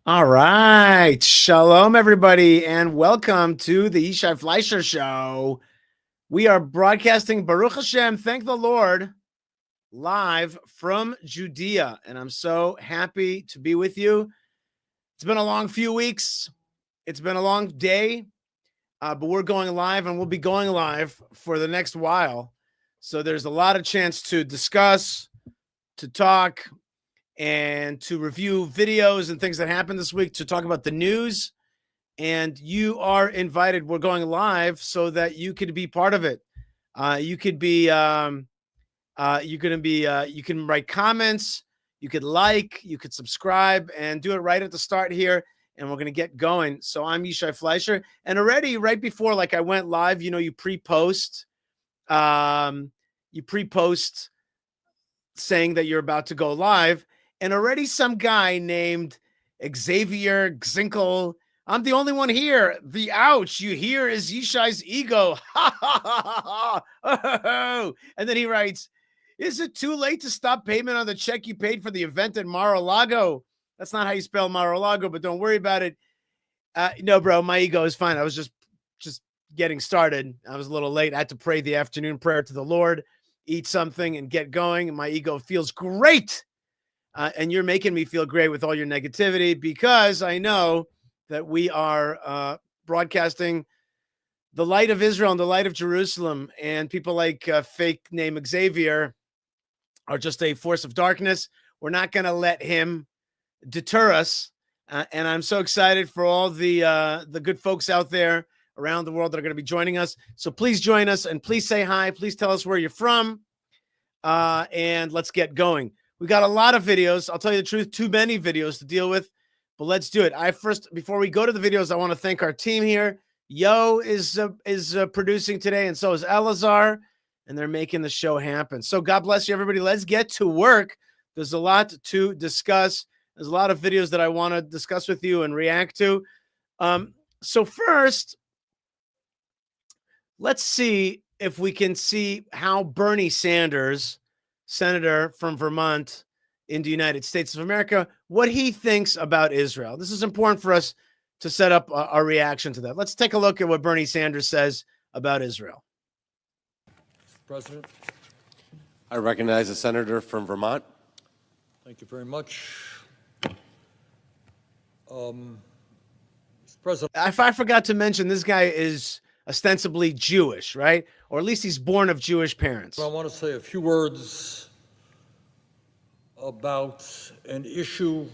All right. Shalom, everybody, and welcome to the Yishai Fleischer Show. We are broadcasting Baruch Hashem, thank the Lord, live from Judea. And I'm so happy to be with you. It's been a long few weeks. It's been a long day, but we're going live and we'll be going live for the next while. So there's a lot of chance to discuss, to talk, and to review videos and things that happened this week, to talk about the news. And you are invited. We're going live so that you could be part of it. You could be, you can write comments, you could like, you could subscribe, and do it right at the start here. And we're going to get going. So I'm Yishai Fleischer. And already right before, like I went live, you pre-post, saying that you're about to go live. And already some guy named Xavier Gzinkel, I'm the only one here. The ouch you hear is Yishai's ego. And then he writes, is it too late to stop payment on the check you paid for the event at Mar-a-Lago? That's not how you spell Mar-a-Lago, but don't worry about it. No, bro, my ego is fine. I was just getting started. I was a little late. I had to pray the afternoon prayer to the Lord, eat something, and get going. And my ego feels great. And you're making me feel great with all your negativity, because I know that we are broadcasting the light of Israel and the light of Jerusalem. And people like fake name Xavier are just a force of darkness. We're not going to let him deter us. And I'm so excited for all the good folks out there around the world that are going to be joining us. So please join us and please say hi. Please tell us where you're from. And let's get going. We got a lot of videos. I'll tell you the truth, too many videos to deal with, but let's do it. Before we go to the videos, I want to thank our team here. Yo is producing today, and so is Elazar, and they're making the show happen. So God bless you, everybody. Let's get to work. There's a lot to discuss. There's a lot of videos that I want to discuss with you and react to. So first, let's see if we can see how Bernie Sanders, senator from Vermont in the United States of America, what he thinks about Israel. This is important for us to set up our reaction to that. Let's take a look at what Bernie Sanders says about Israel. Mr. President. I recognize the senator from Vermont. Thank you very much. Mr. President. I forgot to mention, this guy is ostensibly Jewish, right? Or at least he's born of Jewish parents. I want to say a few words about an issue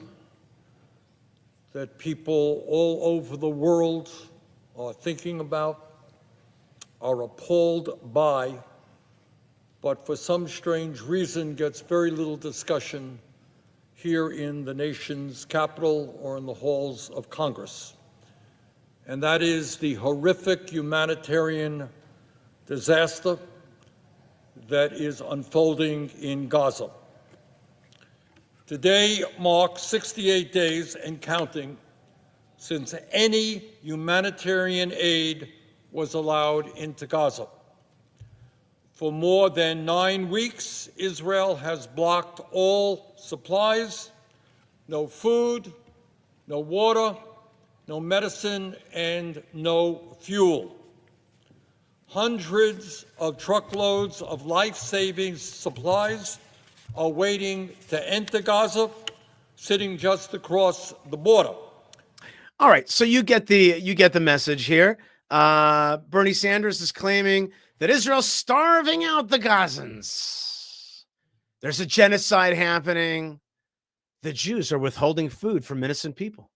that people all over the world are thinking about, are appalled by, but for some strange reason gets very little discussion here in the nation's capital or in the halls of Congress. And that is the horrific humanitarian disaster that is unfolding in Gaza. Today marks 68 days and counting since any humanitarian aid was allowed into Gaza. For more than 9 weeks, Israel has blocked all supplies, no food, no water, no medicine, and no fuel. Hundreds of truckloads of life-saving supplies are waiting to enter Gaza, sitting just across the border. All right, so you get the message here. Bernie Sanders is claiming that Israel's starving out the Gazans. There's a genocide happening. The Jews are withholding food from innocent people.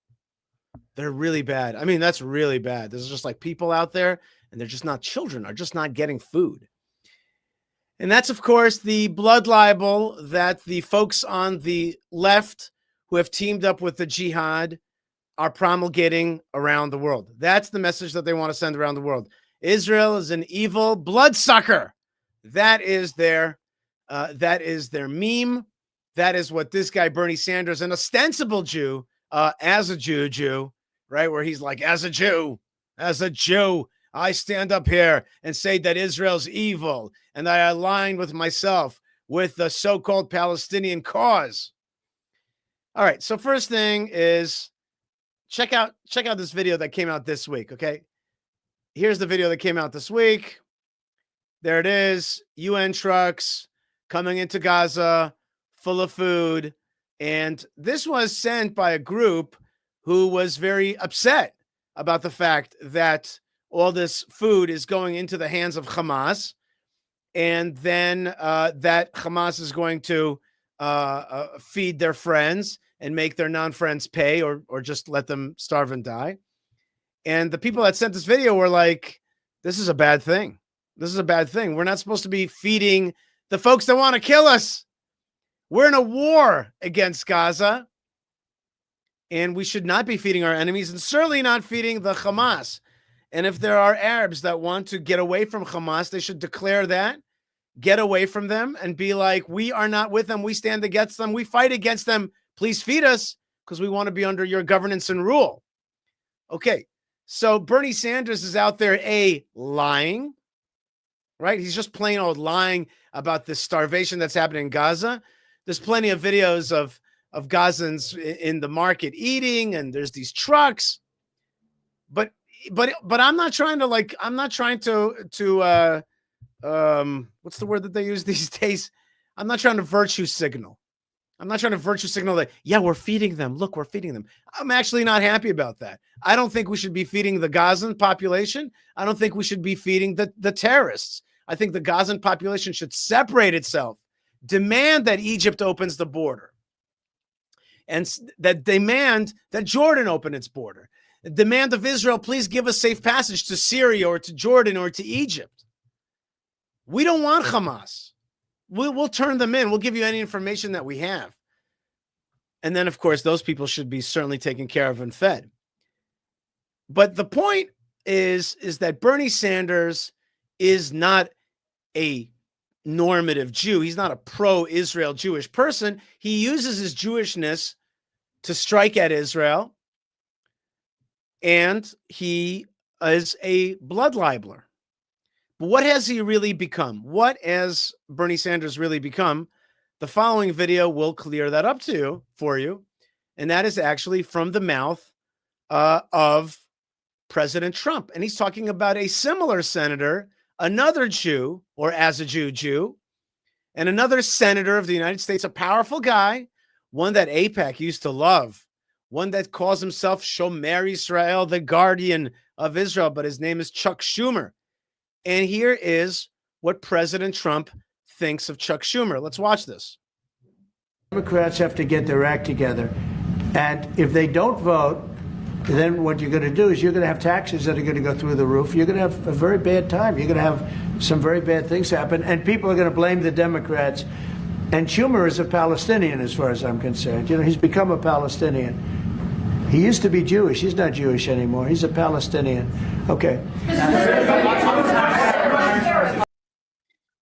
They're really bad. I mean, that's really bad. There's just like people out there, and they're just not, children are just not getting food. And that's, of course, the blood libel that the folks on the left who have teamed up with the jihad are promulgating around the world. That's the message that they want to send around the world. Israel is an evil bloodsucker. That is their meme. That is what this guy, Bernie Sanders, an ostensible Jew, as a Jew, right? Where he's like, as a Jew, I stand up here and say that Israel's evil and I align with myself with the so-called Palestinian cause. All right. So first thing is check out this video that came out this week. Okay. Here's the video that came out this week. There it is. UN trucks coming into Gaza full of food. And this was sent by a group who was very upset about the fact that all this food is going into the hands of Hamas. And then that Hamas is going to feed their friends and make their non-friends pay or just let them starve and die. And the people that sent this video were like, this is a bad thing. This is a bad thing. We're not supposed to be feeding the folks that want to kill us. We're in a war against Gaza. And we should not be feeding our enemies and certainly not feeding the Hamas. And if there are Arabs that want to get away from Hamas, they should declare that, get away from them and be like, we are not with them. We stand against them. We fight against them. Please feed us because we want to be under your governance and rule. Okay. So Bernie Sanders is out there, lying, right? He's just plain old lying about this starvation that's happening in Gaza. There's plenty of videos of Gazans in the market eating, and there's these trucks. But I'm not trying to what's the word that they use these days? I'm not trying to virtue signal. I'm not trying to virtue signal that, yeah, we're feeding them. Look, we're feeding them. I'm actually not happy about that. I don't think we should be feeding the Gazan population. I don't think we should be feeding the terrorists. I think the Gazan population should separate itself, demand that Egypt opens the border, and that demand that Jordan open its border. Demand of Israel, please give us safe passage to Syria or to Jordan or to Egypt. We don't want Hamas. We'll turn them in. We'll give you any information that we have. And then, of course, those people should be certainly taken care of and fed. But the point is that Bernie Sanders is not a normative Jew. He's not a pro-Israel Jewish person. He uses his Jewishness to strike at Israel. And he is a blood libeler. But what has he really become? What has Bernie Sanders really become? The following video will clear that up for you. And that is actually from the mouth of President Trump. And he's talking about a similar senator, another Jew, or as a Jew, and another senator of the United States, a powerful guy, one that AIPAC used to love, one that calls himself Shomer Israel, the guardian of Israel, but his name is Chuck Schumer. And here is what President Trump thinks of Chuck Schumer. Let's watch this. Democrats have to get their act together. And if they don't vote, then what you're going to do is you're going to have taxes that are going to go through the roof. You're going to have a very bad time. You're going to have some very bad things happen. And people are going to blame the Democrats. And Schumer is a Palestinian as far as I'm concerned. You know, he's become a Palestinian. He used to be Jewish. He's not Jewish anymore. He's a Palestinian. Okay.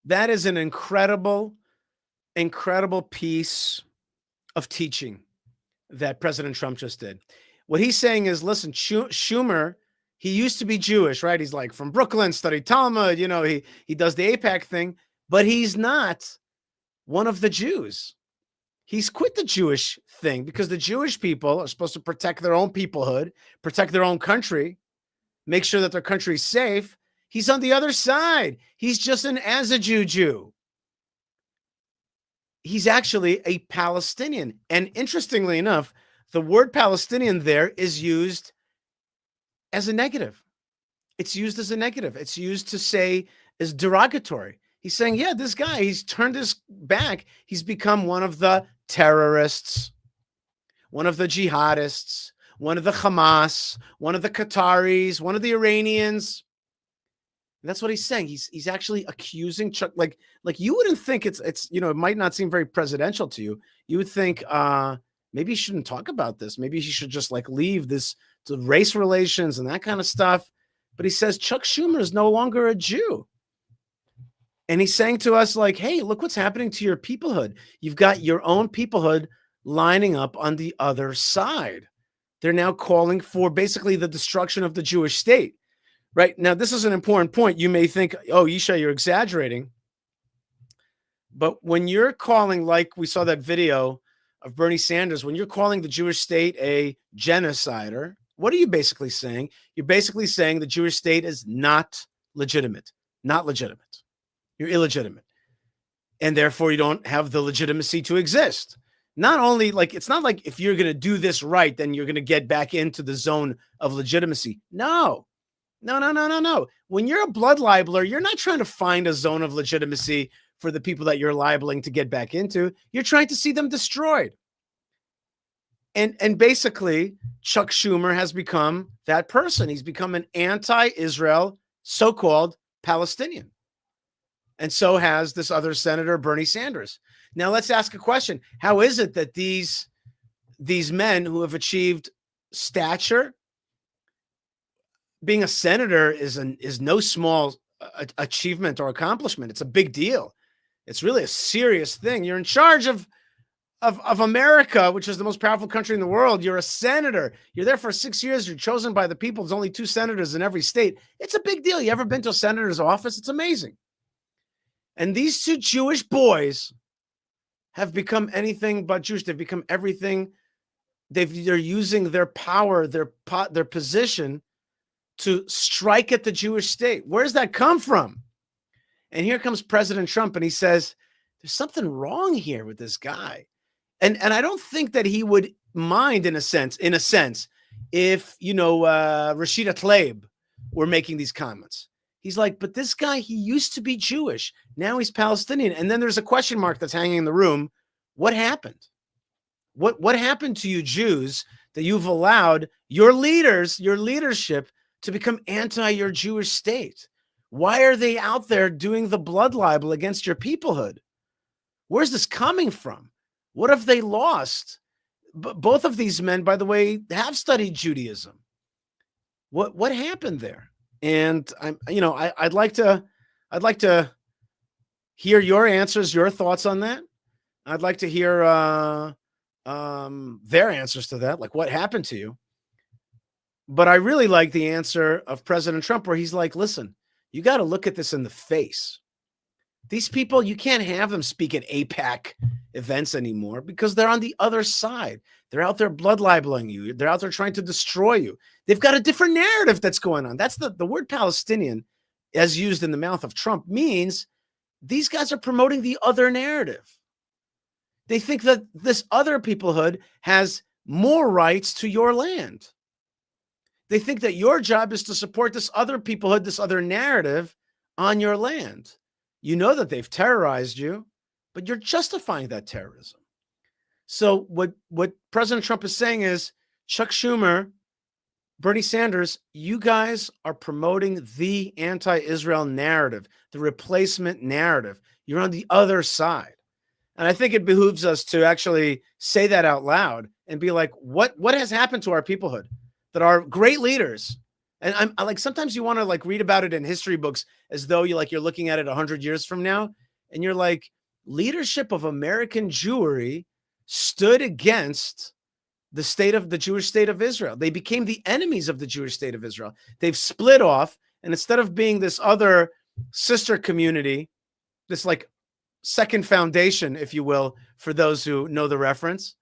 That is an incredible piece of teaching that President Trump just did. What he's saying is, listen, Schumer, he used to be Jewish, right? He's like from Brooklyn, studied Talmud, you know, he does the AIPAC thing, but he's not one of the Jews. He's quit the Jewish thing because the Jewish people are supposed to protect their own peoplehood, protect their own country, make sure that their country is safe. He's on the other side. He's just an as a Jew. He's actually a Palestinian. And interestingly enough, the word Palestinian there is used as a negative. It's used as a negative. It's used to say as derogatory. He's saying, yeah, this guy, he's turned his back. He's become one of the terrorists, one of the jihadists, one of the Hamas, one of the Qataris, one of the Iranians. And that's what he's saying. He's actually accusing Chuck. Like you wouldn't think it's you know, it might not seem very presidential to you. You would think maybe he shouldn't talk about this. Maybe he should just like leave this to race relations and that kind of stuff. But he says Chuck Schumer is no longer a Jew. And he's saying to us like, hey, look what's happening to your peoplehood. You've got your own peoplehood lining up on the other side. They're now calling for basically the destruction of the Jewish state. Right now, this is an important point. You may think, oh, Yishai, you're exaggerating. But when you're calling, like we saw that video of Bernie Sanders, when you're calling the Jewish state a genocider, what are you basically saying? You're basically saying the Jewish state is not legitimate. Not legitimate. You're illegitimate. And therefore you don't have the legitimacy to exist. Not only like, it's not like if you're going to do this right, then you're going to get back into the zone of legitimacy. No. When you're a blood libeler, you're not trying to find a zone of legitimacy for the people that you're libeling to get back into. You're trying to see them destroyed. And basically, Chuck Schumer has become that person. He's become an anti-Israel, so-called Palestinian. And so has this other senator, Bernie Sanders. Now let's ask a question. How is it that these men who have achieved stature, being a senator is no small achievement or accomplishment. It's a big deal. It's really a serious thing. You're in charge of America, which is the most powerful country in the world. You're a senator. You're there for 6 years. You're chosen by the people. There's only 2 senators in every state. It's a big deal. You ever been to a senator's office? It's amazing. And these 2 Jewish boys have become anything but Jewish. They've become everything. They're using their power, their position to strike at the Jewish state. Where does that come from? And here comes President Trump, and he says, there's something wrong here with this guy. And I don't think that he would mind in a sense, if, Rashida Tlaib were making these comments. He's like, but this guy, he used to be Jewish. Now he's Palestinian. And then there's a question mark that's hanging in the room. What happened? What happened to you Jews that you've allowed your leadership to become anti your Jewish state? Why are they out there doing the blood libel against your peoplehood? Where's this coming from? What have they lost? Both of these men, by the way, have studied Judaism. What happened there? And I'd like to hear your answers, your thoughts on that. I'd like to hear their answers to that, like what happened to you. But I really like the answer of President Trump, where he's like, listen, you got to look at this in the face. These people, you can't have them speak at AIPAC events anymore because they're on the other side. They're out there blood libeling you. They're out there trying to destroy you. They've got a different narrative that's going on. That's the word Palestinian, as used in the mouth of Trump, means these guys are promoting the other narrative. They think that this other peoplehood has more rights to your land. They think that your job is to support this other peoplehood, this other narrative on your land. You know that they've terrorized you, but you're justifying that terrorism. So what President Trump is saying is, Chuck Schumer, Bernie Sanders, you guys are promoting the anti-Israel narrative, the replacement narrative. You're on the other side. And I think it behooves us to actually say that out loud and be like, what has happened to our peoplehood? That are great leaders. And I like, sometimes you want to like read about it in history books as though you're looking at it 100 years from now. And you're like, leadership of American Jewry stood against the Jewish state of Israel. They became the enemies of the Jewish state of Israel. They've split off. And instead of being this other sister community, this like second foundation, if you will, for those who know the reference,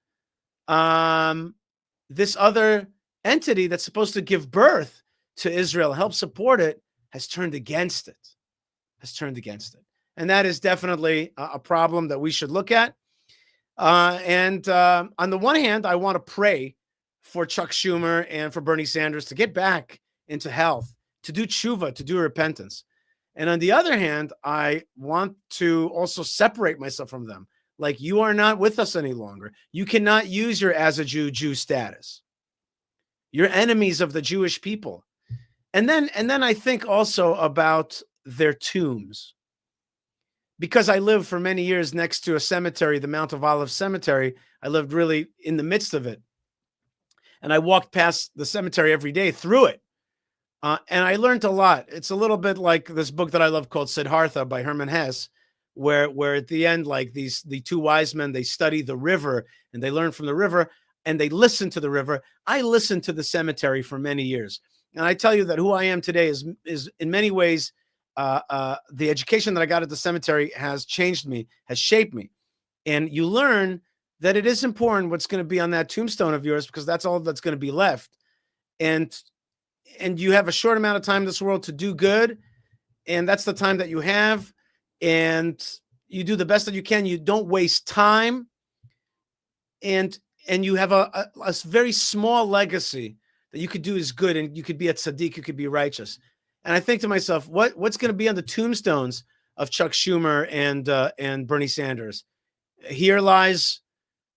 this other entity that's supposed to give birth to Israel, help support it, has turned against it. And that is definitely a problem that we should look at. And on the one hand, I want to pray for Chuck Schumer and for Bernie Sanders to get back into health, to do tshuva, to do repentance. And on the other hand, I want to also separate myself from them. Like, you are not with us any longer. You cannot use your as a Jew status. You're enemies of the Jewish people. And then I think also about their tombs. Because I lived for many years next to a cemetery, the Mount of Olives Cemetery. I lived really in the midst of it. And I walked past the cemetery every day through it. And I learned a lot. It's a little bit like this book that I love called Siddhartha by Hermann Hesse, where at the end, like the 2 wise men, they study the river and they learn from the river and they listen to the river. I listened to the cemetery for many years. And I tell you that who I am today is in many ways, the education that I got at the cemetery has changed me, has shaped me. And you learn that it is important what's going to be on that tombstone of yours, because that's all that's going to be left. And you have a short amount of time in this world to do good, and that's the time that you have, and you do the best that you can. You don't waste time, and you have a very small legacy that you could do is good, and you could be a tzaddik, you could be righteous. And I think to myself, what's going to be on the tombstones of Chuck Schumer and Bernie Sanders? Here lies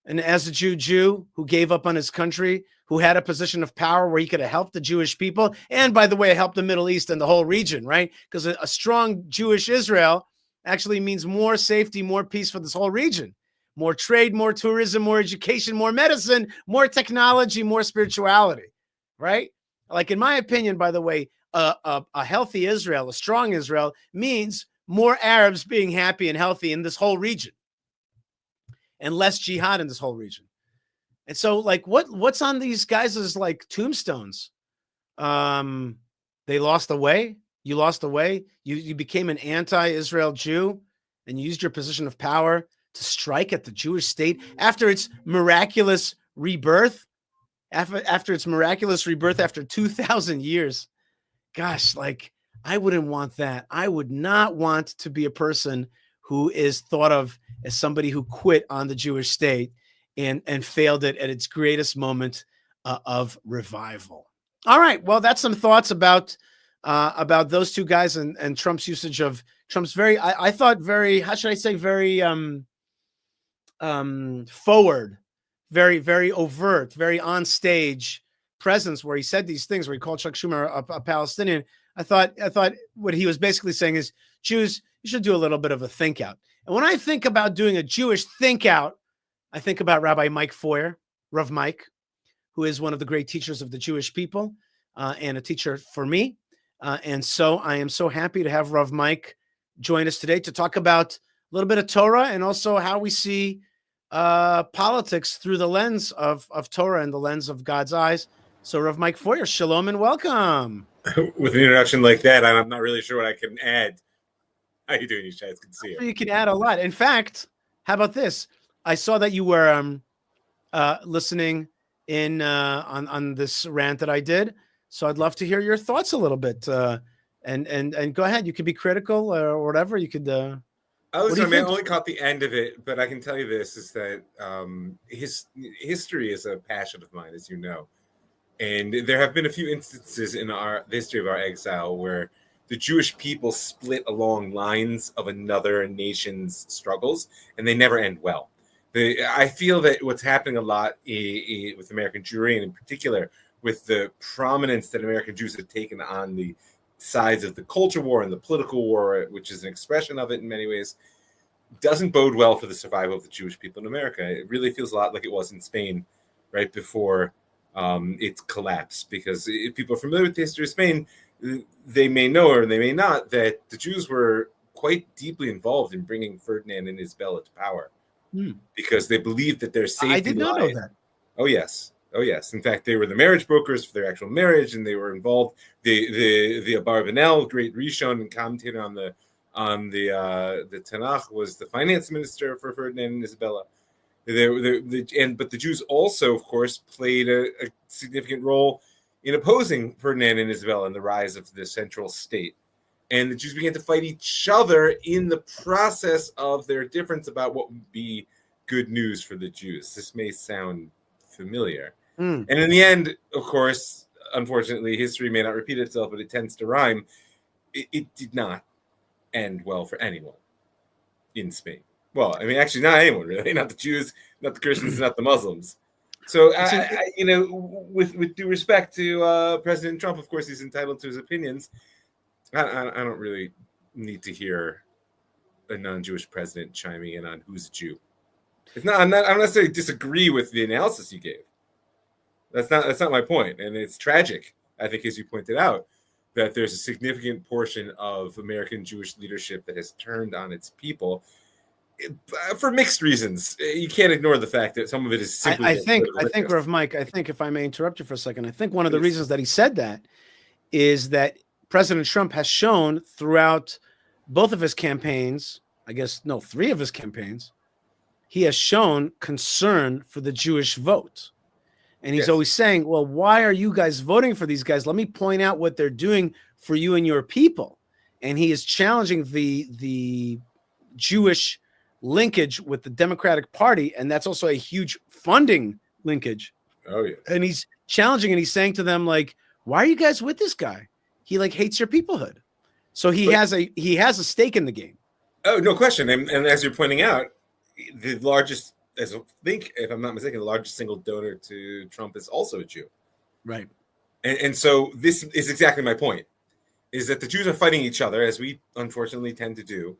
an as a Jew who gave up on his country, who had a position of power where he could have helped the Jewish people, and by the way, helped the Middle East and the whole region, right? Because a strong Jewish Israel actually means more safety, more peace for this whole region. More trade, more tourism, more education, more medicine, more technology, more spirituality, right? Like, in my opinion, by the way, a healthy Israel, a strong Israel, means more Arabs being happy and healthy in this whole region, and less jihad in this whole region. And so, like, what's on these guys' like tombstones? They lost the way. You lost the way. You became an anti-Israel Jew, and you used your position of power to strike at the Jewish state after its miraculous rebirth. After its miraculous rebirth after 2,000 years. Gosh, like, I wouldn't want that. I would not want to be a person who is thought of as somebody who quit on the Jewish state and failed it at its greatest moment of revival. All right, well, that's some thoughts about those two guys and Trump's usage of Trump's very, I thought very, how should I say, very forward, very, very overt, very on stage presence, where he said these things, where he called Chuck Schumer a Palestinian. I thought what he was basically saying is, Jews, you should do a little bit of a think out. And when I think about doing a Jewish think out, I think about Rabbi Mike Foyer, Rav Mike, who is one of the great teachers of the Jewish people and a teacher for me. And so I am so happy to have Rav Mike join us today to talk about a little bit of Torah, and also how we see politics through the lens of Torah and the lens of God's eyes. So Rav Mike Foyer, shalom and welcome. With an introduction like that, I'm not really sure what I can add. How you doing, Yishai? It's good to see you. You can add a lot. In fact, how about this? I saw that you were listening in on this rant that I did. So I'd love to hear your thoughts a little bit. And go ahead. You could be critical or whatever. You could. I only caught the end of it, but I can tell you this, is that history is a passion of mine, as you know. And there have been a few instances in the history of our exile where the Jewish people split along lines of another nation's struggles, and they never end well. I feel that what's happening a lot with American Jewry, and in particular with the prominence that American Jews have taken on the sides of the culture war and the political war, which is an expression of it in many ways, doesn't bode well for the survival of the Jewish people in America. It really feels a lot like it was in Spain right before its collapse, because if people are familiar with the history of Spain, they may know, or they may not, that the Jews were quite deeply involved in bringing Ferdinand and Isabella to power, because they believed that their safety. I did not know that. Oh yes. In fact, they were the marriage brokers for their actual marriage, and they were involved. The Abarbanel, great Rishon and commentator on the Tanakh, was the finance minister for Ferdinand and Isabella. But the Jews also, of course, played a significant role in opposing Ferdinand and Isabella and the rise of the central state. And the Jews began to fight each other in the process of their difference about what would be good news for the Jews. This may sound familiar. And in the end, of course, unfortunately, history may not repeat itself, but it tends to rhyme. It did not end well for anyone in Spain. Well, I mean, actually, not anyone, really. Not the Jews, not the Christians, not the Muslims. So, with due respect to President Trump, of course, he's entitled to his opinions. I don't really need to hear a non-Jewish president chiming in on who's a Jew. I don't necessarily disagree with the analysis you gave. That's not my point. And it's tragic, I think, as you pointed out, that there's a significant portion of American Jewish leadership that has turned on its people for mixed reasons. You can't ignore the fact that some of it is simply. I think, Rav Mike, if I may interrupt you for a second, I think one of the reasons that he said that is that President Trump has shown throughout both of his campaigns, three of his campaigns, he has shown concern for the Jewish vote. And he's Yes. always saying, well, why are you guys voting for these guys? Let me point out what they're doing for you and your people. And he is challenging the Jewish linkage with the Democratic Party. And that's also a huge funding linkage. Oh, yeah. And he's challenging and he's saying to them, like, why are you guys with this guy? He like hates your peoplehood. So he has a stake in the game. Oh, no question. And as you're pointing out, the largest, as I think, if I'm not mistaken, the largest single donor to Trump is also a Jew. Right. And so this is exactly my point, is that the Jews are fighting each other, as we unfortunately tend to do.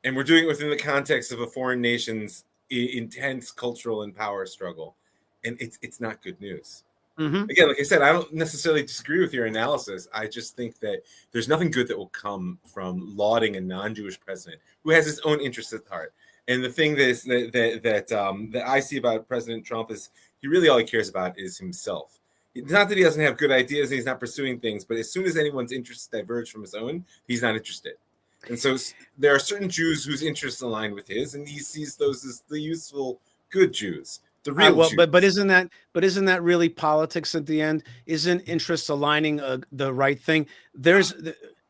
And we're doing it within the context of a foreign nation's intense cultural and power struggle. And it's not good news. Mm-hmm. Again, like I said, I don't necessarily disagree with your analysis. I just think that there's nothing good that will come from lauding a non-Jewish president who has his own interests at heart. And the thing that I see about President Trump is all he cares about is himself. It's not that he doesn't have good ideas and he's not pursuing things, but as soon as anyone's interests diverge from his own, he's not interested. And so there are certain Jews whose interests align with his, and he sees those as the useful, good Jews. The real Jews. But isn't that really politics at the end? Isn't interests aligning the right thing? There's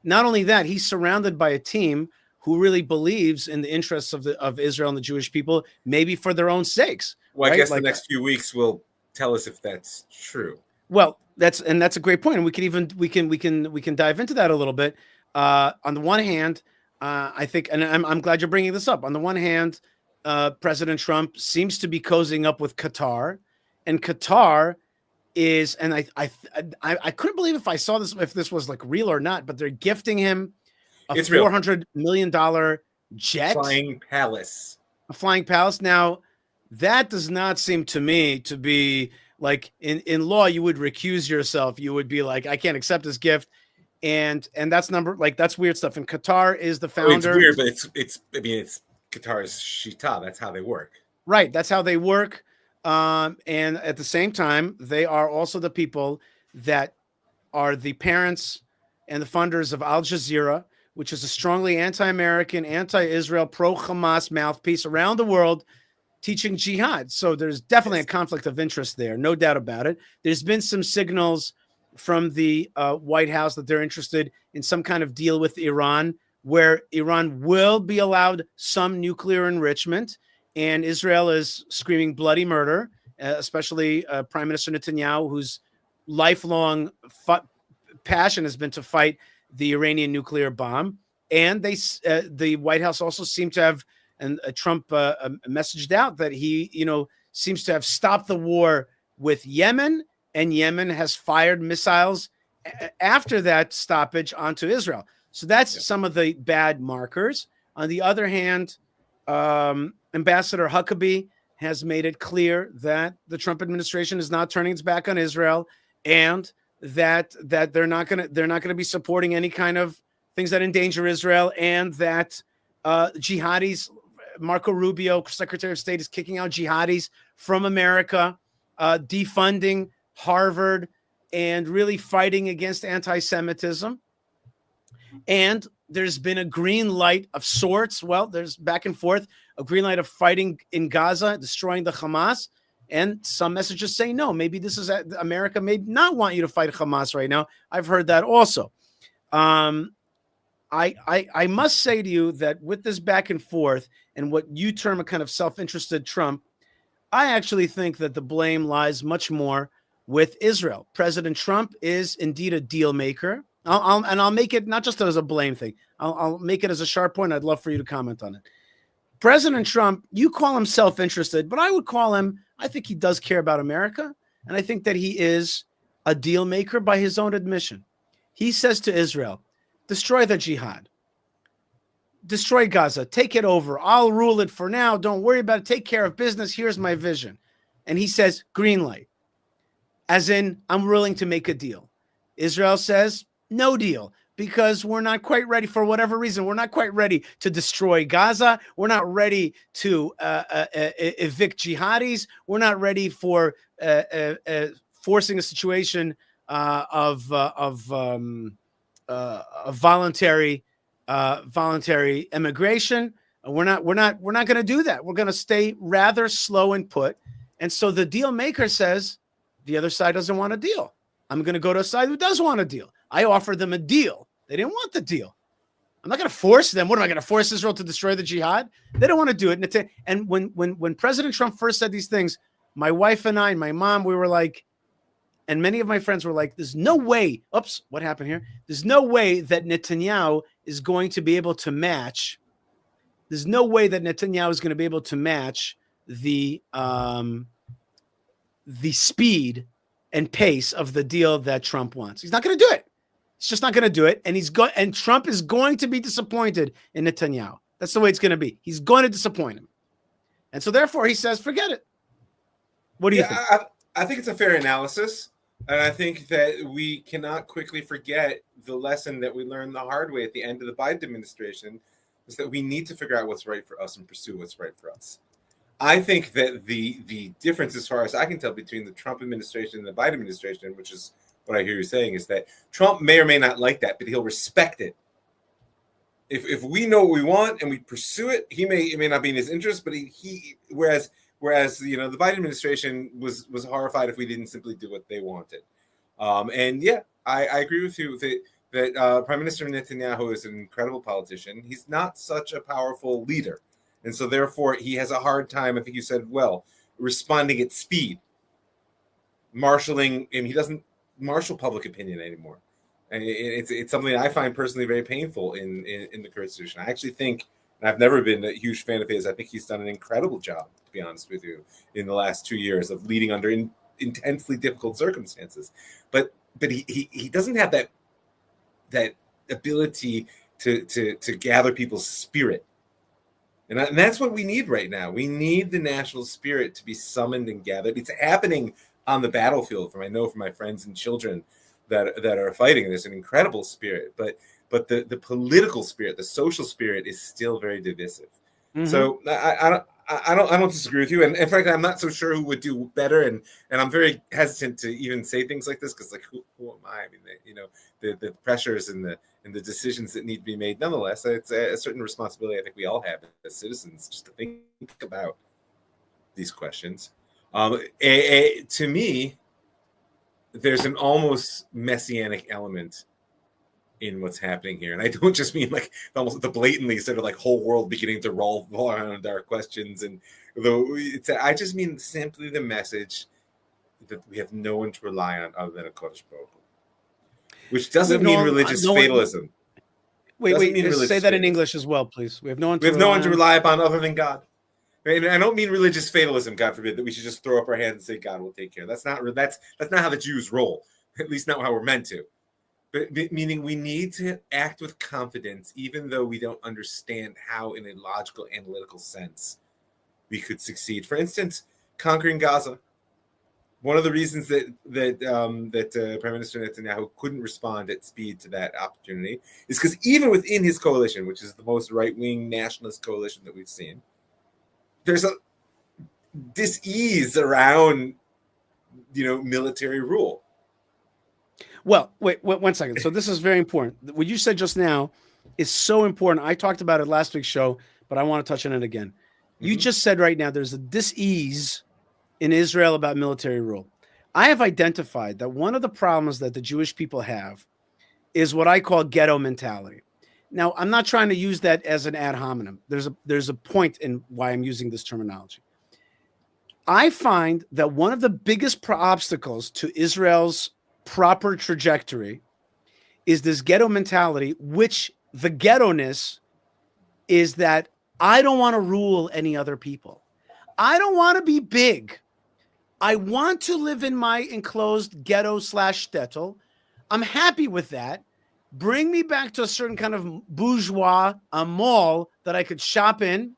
not only that, he's surrounded by a team who really believes in the interests of Israel and the Jewish people, maybe for their own sakes. Well, right? I guess the next few weeks will tell us if that's true. Well, that's a great point, and we can dive into that a little bit. On the one hand, I think, and I'm glad you're bringing this up. On the one hand, President Trump seems to be cozying up with Qatar, and Qatar is, and I couldn't believe if this was like real or not, but they're gifting him a $400 million jet, a flying palace. Now, that does not seem to me to be like in law. You would recuse yourself. You would be like, I can't accept this gift, and that's that's weird stuff. And Qatar is the founder. It's weird, but it's Qatar's shita. That's how they work. Right. That's how they work. And at the same time, they are also the people that are the parents and the funders of Al Jazeera, which is a strongly anti-American, anti-Israel, pro-Hamas mouthpiece around the world teaching jihad. So there's definitely a conflict of interest there. No doubt about it. There's been some signals from the White House that they're interested in some kind of deal with Iran, where Iran will be allowed some nuclear enrichment, and Israel is screaming bloody murder, especially Prime Minister Netanyahu, whose lifelong passion has been to fight the Iranian nuclear bomb. And the White House also seemed to have, and Trump messaged out that he, seems to have stopped the war with Yemen, and Yemen has fired missiles after that stoppage onto Israel. So that's some of the bad markers. On the other hand, Ambassador Huckabee has made it clear that the Trump administration is not turning its back on Israel, and that they're not going to be supporting any kind of things that endanger Israel, and that jihadis, Marco Rubio, Secretary of State, is kicking out jihadis from America, defunding Harvard, and really fighting against anti-Semitism. And there's been a green light of sorts. Well, there's back and forth, a green light of fighting in Gaza, destroying the Hamas. And some messages say, no, maybe this is America may not want you to fight Hamas right now. I've heard that also. I must say to you that with this back and forth and what you term a kind of self-interested Trump, I actually think that the blame lies much more with Israel. President Trump is indeed a deal maker. I'll make it not just as a blame thing. I'll make it as a sharp point. I'd love for you to comment on it. President Trump, you call him self-interested, but I would call him, I think he does care about America. And I think that he is a deal maker by his own admission. He says to Israel, destroy the jihad. Destroy Gaza. Take it over. I'll rule it for now. Don't worry about it. Take care of business. Here's my vision. And he says, green light. As in, I'm willing to make a deal. Israel says, no deal, because we're not quite ready for whatever reason. We're not quite ready to destroy Gaza. We're not ready to evict jihadis. We're not ready for forcing a situation of voluntary immigration. We're not going to do that. We're going to stay rather slow and put. And so the deal maker says the other side doesn't want a deal. I'm going to go to a side who does want a deal. I offered them a deal. They didn't want the deal. I'm not going to force them. What am I going to force Israel to destroy the jihad? They don't want to do it. And when President Trump first said these things, my wife and I, and my mom, we were like, and many of my friends were like, there's no way. Oops, what happened here? There's no way that Netanyahu is going to be able to match. There's no way that Netanyahu is going to be able to match the speed and pace of the deal that Trump wants. He's not going to do it. He's just not going to do it. And Trump is going to be disappointed in Netanyahu. That's the way it's going to be. He's going to disappoint him. And so therefore he says, forget it. What do you think? I think it's a fair analysis. And I think that we cannot quickly forget the lesson that we learned the hard way at the end of the Biden administration is that we need to figure out what's right for us and pursue what's right for us. I think that the difference, as far as I can tell, between the Trump administration and the Biden administration, which is what I hear you saying, is that Trump may or may not like that, but he'll respect it. If we know what we want and we pursue it, it may not be in his interest, but whereas the Biden administration was horrified if we didn't simply do what they wanted. And yeah, I agree with you that Prime Minister Netanyahu is an incredible politician. He's not such a powerful leader. And so therefore he has a hard time, I think you said, responding at speed, marshaling, and he doesn't marshal public opinion anymore. And it's something I find personally very painful in the current situation. I actually think, and I've never been a huge fan of his, I think he's done an incredible job, to be honest with you, in the last 2 years of leading under intensely difficult circumstances. But he doesn't have that ability to gather people's spirit. And that's what we need right now. We need the national spirit to be summoned and gathered. It's happening on the battlefield. I know from my friends and children that are fighting. There's an incredible spirit, but the political spirit, the social spirit, is still very divisive. Mm-hmm. So I don't disagree with you. And frankly, I'm not so sure who would do better. And I'm very hesitant to even say things like this because, like, who am I? I mean, the pressures and the decisions that need to be made. Nonetheless, it's a certain responsibility I think we all have as citizens just to think about these questions. To me, there's an almost messianic element in what's happening here. And I don't just mean like almost the blatantly sort of like whole world beginning to roll around our questions. And I just mean simply the message that we have no one to rely on other than a Kodesh Baruch Hu, which doesn't mean religious fatalism. Wait, say that in English as well, please. We have no one to rely upon other than God. And I don't mean religious fatalism, God forbid, that we should just throw up our hands and say God will take care. That's not how the Jews roll, at least not how we're meant to. But meaning we need to act with confidence, even though we don't understand how, in a logical, analytical sense, we could succeed. For instance, conquering Gaza. One of the reasons that Prime Minister Netanyahu couldn't respond at speed to that opportunity is because even within his coalition, which is the most right-wing nationalist coalition that we've seen, there's a dis-ease around, military rule. Well, wait 1 second. So this is very important. What you said just now is so important. I talked about it last week's show, but I want to touch on it again. Mm-hmm. You just said right now there's a dis-ease in Israel about military rule. I have identified that one of the problems that the Jewish people have is what I call ghetto mentality. Now, I'm not trying to use that as an ad hominem. There's a point in why I'm using this terminology. I find that one of the biggest obstacles to Israel's proper trajectory is this ghetto mentality, which the ghetto-ness is that I don't want to rule any other people. I don't want to be big. I want to live in my enclosed ghetto/shtetl. I'm happy with that. Bring me back to a certain kind of bourgeois, a mall that I could shop in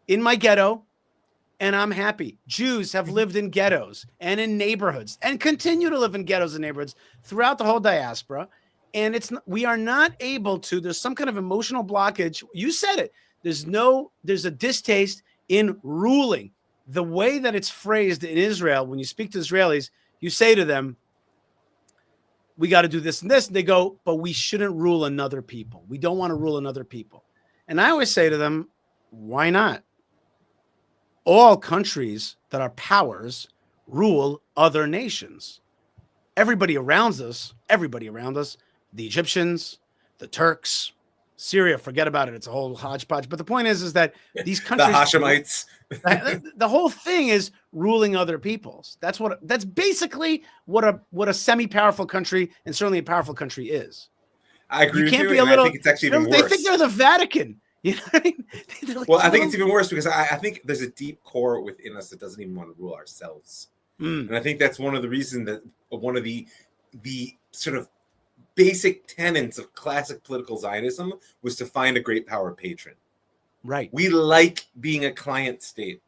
my ghetto, and I'm happy. Jews have lived in ghettos and in neighborhoods and continue to live in ghettos and neighborhoods throughout the whole diaspora. And we are not able to, there's some kind of emotional blockage. You said it. There's a distaste in ruling. The way that it's phrased in Israel, when you speak to Israelis, you say to them, we got to do this and this. And they go, but we shouldn't rule another people. We don't want to rule another people. And I always say to them, Why not? All countries that are powers rule other nations. Everybody around us, the Egyptians, the Turks, Syria, forget about it. It's a whole hodgepodge. But the point is that these The countries, Hashemites. the whole thing is ruling other peoples. That's basically what a semi-powerful country and certainly a powerful country is. I agree You with can't you, be a and little. I think it's actually even They worse. think they're the Vatican. You know what I mean? They're like Well, I think little- it's even worse because I think there's a deep core within us that doesn't even want to rule ourselves. And I think that's one of the reasons that one of the sort of basic tenets of classic political Zionism was to find a great power patron. Right. We like being a client state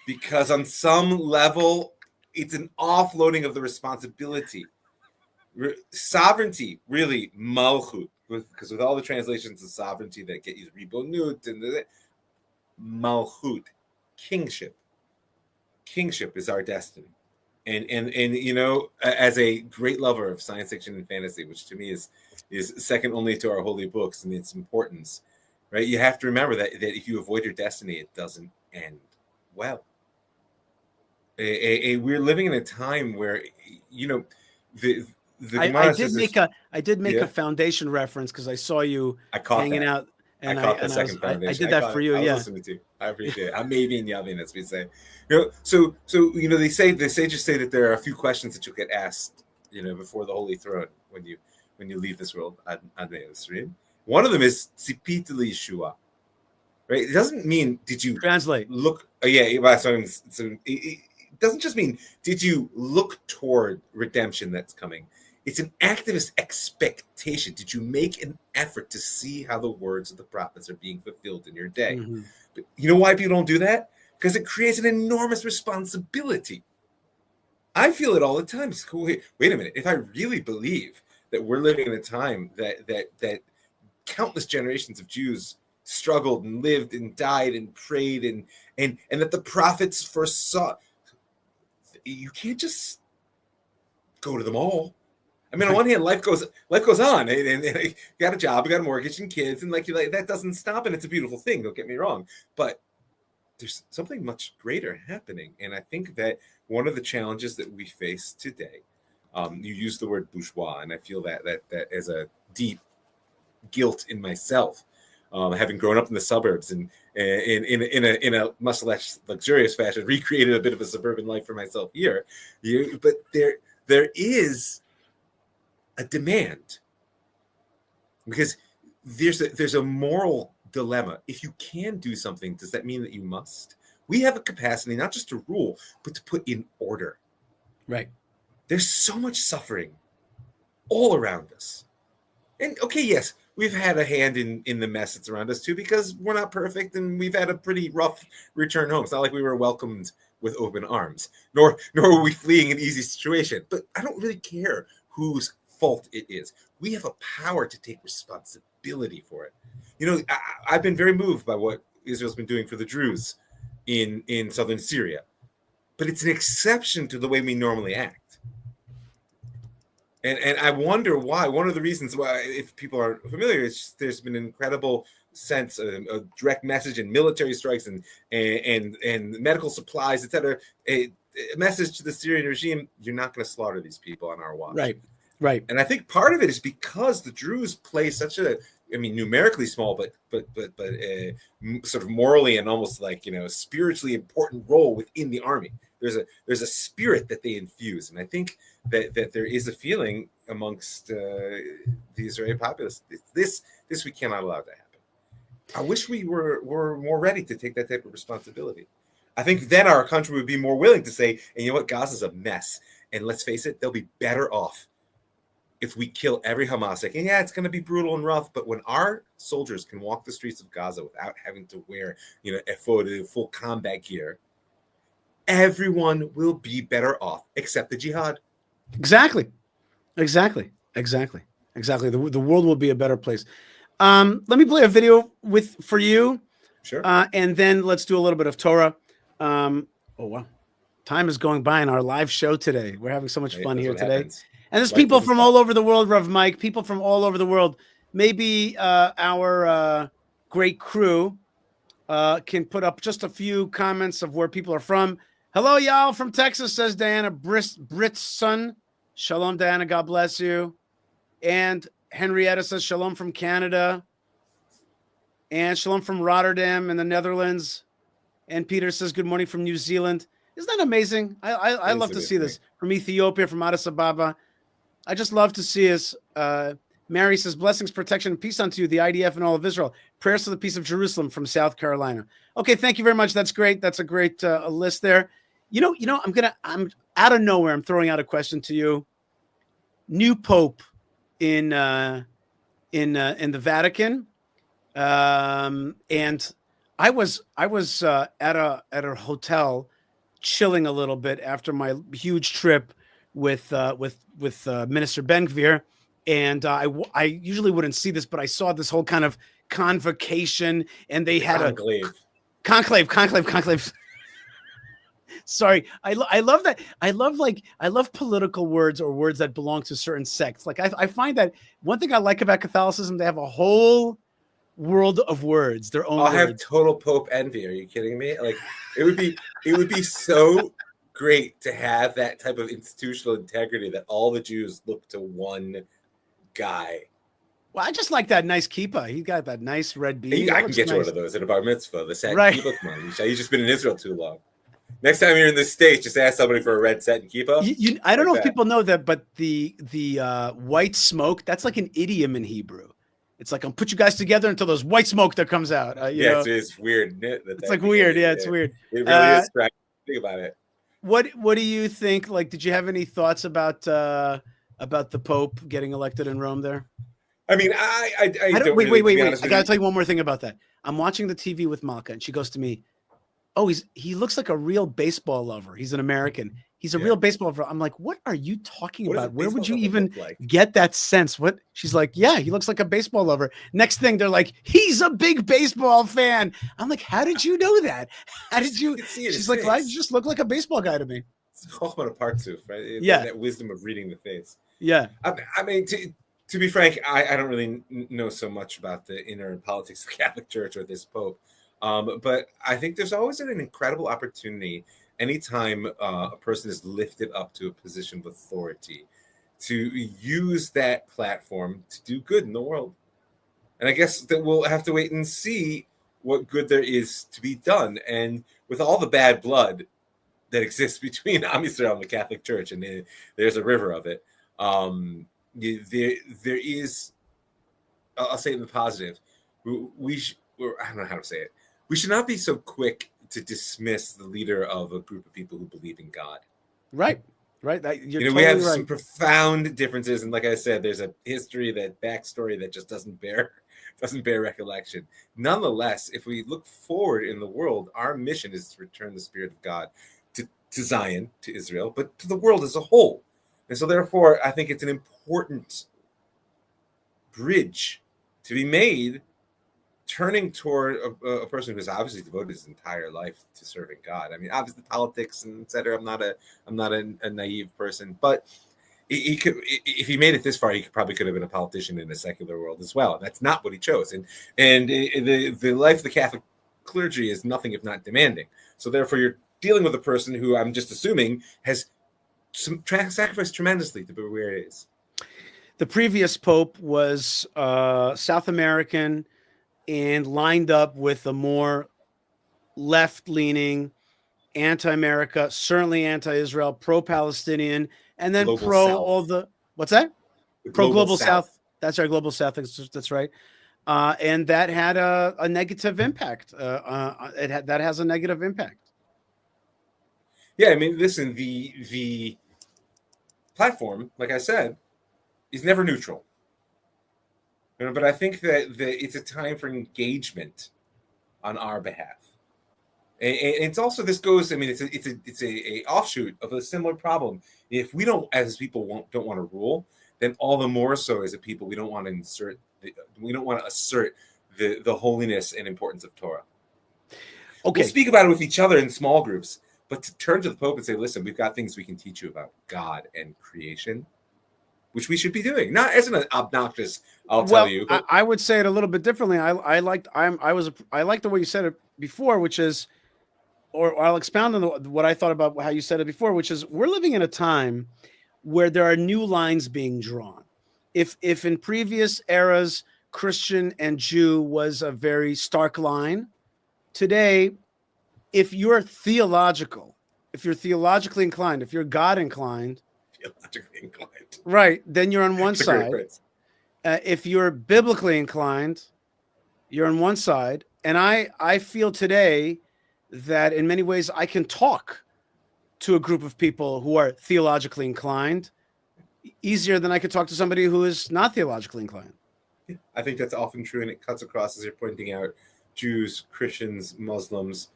because on some level, it's an offloading of the responsibility. Sovereignty, really, malchut, because with all the translations of sovereignty that get used, ribonut, and malchut, kingship. Kingship is our destiny. And you know, as a great lover of science fiction and fantasy, which to me is second only to our holy books and its importance, right? You have to remember that if you avoid your destiny, it doesn't end well. We're living in a time where, you know, I did make a foundation reference because I saw you hanging out. And I caught the second foundation. I did that for you. I was listening to you. I appreciate it. I'm maybe in Yavin, as we say. You know, so you know, the sages say that there are a few questions that you'll get asked, you know, before the holy throne when you leave this world. One of them is tzipit liyeshua, right? It doesn't mean did you translate look. It doesn't just mean did you look toward redemption that's coming. It's an activist expectation. Did you make an effort to see how the words of the prophets are being fulfilled in your day? Mm-hmm. But you know why people don't do that? Because it creates an enormous responsibility. I feel it all the time. It's cool. Wait a minute. If I really believe that we're living in a time that countless generations of Jews struggled and lived and died and prayed and that the prophets foresaw, you can't just go to them all. I mean, on one hand, life goes on, and you got a job, you got a mortgage, and kids, and like that doesn't stop, and it's a beautiful thing. Don't get me wrong, but there's something much greater happening, and I think that one of the challenges that we face today, you use the word bourgeois, and I feel that as a deep guilt in myself, having grown up in the suburbs and in a much less luxurious fashion, recreated a bit of a suburban life for myself here. But there is a demand because there's a moral dilemma. If you can do something, does that mean that you must? We have a capacity not just to rule, but to put in order. Right. There's so much suffering all around us. And okay, yes, we've had a hand in the mess that's around us too, because we're not perfect and we've had a pretty rough return home. It's not like we were welcomed with open arms, nor were we fleeing an easy situation. But I don't really care whose fault it is. We have a power to take responsibility for it. You know, I've been very moved by what Israel's been doing for the Druze in southern Syria, but it's an exception to the way we normally act. And I wonder why. One of the reasons why, if people aren't familiar, is just there's been an incredible sense, a direct message in military strikes and medical supplies, etc. A message to the Syrian regime: you're not going to slaughter these people on our watch. Right. And I think part of it is because the Druze play such a, I mean, numerically small, but sort of morally and almost like, you know, spiritually important role within the army. There's a spirit that they infuse, and I think that there is a feeling amongst the Israeli populace. This we cannot allow to happen. I wish we were more ready to take that type of responsibility. I think then our country would be more willing to say, and you know what, Gaza's a mess, and let's face it, they'll be better off if we kill every Hamasik. And yeah, it's going to be brutal and rough, but when our soldiers can walk the streets of Gaza without having to wear, you know, full combat gear, everyone will be better off except the jihad. Exactly. The world will be a better place. Let me play a video for you. Sure. And then let's do a little bit of Torah. Oh, wow. Time is going by in our live show today. We're having so much fun here today. Happens. And there's people from all over the world, Rav Mike, people from all over the world. Maybe our great crew can put up just a few comments of where people are from. Hello, y'all from Texas, says Diana Brit's son. Shalom, Diana. God bless you. And Henrietta says shalom from Canada. And shalom from Rotterdam in the Netherlands. And Peter says good morning from New Zealand. Isn't that amazing? I love to see this. From Ethiopia, from Addis Ababa. I just love to see us. Mary says, blessings, protection, and peace unto you, the IDF and all of Israel. Prayers for the peace of Jerusalem from South Carolina. Okay, thank you very much. That's great. That's a great list there. You know, I'm out of nowhere. I'm throwing out a question to you. New Pope in the Vatican, and I was at a hotel, chilling a little bit after my huge trip with Minister Ben-Gvir. And I usually wouldn't see this, but I saw this whole kind of convocation, and they had a conclave. Sorry, I love that. I love political words or words that belong to certain sects. Like I find that one thing I like about Catholicism, they have a whole world of words, their own. I'll words. have total Pope envy. Are you kidding me? Like it would be so great to have that type of institutional integrity that all the Jews look to one guy. Well, I just like that nice kippah. He got that nice red beanie. I can get you one of those at a bar mitzvah. The satin right. kippah. Come on, Yishai, you've just been in Israel too long. Next time you're in the States, just ask somebody for a red satin kippah. I don't know if people know that, but the white smoke, that's like an idiom in Hebrew. It's like, I'll put you guys together until there's white smoke that comes out. It's weird. It's like weird. Yeah, it's weird. It really is. Think about it. What do you think? Like, did you have any thoughts about the Pope getting elected in Rome there? I mean, I don't wait. I gotta tell you one more thing about that. I'm watching the TV with Malka, and she goes to me, "Oh, he looks like a real baseball lover. He's an American. He's a real baseball lover." I'm like, "What are you talking about? Where would you even get that sense?" What? She's like, "Yeah, he looks like a baseball lover." Next thing, they're like, "He's a big baseball fan." I'm like, "How did you know that? How did you?" She's like, "Well, you just look like a baseball guy to me." It's Chochmah of Partsuf, right? Yeah, that wisdom of reading the face. Yeah. I mean, to be frank, I don't really know so much about the inner politics of the Catholic Church or this Pope. But I think there's always an incredible opportunity anytime a person is lifted up to a position of authority to use that platform to do good in the world. And I guess that we'll have to wait and see what good there is to be done. And with all the bad blood that exists between Am Yisrael and the Catholic Church, and there's a river of it, there is, I'll say it in the positive, I don't know how to say it. We should not be so quick to dismiss the leader of a group of people who believe in God. Right. You're totally we have right. some profound differences, and like I said, there's a history, that backstory that just doesn't bear recollection. Nonetheless, if we look forward in the world, our mission is to return the Spirit of God to Zion, to Israel, but to the world as a whole. And so, therefore, I think it's an important bridge to be made, turning toward a person who's obviously devoted his entire life to serving God. I mean, obviously politics and et cetera. I'm not a naive person, but he could, if he made it this far, he probably could have been a politician in a secular world as well. And that's not what he chose. And the life of the Catholic clergy is nothing if not demanding. So therefore, you're dealing with a person who I'm just assuming has sacrificed tremendously to be where it is. The previous Pope was South American and lined up with a more left-leaning, anti-America, certainly anti-Israel, pro-Palestinian, and then Global pro South. All the what's that? Global South. That's right, Global South. That's right. And that had a negative impact. That has a negative impact. Yeah, I mean, listen, the platform, like I said, is never neutral. But I think that it's a time for engagement on our behalf. And it's also, this goes, I mean, it's a offshoot of a similar problem. If we don't, as people, don't want to rule, then all the more so as a people, we don't want to assert the holiness and importance of Torah. Okay. We'll speak about it with each other in small groups, but to turn to the Pope and say, listen, we've got things we can teach you about God and creation, which we should be doing. Not as an obnoxious, tell you. But I would say it a little bit differently. I like the way you said it before, which is, or I'll expound on what I thought about how you said it before, which is we're living in a time where there are new lines being drawn. If in previous eras, Christian and Jew was a very stark line, today, if you're theological, if you're theologically inclined, if you're God inclined, Theologically inclined. right, then you're on one It's a great side. phrase. If you're biblically inclined, you're on one side. And I feel today that in many ways I can talk to a group of people who are theologically inclined easier than I could talk to somebody who is not theologically inclined. I think that's often true, and it cuts across, as you're pointing out, Jews, Christians, Muslims.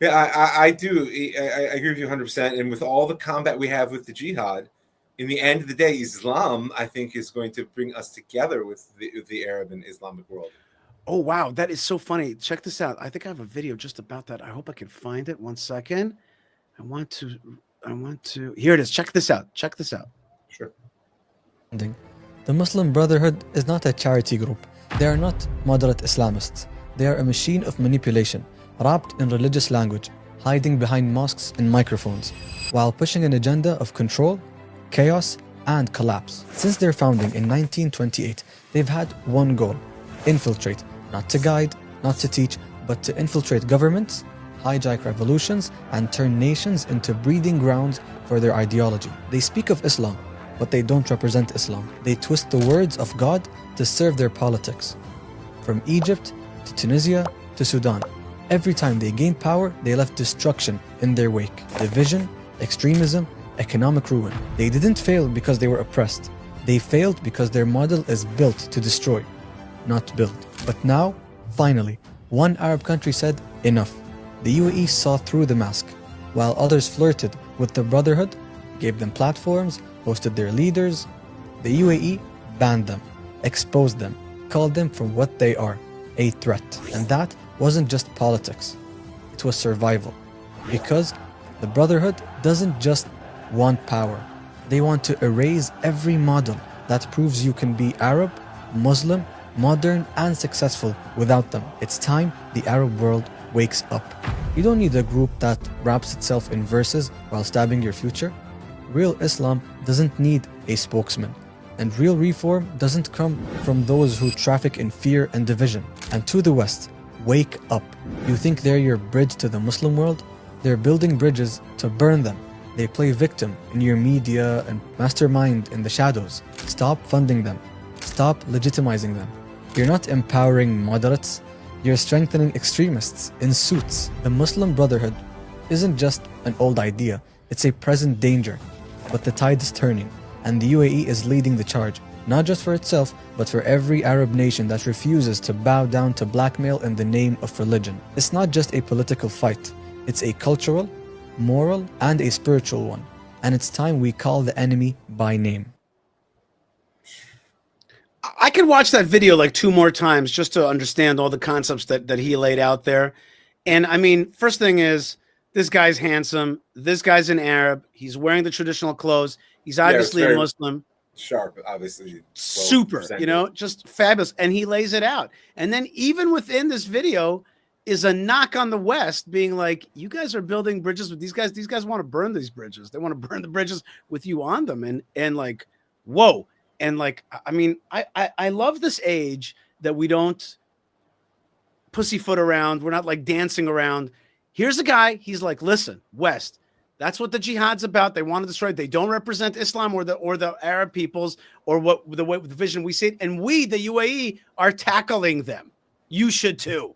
Yeah, I do. I agree with you 100%. And with all the combat we have with the jihad, in the end of the day, Islam, I think, is going to bring us together with the Arab and Islamic world. Oh, wow. That is so funny. Check this out. I think I have a video just about that. I hope I can find it. 1 second. I want to, here it is. Check this out. Sure. The Muslim Brotherhood is not a charity group. They are not moderate Islamists. They are a machine of manipulation, wrapped in religious language, hiding behind mosques and microphones, while pushing an agenda of control, chaos, and collapse. Since their founding in 1928, they've had one goal: infiltrate, not to guide, not to teach, but to infiltrate governments, hijack revolutions, and turn nations into breeding grounds for their ideology. They speak of Islam, but they don't represent Islam. They twist the words of God to serve their politics. From Egypt to Tunisia to Sudan, every time they gained power, they left destruction in their wake. Division, extremism, economic ruin. They didn't fail because they were oppressed. They failed because their model is built to destroy, not build. But now, finally, one Arab country said enough. The UAE saw through the mask, while others flirted with the Brotherhood, gave them platforms, hosted their leaders. The UAE banned them, exposed them, called them for what they are, a threat. And that wasn't just politics, it was survival. Because the Brotherhood doesn't just want power, they want to erase every model that proves you can be Arab, Muslim, modern, and successful without them. It's time the Arab world wakes up. You don't need a group that wraps itself in verses while stabbing your future. Real Islam doesn't need a spokesman. And real reform doesn't come from those who traffic in fear and division. And to the West, wake up. You think they're your bridge to the Muslim world? They're building bridges to burn them. They play victim in your media and mastermind in the shadows. Stop funding them. Stop legitimizing them. You're not empowering moderates. You're strengthening extremists in suits. The Muslim Brotherhood isn't just an old idea. It's a present danger. But the tide is turning, and the UAE is leading the charge, not just for itself, but for every Arab nation that refuses to bow down to blackmail in the name of religion. It's not just a political fight. It's a cultural, moral, and a spiritual one. And it's time we call the enemy by name. I could watch that video like 2 more times just to understand all the concepts that he laid out there. And I mean, first thing is, this guy's handsome. This guy's an Arab. He's wearing the traditional clothes. He's obviously a Muslim. Sharp, obviously. Super, just fabulous. And he lays it out. And then even within this video is a knock on the West being like, you guys are building bridges with these guys. These guys want to burn these bridges. They want to burn the bridges with you on them. And like, whoa. And like, I mean, I love this age that we don't pussyfoot around. We're not like dancing around. Here's a guy. He's like, listen, West, that's what the jihad's about. They want to destroy it. They don't represent Islam or the Arab peoples or the vision we see it. And we, the UAE, are tackling them. You should too.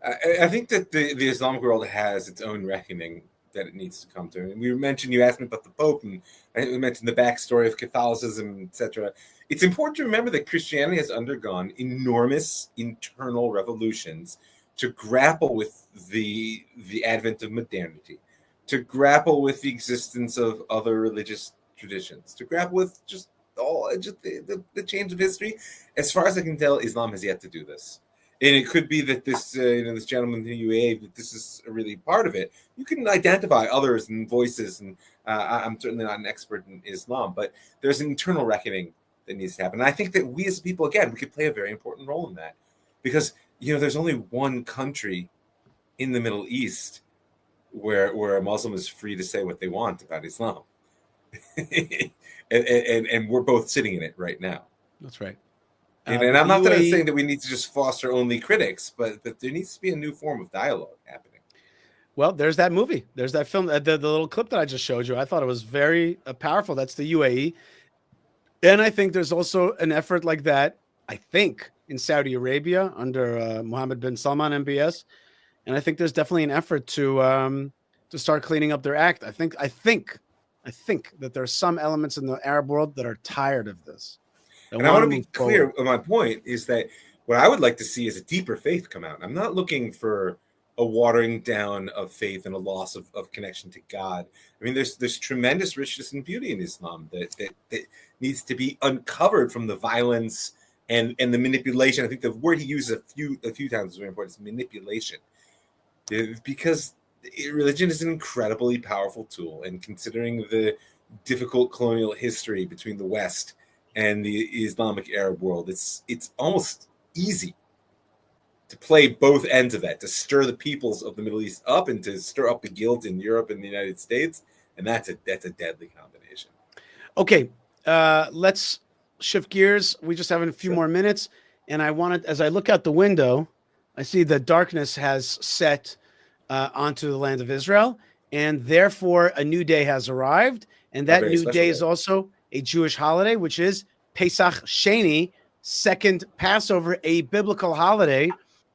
I think that the Islamic world has its own reckoning that it needs to come to. And you asked me about the Pope, and we mentioned the backstory of Catholicism, etc. It's important to remember that Christianity has undergone enormous internal revolutions to grapple with the advent of modernity, to grapple with the existence of other religious traditions, to grapple with just the change of history. As far as I can tell, Islam has yet to do this. And it could be that this gentleman in the UAE, that this is really part of it. You can identify others and voices, and I'm certainly not an expert in Islam, but there's an internal reckoning that needs to happen. And I think that we as people, again, we could play a very important role in that, because there's only one country in the Middle East where a Muslim is free to say what they want about Islam. and we're both sitting in it right now. That's right. And I'm not UAE saying that we need to just foster only critics, but that there needs to be a new form of dialogue happening. Well, there's that movie. There's that film, the little clip that I just showed you. I thought it was very powerful. That's the UAE. And I think there's also an effort like that, I think, in Saudi Arabia under Mohammed bin Salman, MBS. And I think there's definitely an effort to start cleaning up their act. I think that there are some elements in the Arab world that are tired of this. And I want to be clear on my point is that what I would like to see is a deeper faith come out. I'm not looking for a watering down of faith and a loss of connection to God. I mean, there's tremendous richness and beauty in Islam that needs to be uncovered from the violence and the manipulation. I think the word he uses a few times is very important. It's manipulation, because religion is an incredibly powerful tool. And considering the difficult colonial history between the West and the Islamic Arab world, it's almost easy to play both ends of that, to stir the peoples of the Middle East up and to stir up the guilt in Europe and the United States. And that's a deadly combination. Okay, let's shift gears. We just have a few more minutes. And I wanted, as I look out the window, I see that darkness has set onto the land of Israel. And therefore, a new day has arrived. And that new day is also a Jewish holiday, which is Pesach Sheni, second Passover, a biblical holiday,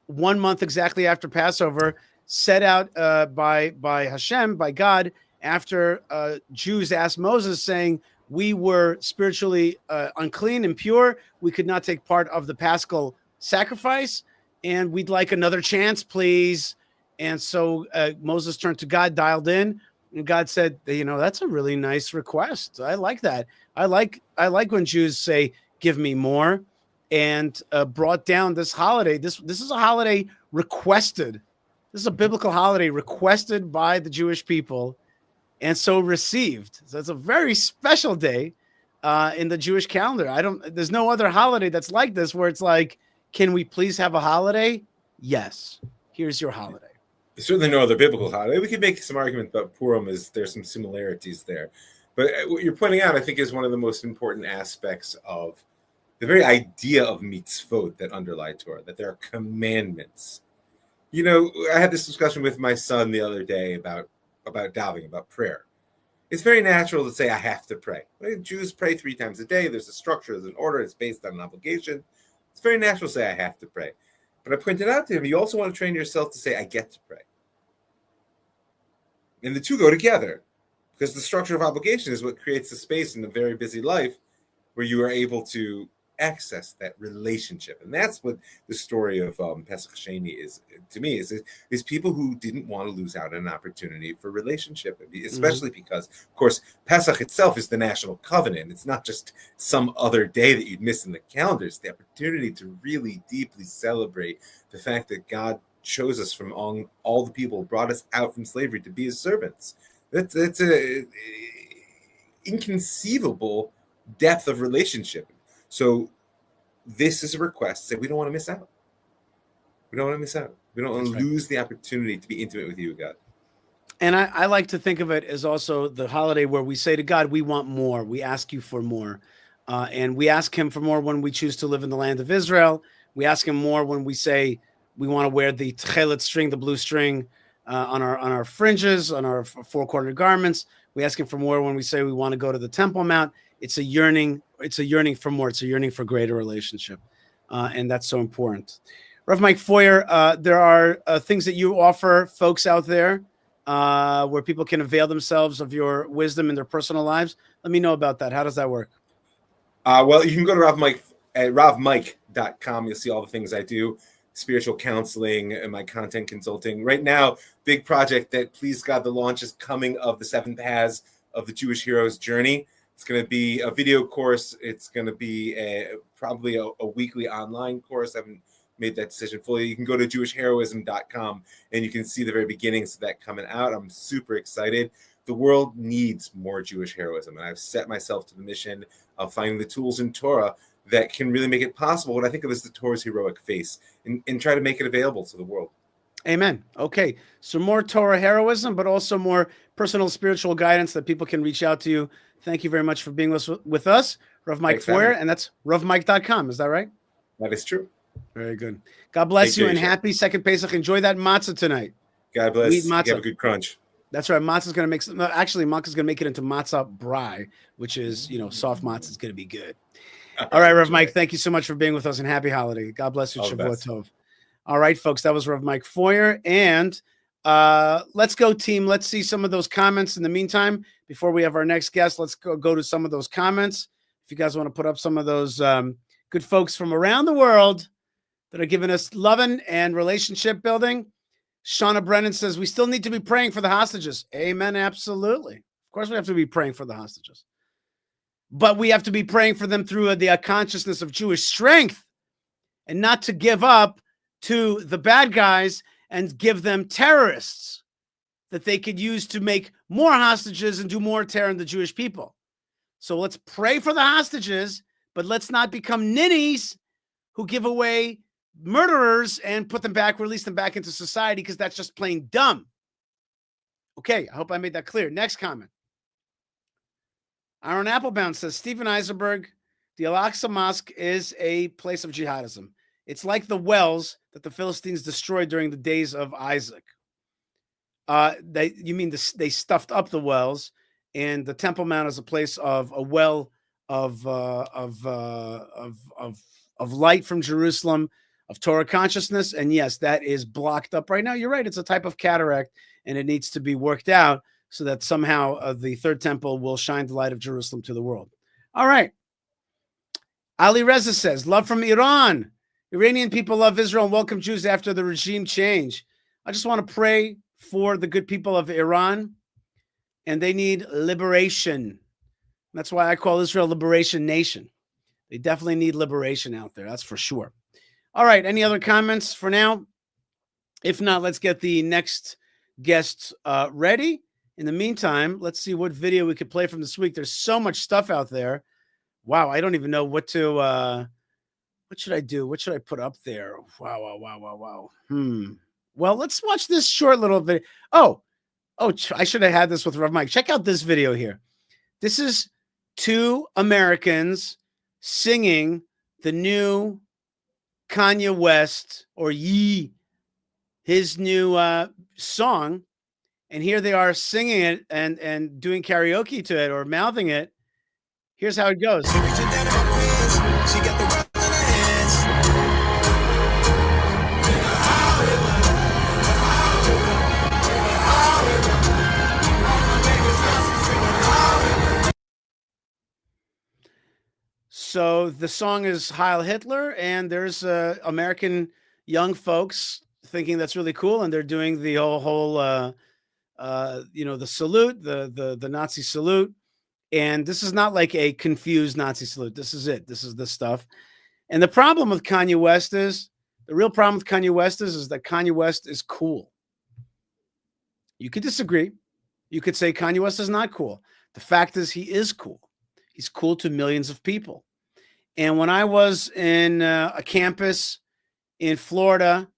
1 month exactly after Passover, set out by Hashem, by God, after Jews asked Moses, saying, we were spiritually unclean, impure. We could not take part of the Paschal sacrifice, and we'd like another chance, please. And so Moses turned to God, dialed in, and God said, that's a really nice request. I like that. I like when Jews say, give me more, and brought down this holiday. This is a holiday requested. This is a biblical holiday requested by the Jewish people, and so received. So it's a very special day in the Jewish calendar. There's no other holiday that's like this, where it's like, can we please have a holiday? Yes. Here's your holiday. There's certainly no other biblical holiday. We could make some argument about Purim, as there's some similarities there. But what you're pointing out, I think, is one of the most important aspects of the very idea of mitzvot that underlie Torah, that there are commandments. I had this discussion with my son the other day about davening, about prayer. It's very natural to say, I have to pray. Jews pray 3 times a day. There's a structure, there's an order. It's based on an obligation. It's very natural to say, I have to pray. But I pointed out to him, you also want to train yourself to say, I get to pray. And the two go together, because the structure of obligation is what creates the space in a very busy life where you are able to access that relationship. And that's what the story of Pesach Sheni is, to me, is people who didn't want to lose out on an opportunity for relationship, especially because, of course, Pesach itself is the national covenant. It's not just some other day that you'd miss in the calendar. It's the opportunity to really deeply celebrate the fact that God chose us from all the people, brought us out from slavery to be his servants. That's a inconceivable depth of relationship. So this is a request that we don't want to miss out. We don't want to miss out. We don't want to lose the opportunity to be intimate with you, God. And I like to think of it as also the holiday where we say to God, we want more. We ask you for more. And we ask him for more when we choose to live in the land of Israel. We ask him more when we say we want to wear the tchelet string, the blue string, on our fringes, on our 4-quarter garments. We ask him for more when we say we want to go to the Temple Mount. It's a yearning for more. It's a yearning for greater relationship. And that's so important. Rav Mike Foyer, there are things that you offer folks out there where people can avail themselves of your wisdom in their personal lives. Let me know about that. How does that work? Well, you can go to ravmike.com. You'll see all the things I do. Spiritual counseling and my content consulting. Right now, big project that, please God, the launch is coming of the 7 paths of the Jewish hero's journey. It's going to be a video course. It's going to be probably a weekly online course. I haven't made that decision fully. You can go to jewishheroism.com and you can see the very beginnings of that coming out. I'm super excited. The world needs more Jewish heroism, and I've set myself to the mission of finding the tools in Torah that can really make it possible, what I think of as the Torah's heroic face, and try to make it available to the world. Amen. Okay. So more Torah heroism, but also more personal spiritual guidance that people can reach out to you. Thank you very much for being with us, Rav Mike Thanks for having Foyer, me. and that's ravmike.com. Is that right? That is true. Very good. God bless Take you care, and Yishai. happy second Pesach. Enjoy that matzah tonight. God We eat bless. You have a matzah. good crunch. That's right. Matzah's going to make some. No, actually, Matzah's going to make it into matzah brai, which is, soft matzah is going to be good. All right, Rav Mike, thank you so much for being with us and happy holiday. God bless you. All the Shavua best. Tov. All right, folks, that was Rav Mike Foyer. And let's go, team. Let's see some of those comments in the meantime. Before we have our next guest, let's go to some of those comments. If you guys want to put up some of those good folks from around the world that are giving us loving and relationship building. Shauna Brennan says, we still need to be praying for the hostages. Amen. Absolutely. Of course, we have to be praying for the hostages. But we have to be praying for them through the consciousness of Jewish strength and not to give up to the bad guys and give them terrorists that they could use to make more hostages and do more terror in the Jewish people. So let's pray for the hostages, but let's not become ninnies who give away murderers and put them back, release them back into society, because that's just plain dumb. Okay, I hope I made that clear. Next comment. Aaron Applebound says, Stephen Eisenberg, the Al-Aqsa Mosque is a place of jihadism. It's like the wells that the Philistines destroyed during the days of Isaac. They stuffed up the wells, and the Temple Mount is a place of a well of light from Jerusalem, of Torah consciousness. And yes, that is blocked up right now. You're right. It's a type of cataract, and it needs to be worked out so that somehow the third temple will shine the light of Jerusalem to the world. All right. Ali Reza says, love from Iran. Iranian people love Israel and welcome Jews after the regime change. I just want to pray for the good people of Iran, and they need liberation. That's why I call Israel Liberation Nation. They definitely need liberation out there. That's for sure. All right. Any other comments for now? If not, let's get the next guest ready. In the meantime, let's see what video we could play from this week. There's so much stuff out there. Wow. I don't even know what to, what should I do? What should I put up there? Wow. Well, let's watch this short little video. Oh, I should have had this with Rav Mike. Check out this video here. This is two Americans singing the new Kanye West, or Yee, his new song. And here they are singing it and doing karaoke to it or mouthing it. Here's how it goes. So the song is Heil Hitler, and there's American young folks thinking that's really cool, and they're doing the whole the salute, the Nazi salute. And this is not like a confused Nazi salute. This is it. This is the stuff. And the problem with Kanye West is, the real problem with Kanye West is that Kanye West is cool. You could disagree. You could say Kanye West is not cool. The fact is he is cool. He's cool to millions of people. And when I was in a campus in Florida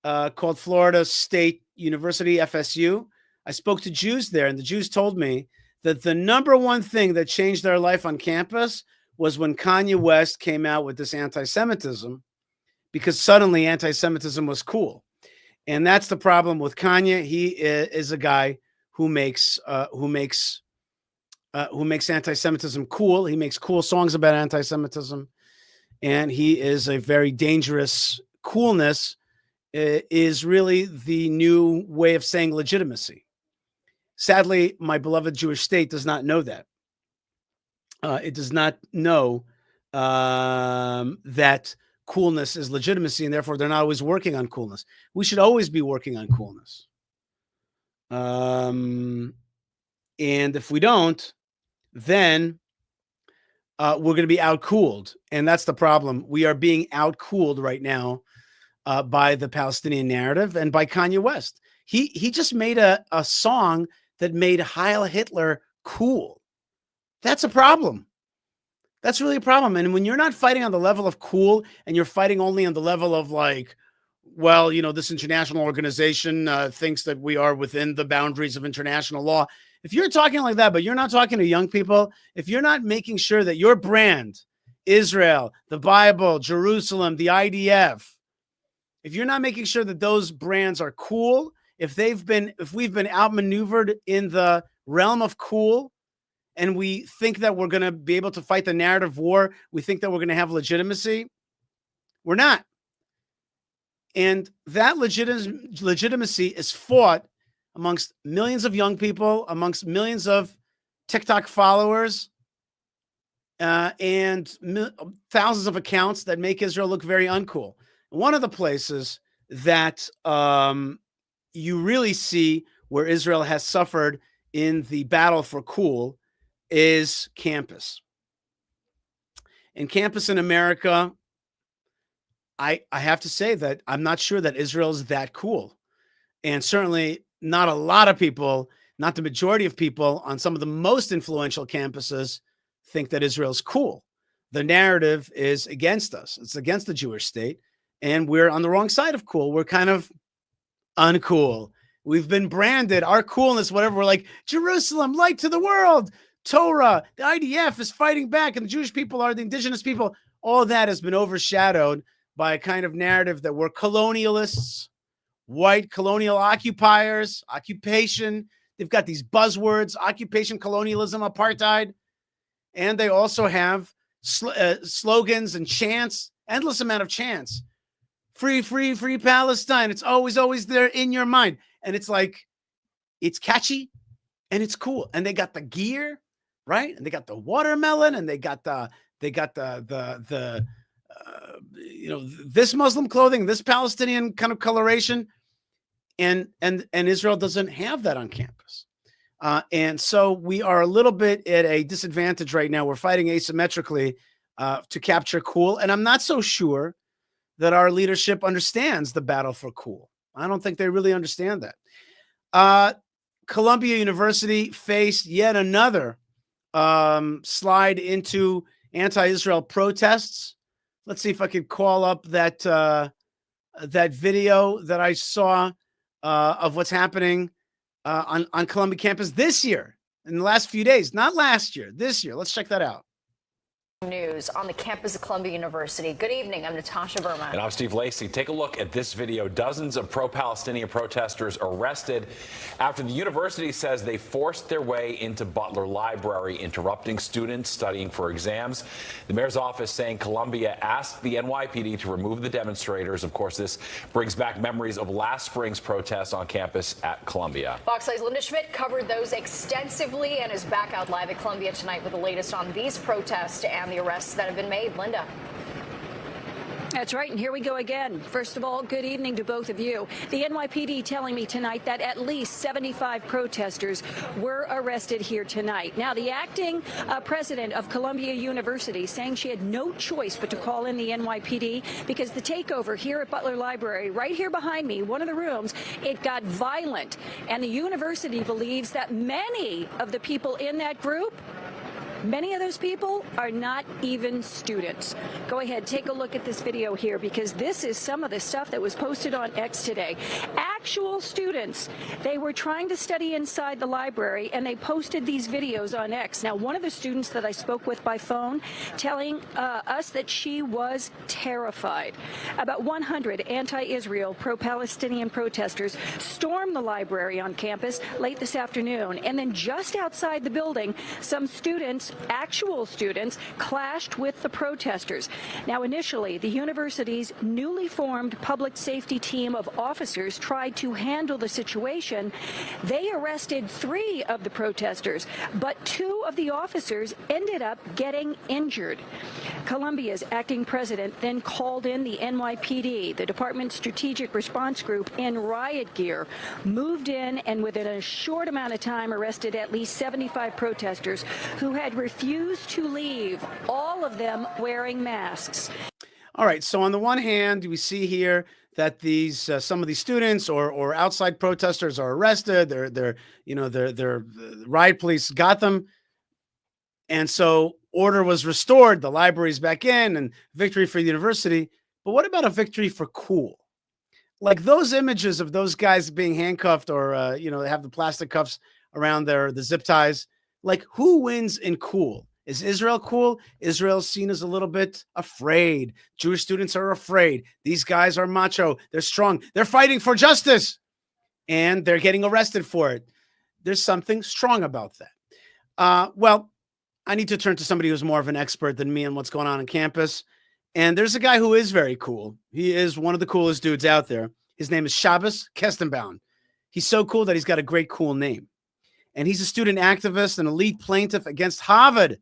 called Florida State University, FSU, I spoke to Jews there, and the Jews told me that the number one thing that changed their life on campus was when Kanye West came out with this anti-Semitism, because suddenly anti-Semitism was cool. And that's the problem with Kanye. He is a guy who makes anti-Semitism cool. He makes cool songs about anti-Semitism, and he is a very dangerous coolness. Is really the new way of saying legitimacy. Sadly, my beloved Jewish state does not know that. It does not know that coolness is legitimacy, and therefore they're not always working on coolness. We should always be working on coolness. And if we don't, then we're going to be outcooled. And that's the problem. We are being outcooled right now by the Palestinian narrative and by Kanye West. He just made a song that made Heil Hitler cool. That's a problem. That's really a problem. And when you're not fighting on the level of cool and you're fighting only on the level of like well, this international organization thinks that we are within the boundaries of international law. If you're talking like that, but you're not talking to young people, if you're not making sure that your brand, Israel, the Bible, Jerusalem, the IDF, if you're not making sure that those brands are cool, if we've been outmaneuvered in the realm of cool, and we think that we're going to be able to fight the narrative war, we think that we're going to have legitimacy, we're not. And that legitimacy is fought amongst millions of young people, amongst millions of TikTok followers, and thousands of accounts that make Israel look very uncool. One of the places that you really see where Israel has suffered in the battle for cool is campus. And campus in America, I have to say that I'm not sure that Israel is that cool. And certainly not a lot of people, not the majority of people on some of the most influential campuses think that Israel's cool. The narrative is against us. It's against the Jewish state. And we're on the wrong side of cool. We're kind of uncool. We've been branded, our coolness, whatever. We're like, Jerusalem, light to the world. Torah, the IDF is fighting back, and the Jewish people are the indigenous people. All that has been overshadowed by a kind of narrative that we're colonialists, white colonial occupiers, occupation. They've got these buzzwords, occupation, colonialism, apartheid. And they also have slogans and chants, endless amount of chants. Free, free, free Palestine. It's always, always there in your mind. And it's like, it's catchy and it's cool. And they got the gear, right? And they got the watermelon, and they got this Muslim clothing, this Palestinian kind of coloration. And Israel doesn't have that on campus. And so we are a little bit at a disadvantage right now. We're fighting asymmetrically to capture cool. And I'm not so sure that our leadership understands the battle for cool. I don't think they really understand that. Columbia University faced yet another slide into anti-Israel protests. Let's see if I could call up that video that I saw of what's happening on Columbia campus this year, in the last few days, not last year, this year. Let's check that out. News on the campus of Columbia University. Good evening. I'm Natasha Berman. And I'm Steve Lacey. Take a look at this video. Dozens of pro-Palestinian protesters arrested after the university says they forced their way into Butler Library, interrupting students studying for exams. The mayor's office saying Columbia asked the NYPD to remove the demonstrators. Of course, this brings back memories of last spring's protests on campus at Columbia. Fox 8's Linda Schmidt covered those extensively and is back out live at Columbia tonight with the latest on these protests and the arrests that have been made. Linda. That's right, and here we go again. First of all, good evening to both of you. The NYPD telling me tonight that at least 75 protesters were arrested here tonight. Now, the acting president of Columbia University saying she had no choice but to call in the NYPD because the takeover here at Butler Library, right here behind me, one of the rooms, it got violent. And the university believes that many of the people in that group, many of those people are not even students. Go ahead, take a look at this video here, because this is some of the stuff that was posted on X today. Actual students, they were trying to study inside the library, and they posted these videos on X. Now, one of the students that I spoke with by phone telling us that she was terrified. About 100 anti-Israel, pro-Palestinian protesters stormed the library on campus late this afternoon, and then just outside the building, some students, actual students, clashed with the protesters. Now, initially, the university's newly formed public safety team of officers tried to handle the situation. They arrested 3 of the protesters, but 2 of the officers ended up getting injured. Columbia's acting president then called in the NYPD, the department's strategic response group, in riot gear, moved in, and within a short amount of time arrested at least 75 protesters who had refused to leave, all of them wearing masks. All right. So on the one hand, we see here that these some of these students or outside protesters are arrested. They're riot police got them, and so order was restored. The library's back in, and victory for the university. But what about a victory for cool? like those images of those guys being handcuffed or, they have the plastic cuffs around the zip ties. Like, who wins in cool? Is Israel cool? Israel's seen as a little bit afraid. Jewish students are afraid. These guys are macho. They're strong. They're fighting for justice, and they're getting arrested for it. There's something strong about that. Well, I need to turn to somebody who's more of an expert than me on what's going on campus. And there's a guy who is very cool. He is one of the coolest dudes out there. His name is Shabbos Kestenbaum. He's so cool that he's got a great cool name. And he's a student activist and elite plaintiff against Harvard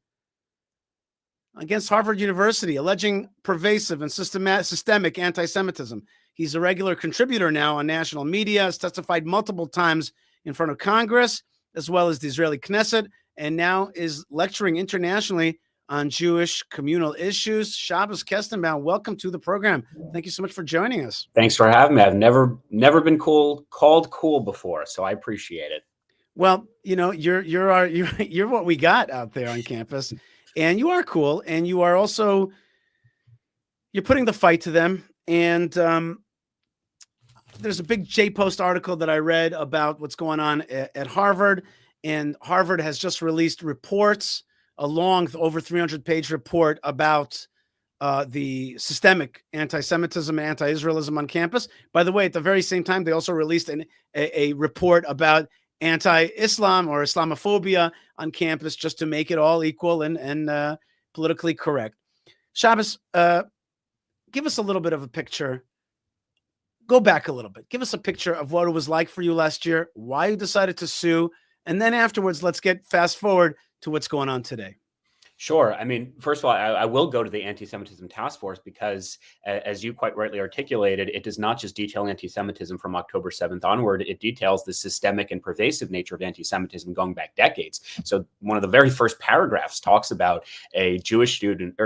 University, alleging pervasive and systemic anti-Semitism. He's a regular contributor now on national media, has testified multiple times in front of Congress, as well as the Israeli Knesset, and now is lecturing internationally on Jewish communal issues. Shabbos Kestenbaum, welcome to the program. Thank you so much for joining us. Thanks for having me. I've never been called cool before, so I appreciate it. Well, you're what we got out there on campus, and you are cool, and you are also you're putting the fight to them. And there's a big J-Post article that I read about what's going on at Harvard, and Harvard has just released reports, a long, over 300-page report about the systemic anti-Semitism and anti-Israelism on campus. By the way, at the very same time, they also released a report about anti-Islam or Islamophobia on campus, just to make it all equal and politically correct. Shabbos, give us a little bit of a picture. Go back a little bit. Give us a picture of what it was like for you last year, why you decided to sue, and then afterwards, let's get fast forward to what's going on today. Sure. I mean, first of all, I will go to the anti-Semitism task force because, as you quite rightly articulated, it does not just detail anti-Semitism from October 7th onward. It details the systemic and pervasive nature of anti-Semitism going back decades. So one of the very first paragraphs talks about a student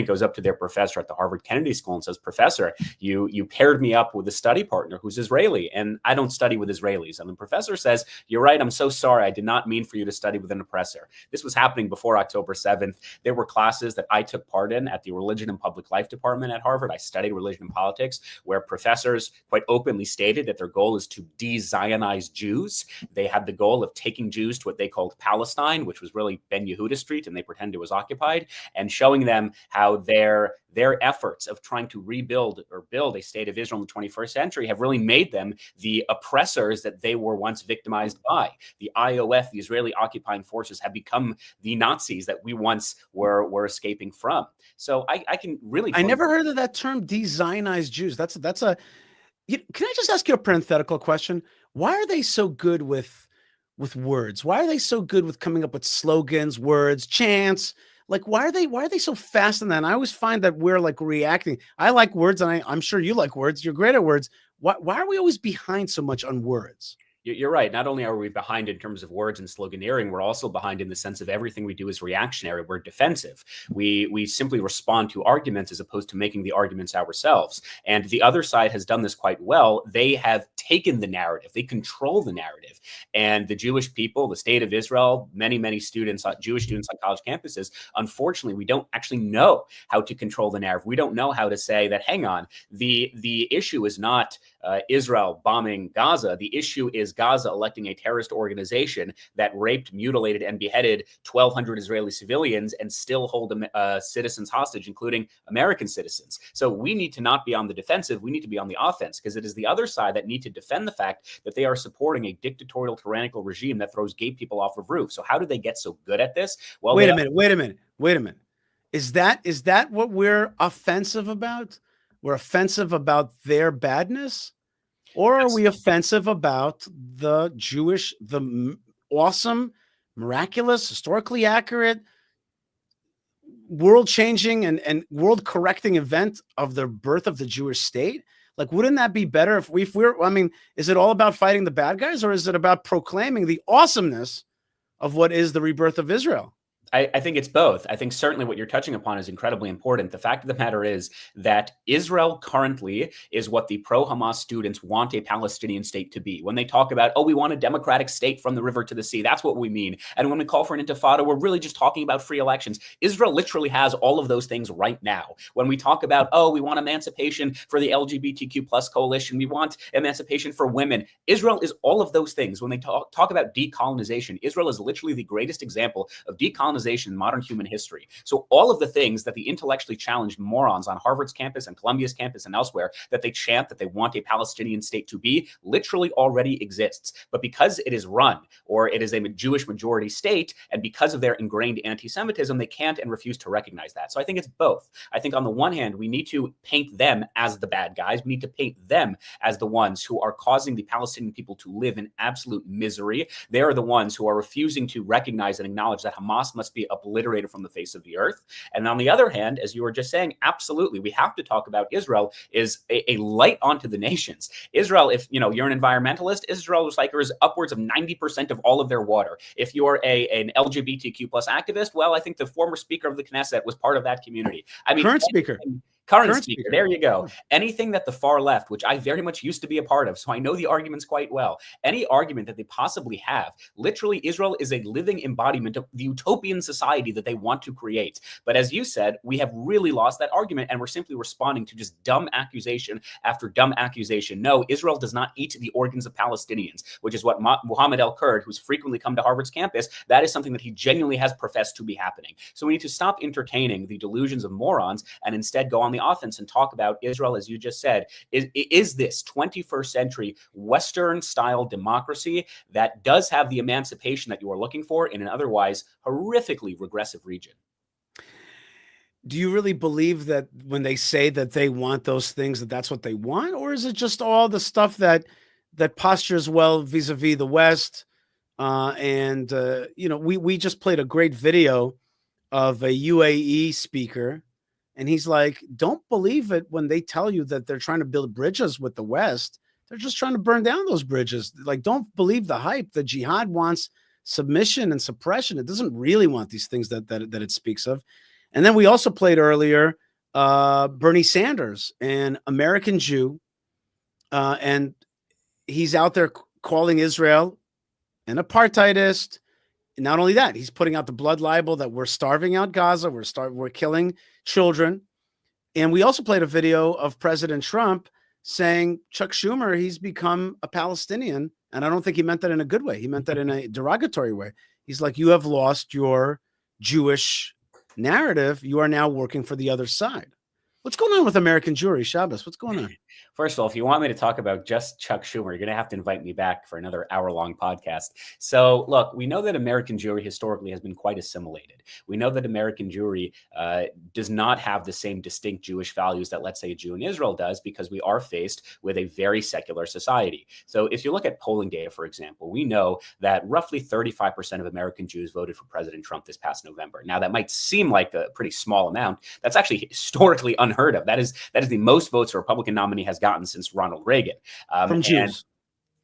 goes up to their professor at the Harvard Kennedy School and says, "Professor, you paired me up with a study partner who's Israeli, and I don't study with Israelis." And the professor says, "You're right. I'm so sorry. I did not mean for you to study with an oppressor." This was happening before October 7th. There were classes that I took part in at the Religion and Public Life Department at Harvard. I studied religion and politics, where professors quite openly stated that their goal is to de-Zionize Jews. They had the goal of taking Jews to what they called Palestine, which was really Ben Yehuda Street, and they pretended it was occupied, and showing them how their efforts of trying to rebuild or build a state of Israel in the 21st century have really made them the oppressors that they were once victimized by. The IOF, the Israeli occupying forces, have become the Nazis that we once were escaping from. So I can really... I never heard of that term, de-Zionized Jews. Can I just ask you a parenthetical question? Why are they so good with words? Why are they so good with coming up with slogans, words, chants? Like, why are they so fast in that? And I always find that we're like reacting. I like words, and I'm sure you like words. You're great at words. Why are we always behind so much on words? You're right. Not only are we behind in terms of words and sloganeering, we're also behind in the sense of everything we do is reactionary. We're defensive. We simply respond to arguments as opposed to making the arguments ourselves. And the other side has done this quite well. They have taken the narrative. They control the narrative. And the Jewish people, the state of Israel, many students, Jewish students on college campuses, unfortunately, we don't actually know how to control the narrative. We don't know how to say that, hang on, the issue is not Israel bombing Gaza. The issue is Gaza electing a terrorist organization that raped, mutilated, and beheaded 1,200 Israeli civilians and still hold citizens hostage, including American citizens. So we need to not be on the defensive. We need to be on the offense, because it is the other side that need to defend the fact that they are supporting a dictatorial, tyrannical regime that throws gay people off of roofs. So how do they get so good at this? Well, wait a minute. Is that what we're offensive about? We're offensive about their badness? Or are we offensive about the awesome, miraculous, historically accurate, world-changing and world-correcting event of the birth of the Jewish state? Like, wouldn't that be better if is it all about fighting the bad guys, or is it about proclaiming the awesomeness of what is the rebirth of Israel? I think it's both. I think certainly what you're touching upon is incredibly important. The fact of the matter is that Israel currently is what the pro-Hamas students want a Palestinian state to be. When they talk about, oh, we want a democratic state from the river to the sea, that's what we mean. And when we call for an intifada, we're really just talking about free elections. Israel literally has all of those things right now. When we talk about, oh, we want emancipation for the LGBTQ plus coalition, we want emancipation for women, Israel is all of those things. When they talk about decolonization, Israel is literally the greatest example of decolonization in modern human history. So all of the things that the intellectually challenged morons on Harvard's campus and Columbia's campus and elsewhere that they chant that they want a Palestinian state to be literally already exists. But because it is run, or it is a Jewish majority state, and because of their ingrained anti-Semitism, they can't and refuse to recognize that. So I think it's both. I think on the one hand, we need to paint them as the bad guys. We need to paint them as the ones who are causing the Palestinian people to live in absolute misery. They are the ones who are refusing to recognize and acknowledge that Hamas must be obliterated from the face of the earth. And on the other hand, as you were just saying, absolutely, we have to talk about Israel is a light onto the nations. Israel, if you're an environmentalist, Israel recycles upwards of 90% of all of their water. If you're an LGBTQ plus activist, well, I think the former speaker of the Knesset was part of that community. I mean, Current speaker. Current speaker. There you go. Anything that the far left, which I very much used to be a part of, so I know the arguments quite well, any argument that they possibly have, literally Israel is a living embodiment of the utopian society that they want to create. But as you said, we have really lost that argument, and we're simply responding to just dumb accusation after dumb accusation. No, Israel does not eat the organs of Palestinians, which is what Mohammed El-Kurd, who's frequently come to Harvard's campus, that is something that he genuinely has professed to be happening. So we need to stop entertaining the delusions of morons and instead go on the offense and talk about Israel, as you just said. Is this 21st century Western style democracy that does have the emancipation that you are looking for in an otherwise horrifically regressive region? Do you really believe that when they say that they want those things, that that's what they want? Or is it just all the stuff that postures well vis-a-vis the West? We just played a great video of a UAE speaker, and he's like, don't believe it when they tell you that they're trying to build bridges with the West. They're just trying to burn down those bridges. Like, don't believe the hype. The jihad wants submission and suppression. It doesn't really want these things that it speaks of. And then we also played earlier Bernie Sanders, an American Jew, and he's out there calling Israel an apartheidist. And not only that, he's putting out the blood libel that we're starving out Gaza, we're killing children. And we also played a video of President Trump saying, Chuck Schumer, he's become a Palestinian. And I don't think he meant that in a good way. He meant that in a derogatory way. He's like, you have lost your Jewish narrative. You are now working for the other side. What's going on with American Jewry? Shabbos, what's going on? First of all, if you want me to talk about just Chuck Schumer, you're going to have to invite me back for another hour-long podcast. So, look, we know that American Jewry historically has been quite assimilated. We know that American Jewry does not have the same distinct Jewish values that, let's say, a Jew in Israel does, because we are faced with a very secular society. So if you look at polling data, for example, we know that roughly 35% of American Jews voted for President Trump this past November. Now, that might seem like a pretty small amount. That's actually historically unheard of. That is the most votes a Republican nominee has gotten since Ronald Reagan. From Jews.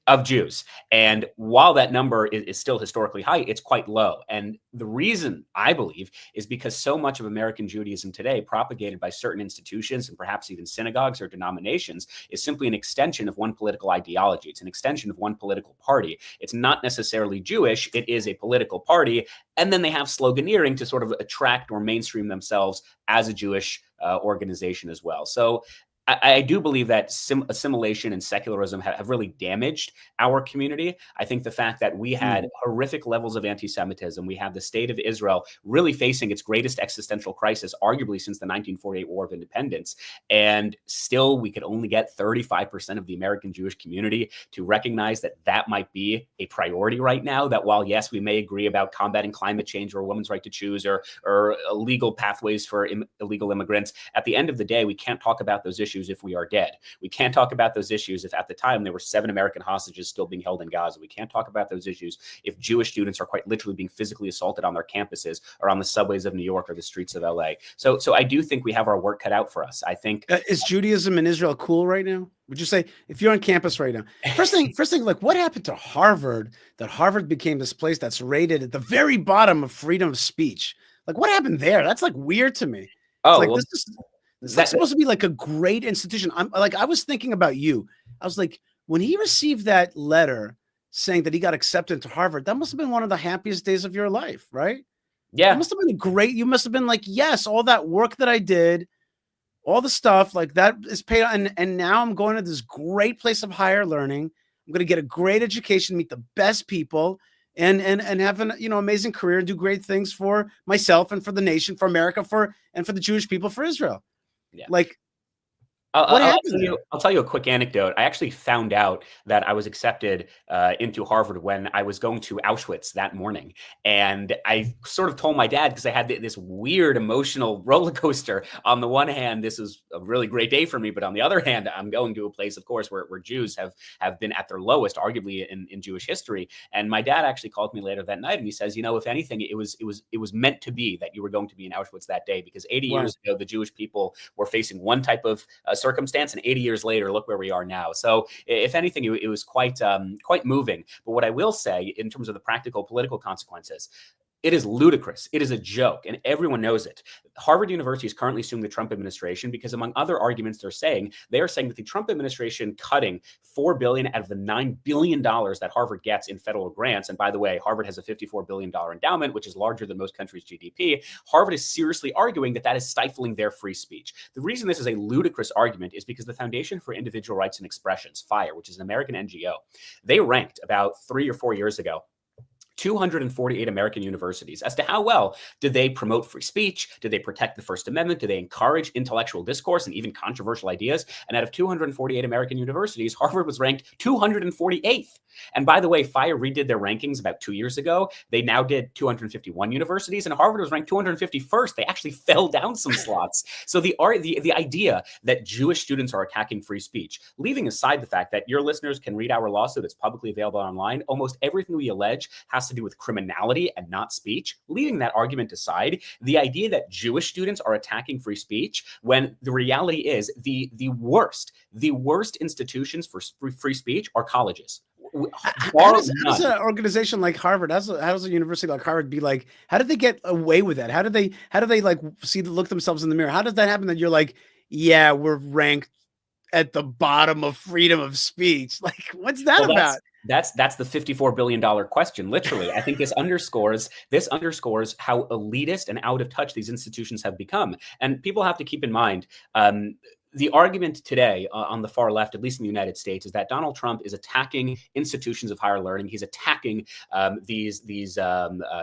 Of Jews. And while that number is still historically high, it's quite low. And the reason, I believe, is because so much of American Judaism today, propagated by certain institutions and perhaps even synagogues or denominations, is simply an extension of one political ideology. It's an extension of one political party. It's not necessarily Jewish. It is a political party. And then they have sloganeering to sort of attract or mainstream themselves as a Jewish organization as well. So I do believe that assimilation and secularism have really damaged our community. I think the fact that we had horrific levels of anti-Semitism, we have the state of Israel really facing its greatest existential crisis, arguably since the 1948 War of Independence, and still we could only get 35% of the American Jewish community to recognize that that might be a priority right now, that while, yes, we may agree about combating climate change or a woman's right to choose or legal pathways for illegal immigrants, at the end of the day, we can't talk about those issues issues if we are dead. We can't talk about those issues if at the time there were 7 American hostages still being held in Gaza. We can't talk about those issues if Jewish students are quite literally being physically assaulted on their campuses or on the subways of New York or the streets of LA. So I do think we have our work cut out for us. I think is Judaism in Israel cool right now? Would you say, if you're on campus right now, first thing, like, what happened to Harvard, that Harvard became this place that's rated at the very bottom of freedom of speech? Like, what happened there? That's like weird to me. It's like, well, this is supposed to be like a great institution. I was thinking about you. I was like, when he received that letter saying that he got accepted to Harvard, that must have been one of the happiest days of your life, right? Yeah. It must have been you must have been like, yes, all that work that I did, all the stuff like that is paid. And now I'm going to this great place of higher learning. I'm going to get a great education, meet the best people, and have an amazing career and do great things for myself and for the nation, for America, and for the Jewish people, for Israel. Yeah. Like, I'll tell you a quick anecdote. I actually found out that I was accepted into Harvard when I was going to Auschwitz that morning. And I sort of told my dad, because I had this weird emotional roller coaster. On the one hand, this is a really great day for me. But on the other hand, I'm going to a place, of course, where Jews have been at their lowest, arguably in Jewish history. And my dad actually called me later that night and he says, if anything, it was meant to be that you were going to be in Auschwitz that day, because 80 years ago, the Jewish people were facing one type of circumstance, and 80 years later, look where we are now. So if anything, it was quite moving. But what I will say in terms of the practical political consequences, it is ludicrous. It is a joke, and everyone knows it. Harvard University is currently suing the Trump administration because, among other arguments, they are saying that the Trump administration cutting $4 billion out of the $9 billion that Harvard gets in federal grants. And by the way, Harvard has a $54 billion endowment, which is larger than most countries' GDP. Harvard is seriously arguing that is stifling their free speech. The reason this is a ludicrous argument is because the Foundation for Individual Rights and Expressions, FIRE, which is an American NGO, they ranked about 3 or 4 years ago 248 American universities as to how well did they promote free speech, did they protect the First Amendment, did they encourage intellectual discourse and even controversial ideas. And out of 248 American universities, Harvard was ranked 248th. And by the way, FIRE redid their rankings about 2 years ago. They now did 251 universities, and Harvard was ranked 251st. They actually fell down some slots. So the idea that Jewish students are attacking free speech, leaving aside the fact that your listeners can read our lawsuit, it's publicly available online, almost everything we allege has to do with criminality and not speech. Leaving that argument aside, the idea that Jewish students are attacking free speech, when the reality is the worst institutions for free speech are colleges. How does an organization like Harvard, how does a university like Harvard be like, how did they get away with that? How do they like look themselves in the mirror? How does that happen that you're like, yeah, we're ranked at the bottom of freedom of speech? Like, what's that about? That's the $54 billion question, literally. I think this underscores how elitist and out of touch these institutions have become. And people have to keep in mind, the argument today on the far left, at least in the United States, is that Donald Trump is attacking institutions of higher learning. He's attacking these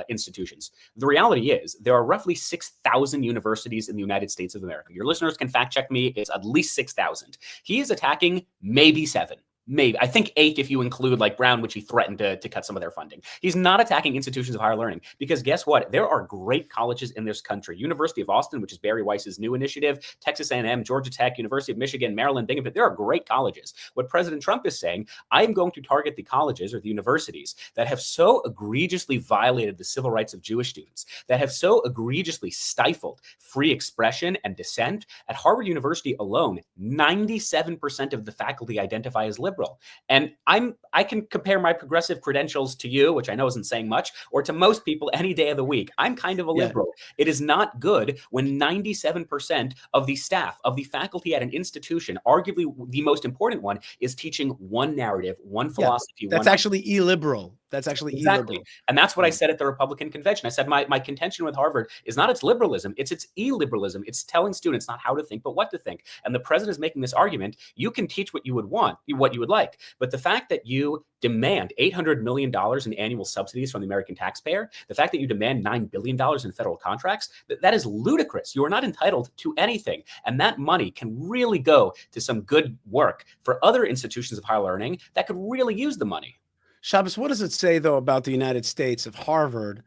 institutions. The reality is there are roughly 6,000 universities in the United States of America. Your listeners can fact check me. It's at least 6,000. He is attacking maybe 7. Maybe, I think 8 if you include like Brown, which he threatened to cut some of their funding. He's not attacking institutions of higher learning because guess what? There are great colleges in this country. University of Austin, which is Barry Weiss's new initiative, Texas A&M, Georgia Tech, University of Michigan, Maryland, Binghamton. There are great colleges. What President Trump is saying, I am going to target the colleges or the universities that have so egregiously violated the civil rights of Jewish students, that have so egregiously stifled free expression and dissent. At Harvard University alone, 97% of the faculty identify as liberal. And I can compare my progressive credentials to you, which I know isn't saying much, or to most people any day of the week. I'm kind of a liberal. It is not good when 97% of the staff, of the faculty at an institution, arguably the most important one, is teaching one narrative, one philosophy. That's actually illiberal. That's actually exactly. illiberal. And that's what I said at the Republican convention. I said my contention with Harvard is not its liberalism, it's its illiberalism. It's telling students not how to think, but what to think. And the president is making this argument. You can teach what you would want, what you would like. But the fact that you demand $800 million in annual subsidies from the American taxpayer, the fact that you demand $9 billion in federal contracts, that is ludicrous. You are not entitled to anything. And that money can really go to some good work for other institutions of higher learning that could really use the money. Shabbos, what does it say though about the United States if Harvard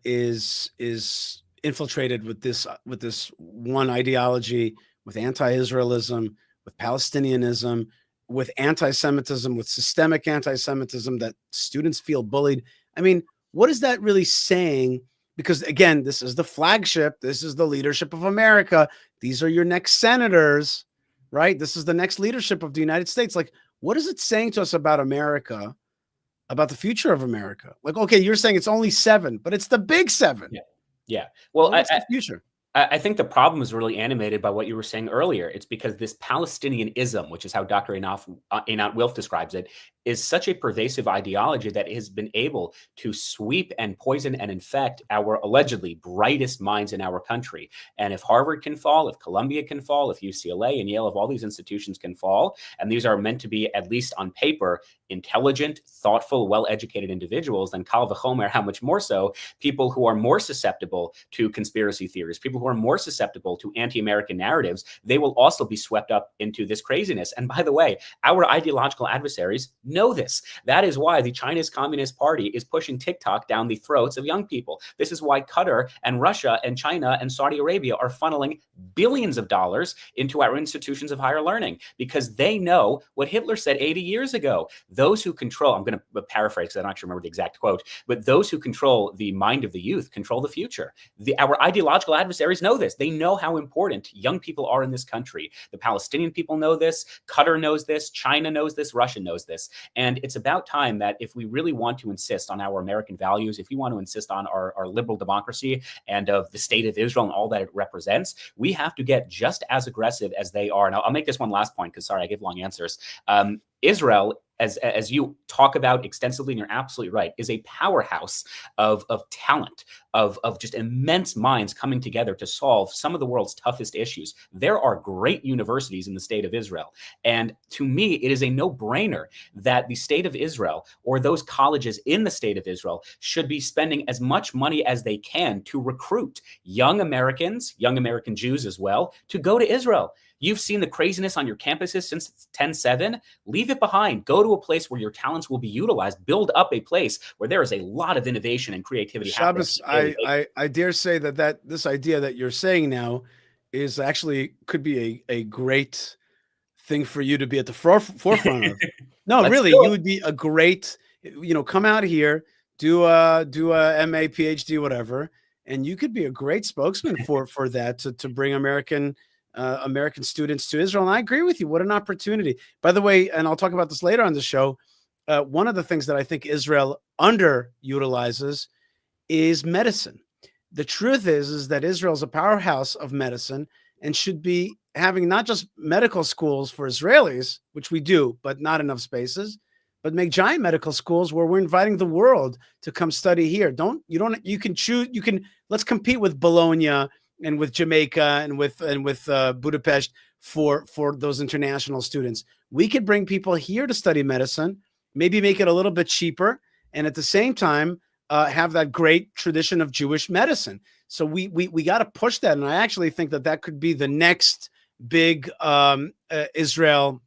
is infiltrated with this one ideology, with anti-Israelism, with Palestinianism, with anti-Semitism, with systemic anti-Semitism, that students feel bullied. I mean, what is that really saying? Because again, this is the flagship. This is the leadership of America. These are your next senators, right? This is the next leadership of the United States. Like, what is it saying to us about America, about the future of America? Like, okay, you're saying it's only 7, but it's the big 7. Yeah. Well, what's the future? I think the problem is really animated by what you were saying earlier. It's because this Palestinianism, which is how Dr. Einat Wilf describes it, is such a pervasive ideology that has been able to sweep and poison and infect our allegedly brightest minds in our country. And if Harvard can fall, if Columbia can fall, if UCLA and Yale, if all these institutions can fall, and these are meant to be, at least on paper, intelligent, thoughtful, well-educated individuals, then Kal v'chomer, how much more so people who are more susceptible to conspiracy theories, people who are more susceptible to anti-American narratives, they will also be swept up into this craziness. And by the way, our ideological adversaries know this. That is why the Chinese Communist Party is pushing TikTok down the throats of young people. This is why Qatar and Russia and China and Saudi Arabia are funneling billions of dollars into our institutions of higher learning, because they know what Hitler said 80 years ago. Those who control, I'm going to paraphrase because I don't actually remember the exact quote, but those who control the mind of the youth control the future. Our ideological adversaries know this. They know how important young people are in this country. The Palestinian people know this. Qatar knows this. China knows this. Russia knows this. And it's about time that if we really want to insist on our American values, if we want to insist on our liberal democracy and of the state of Israel and all that it represents, we have to get just as aggressive as they are. Now, I'll make this one last point because, sorry, I give long answers. Israel, as you talk about extensively, and you're absolutely right, is a powerhouse of talent, of just immense minds coming together to solve some of the world's toughest issues. There are great universities in the state of Israel. And to me, it is a no-brainer that the state of Israel, or those colleges in the state of Israel, should be spending as much money as they can to recruit young Americans, young American Jews as well, to go to Israel. You've seen the craziness on your campuses since 10/7. Leave it behind. Go to a place where your talents will be utilized. Build up a place where there is a lot of innovation and creativity. Shabbos, I dare say that this idea that you're saying now is actually could be a great thing for you to be at the forefront of. No, really, you would be a great, come out here, do a MA, PhD, whatever, and you could be a great spokesman for that to bring American students to Israel. And I agree with you. What an opportunity. By the way, and I'll talk about this later on the show, one of the things that I think Israel underutilizes is medicine. The truth is that Israel is a powerhouse of medicine and should be having not just medical schools for Israelis, which we do, but not enough spaces, but make giant medical schools where we're inviting the world to come study here. You can choose, let's compete with Bologna and with Jamaica and with Budapest for those international students. We could bring people here to study medicine, maybe make it a little bit cheaper, and at the same time have that great tradition of Jewish medicine. So we got to push that, and I actually think that could be the next big Israel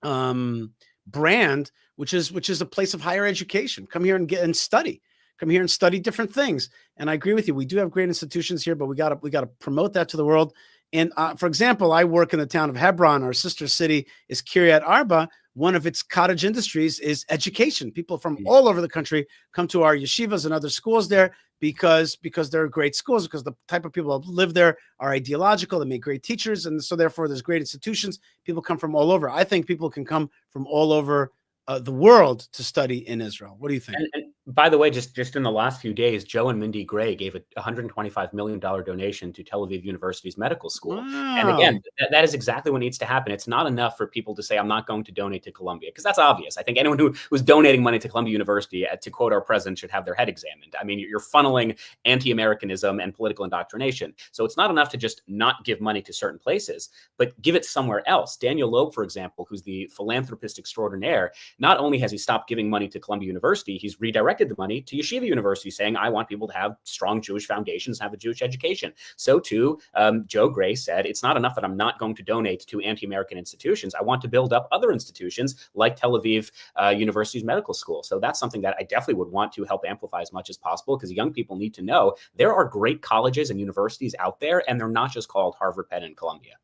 brand, which is a place of higher education. Come here and study. Come here and study different things. And I agree with you. We do have great institutions here, but we got to promote that to the world. And for example, I work in the town of Hebron. Our sister city is Kiryat Arba. One of its cottage industries is education. People from all over the country come to our yeshivas and other schools there because they're great schools, because the type of people that live there are ideological. They make great teachers. And so therefore there's great institutions. People come from all over. I think people can come from all over the world to study in Israel. What do you think? And by the way, just in the last few days, Joe and Mindy Gray gave a $125 million donation to Tel Aviv University's medical school. Wow. And again, that is exactly what needs to happen. It's not enough for people to say, I'm not going to donate to Columbia, because that's obvious. I think anyone who's donating money to Columbia University, to quote our president, should have their head examined. I mean, you're funneling anti-Americanism and political indoctrination. So it's not enough to just not give money to certain places, but give it somewhere else. Daniel Loeb, for example, who's the philanthropist extraordinaire, not only has he stopped giving money to Columbia University, he's redirected the money to Yeshiva University, saying, I want people to have strong Jewish foundations, have a Jewish education. So too, Joe Gray said, it's not enough that I'm not going to donate to anti-American institutions. I want to build up other institutions like Tel Aviv University's medical school. So that's something that I definitely would want to help amplify as much as possible, because young people need to know there are great colleges and universities out there, and they're not just called Harvard, Penn, and Columbia.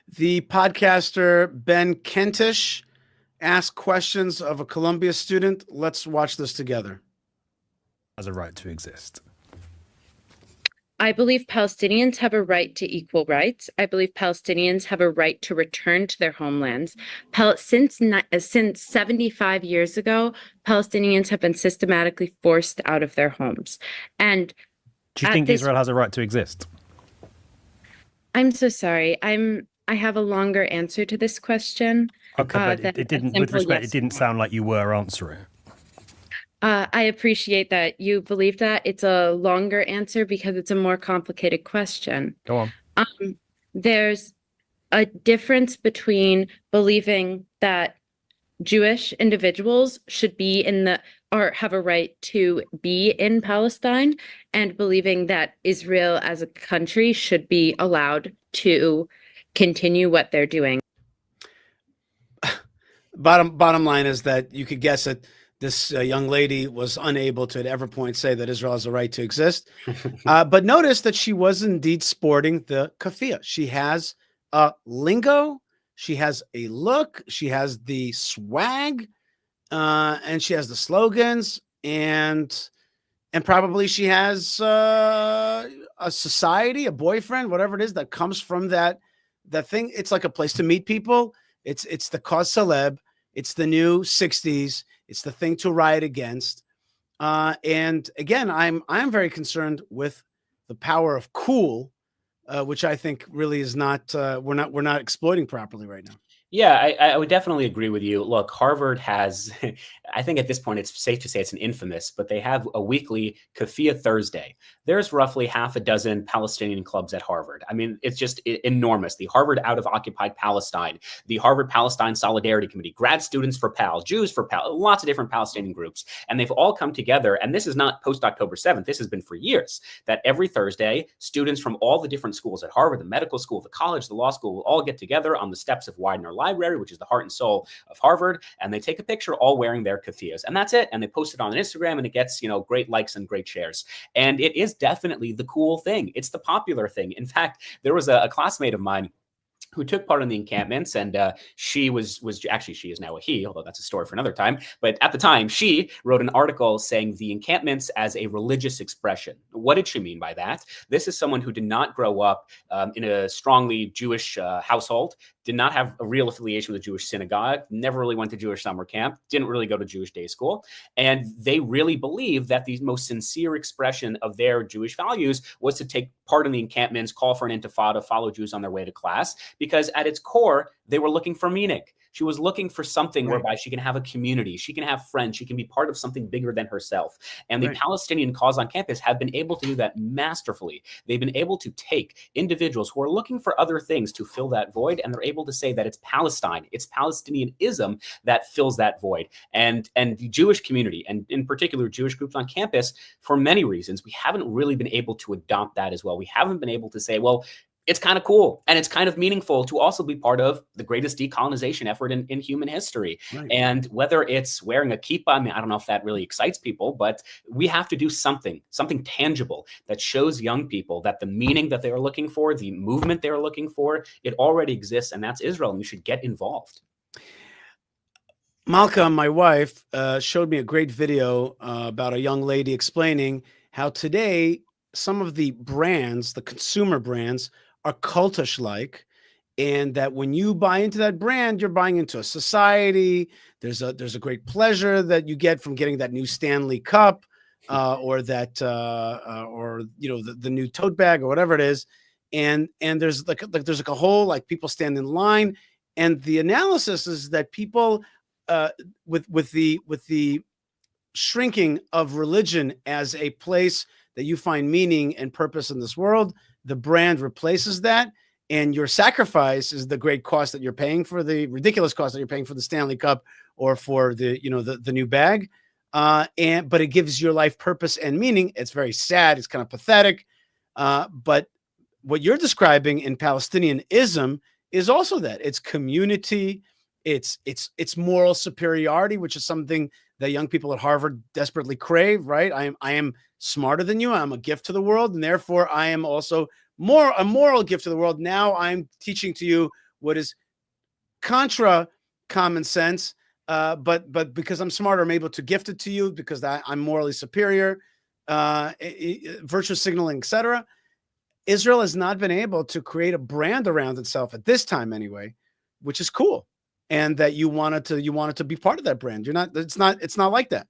The podcaster Ben Kentish asked questions of a Columbia student. Let's watch this together. Has a right to exist. I believe Palestinians have a right to equal rights. I believe Palestinians have a right to return to their homelands. Since 75 years ago, Palestinians have been systematically forced out of their homes. And do you think Israel has a right to exist? I'm so sorry. I have a longer answer to this question. Okay, but it didn't. With respect, it didn't sound like you were answering. I appreciate that you believe that. It's a longer answer because it's a more complicated question. Go on. There's a difference between believing that Jewish individuals should be or have a right to be in Palestine and believing that Israel as a country should be allowed to continue what they're doing. Bottom line is that you could guess that this young lady was unable to at every point say that Israel has a right to exist. But notice that she was indeed sporting the keffiyeh. She has a lingo, she has a look, she has the swag, and she has the slogans, and probably she has a society, a boyfriend, whatever it is that comes from that thing. It's like a place to meet people. It's the cause celeb. It's the new 60s. It's the thing to riot against. And again, I'm very concerned with the power of cool, which I think really is not we're not exploiting properly right now. Yeah, I would definitely agree with you. Look, Harvard has, I think at this point it's safe to say it's an infamous, but they have a weekly Keffiyeh Thursday. There's roughly half a dozen Palestinian clubs at Harvard. I mean, it's just enormous. The Harvard Out of Occupied Palestine, the Harvard Palestine Solidarity Committee, grad students for Pal, Jews for Pal, lots of different Palestinian groups. And they've all come together. And this is not post-October 7th. This has been for years, that every Thursday, students from all the different schools at Harvard, the medical school, the college, the law school, will all get together on the steps of Widener Library, which is the heart and soul of Harvard, and they take a picture all wearing their keffiyehs, and that's it. And they post it on Instagram, and it gets great likes and great shares. And it is definitely the cool thing. It's the popular thing. In fact, there was a classmate of mine who took part in the encampments, and she was actually, she is now a he, although that's a story for another time. But at the time, she wrote an article saying the encampments as a religious expression. What did she mean by that? This is someone who did not grow up in a strongly Jewish household, did not have a real affiliation with a Jewish synagogue, never really went to Jewish summer camp, didn't really go to Jewish day school. And they really believed that the most sincere expression of their Jewish values was to take part in the encampments, call for an intifada, follow Jews on their way to class, because at its core, they were looking for meaning. She was looking for something whereby she can have a community, she can have friends, she can be part of something bigger than herself. And the Palestinian cause on campus have been able to do that masterfully. They've been able to take individuals who are looking for other things to fill that void, and they're able to say that it's Palestine, it's Palestinianism that fills that void. And the Jewish community, and in particular Jewish groups on campus, for many reasons, we haven't really been able to adopt that as well. We haven't been able to say, well, it's kind of cool and it's kind of meaningful to also be part of the greatest decolonization effort in human history. Right. And whether it's wearing a kippah, I mean, I don't know if that really excites people, but we have to do something tangible that shows young people that the meaning that they are looking for, the movement they are looking for, it already exists, and that's Israel, and you should get involved. Malka, my wife, showed me a great video about a young lady explaining how today some of the brands, the consumer brands, are cultish-like, and that when you buy into that brand, you're buying into a society. There's a great pleasure that you get from getting that new Stanley Cup, or that, or the new tote bag or whatever it is, and there's like a whole, like, people stand in line, and the analysis is that people with the shrinking of religion as a place that you find meaning and purpose in this world, the brand replaces that, and your sacrifice is the great cost that you're paying for, the ridiculous cost that you're paying for the Stanley Cup or for the new bag, but it gives your life purpose and meaning. It's very sad. It's kind of pathetic, but what you're describing in Palestinianism is also that it's community, it's moral superiority, which is something that young people at Harvard desperately crave, right? I am smarter than you. I'm a gift to the world, and therefore I am also a moral gift to the world. Now I'm teaching to you what is contra common sense, but because I'm smarter, I'm able to gift it to you because I'm morally superior, virtue signaling, etc. Israel has not been able to create a brand around itself at this time anyway, which is cool. And that you wanted to be part of that brand. It's not like that.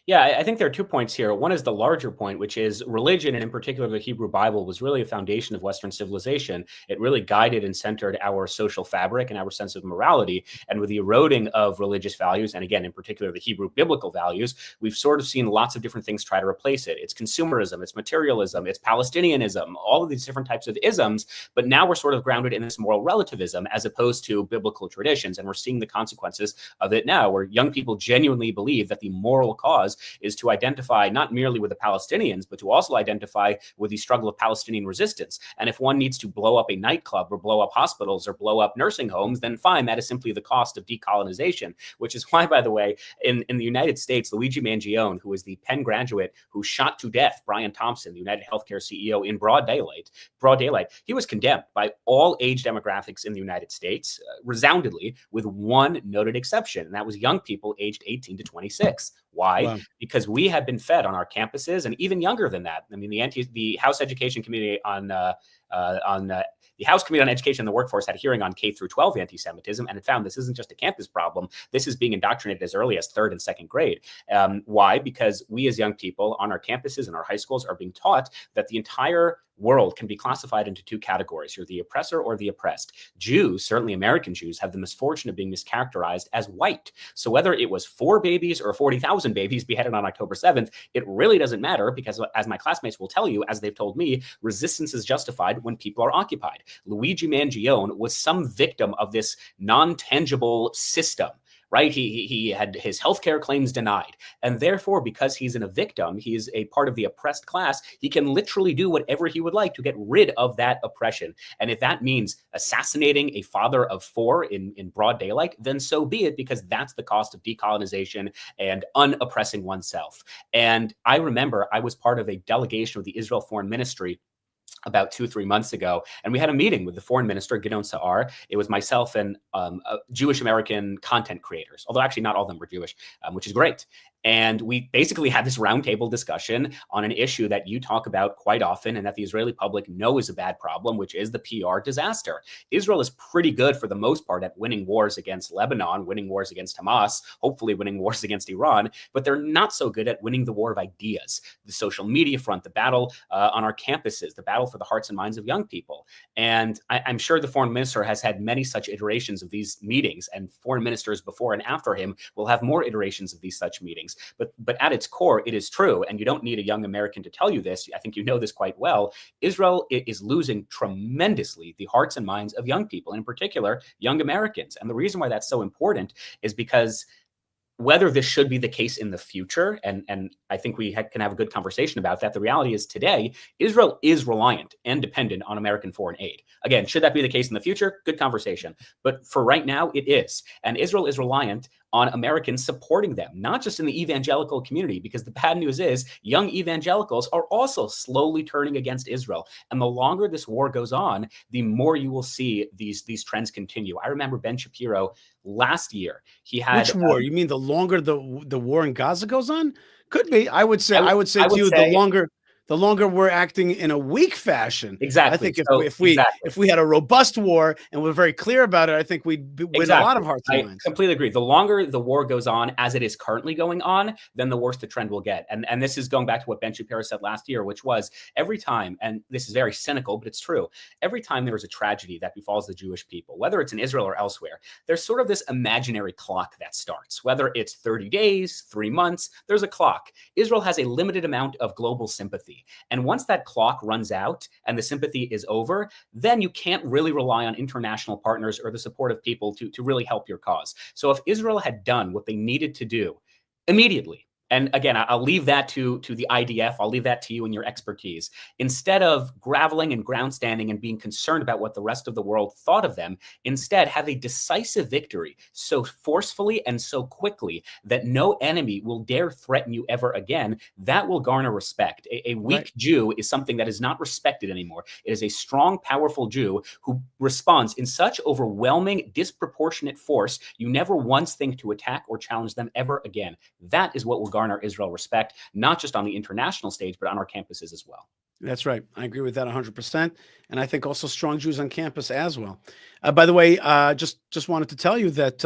Yeah, I think there are 2 points here. One is the larger point, which is religion, and in particular the Hebrew Bible, was really a foundation of Western civilization. It really guided and centered our social fabric and our sense of morality. And with the eroding of religious values, and again, in particular, the Hebrew biblical values, we've sort of seen lots of different things try to replace it. It's consumerism, it's materialism, it's Palestinianism, all of these different types of isms. But now we're sort of grounded in this moral relativism as opposed to biblical traditions. And we're seeing the consequences of it now, where young people genuinely believe that the moral cause is to identify not merely with the Palestinians, but to also identify with the struggle of Palestinian resistance. And if one needs to blow up a nightclub or blow up hospitals or blow up nursing homes, then fine, that is simply the cost of decolonization, which is why, by the way, in the United States, Luigi Mangione, who was the Penn graduate who shot to death Brian Thompson, the United Healthcare CEO, in broad daylight, he was condemned by all age demographics in the United States, resoundingly, with one noted exception, and that was young people aged 18 to 26. Why? Wow. Because we had been fed on our campuses, and even younger than that. I mean, the House Education Committee the House Committee on Education and the Workforce had a hearing on K through 12 anti-Semitism, and it found this isn't just a campus problem. This is being indoctrinated as early as 3rd and 2nd grade. Why? Because we as young people on our campuses and our high schools are being taught that the entire world can be classified into 2 categories. You're the oppressor or the oppressed. Jews, certainly American Jews, have the misfortune of being mischaracterized as white. So whether it was 4 babies or 40,000 babies beheaded on October 7th, it really doesn't matter because, as my classmates will tell you, as they've told me, resistance is justified when people are occupied. Luigi Mangione was some victim of this non-tangible system. Right? He had his healthcare claims denied. And therefore, because he's a victim, he's a part of the oppressed class, he can literally do whatever he would like to get rid of that oppression. And if that means assassinating a father of 4 in broad daylight, then so be it, because that's the cost of decolonization and unoppressing oneself. And I remember I was part of a delegation of the Israel Foreign Ministry about 2-3 months ago. And we had a meeting with the foreign minister, Gideon Saar. It was myself and Jewish American content creators, although actually not all of them were Jewish, which is great. And we basically had this roundtable discussion on an issue that you talk about quite often and that the Israeli public know is a bad problem, which is the PR disaster. Israel is pretty good for the most part at winning wars against Lebanon, winning wars against Hamas, hopefully winning wars against Iran, but they're not so good at winning the war of ideas, the social media front, the battle on our campuses, the battle for the hearts and minds of young people. And I'm sure the foreign minister has had many such iterations of these meetings, and foreign ministers before and after him will have more iterations of these such meetings. But at its core, it is true, and you don't need a young American to tell you this. I think you know this quite well. Israel is losing tremendously the hearts and minds of young people, and in particular, young Americans. And the reason why that's so important is because whether this should be the case in the future, and I think we can have a good conversation about that. The reality is today, Israel is reliant and dependent on American foreign aid. Again, should that be the case in the future? Good conversation. But for right now, it is. And Israel is reliant on Americans supporting them, not just in the evangelical community, because the bad news is young evangelicals are also slowly turning against Israel. And the longer this war goes on, the more you will see these trends continue. I remember Ben Shapiro last year. He had which war? You mean the longer the war in Gaza goes on? Could be. I would say the longer we're acting in a weak fashion. Exactly. I think if we had a robust war and we're very clear about it, I think we'd win a lot of hearts and minds. I completely agree. The longer the war goes on, as it is currently going on, then the worse the trend will get. And this is going back to what Ben Shapiro said last year, which was every time, and this is very cynical, but it's true, every time there is a tragedy that befalls the Jewish people, whether it's in Israel or elsewhere, there's sort of this imaginary clock that starts. Whether it's 30 days, 3 months, there's a clock. Israel has a limited amount of global sympathy. And once that clock runs out and the sympathy is over, then you can't really rely on international partners or the support of people to really help your cause. So if Israel had done what they needed to do immediately, And again, I'll leave that to the IDF. I'll leave that to you and your expertise. Instead of graveling and groundstanding and being concerned about what the rest of the world thought of them, instead have a decisive victory so forcefully and so quickly that no enemy will dare threaten you ever again. That will garner respect. A weak Jew is something that is not respected anymore. It is a strong, powerful Jew who responds in such overwhelming, disproportionate force, you never once think to attack or challenge them ever again. That is what will garner Israel respect, not just on the international stage, but on our campuses as well. That's right. I agree with that 100%. And I think also strong Jews on campus as well. By the way, just wanted to tell you that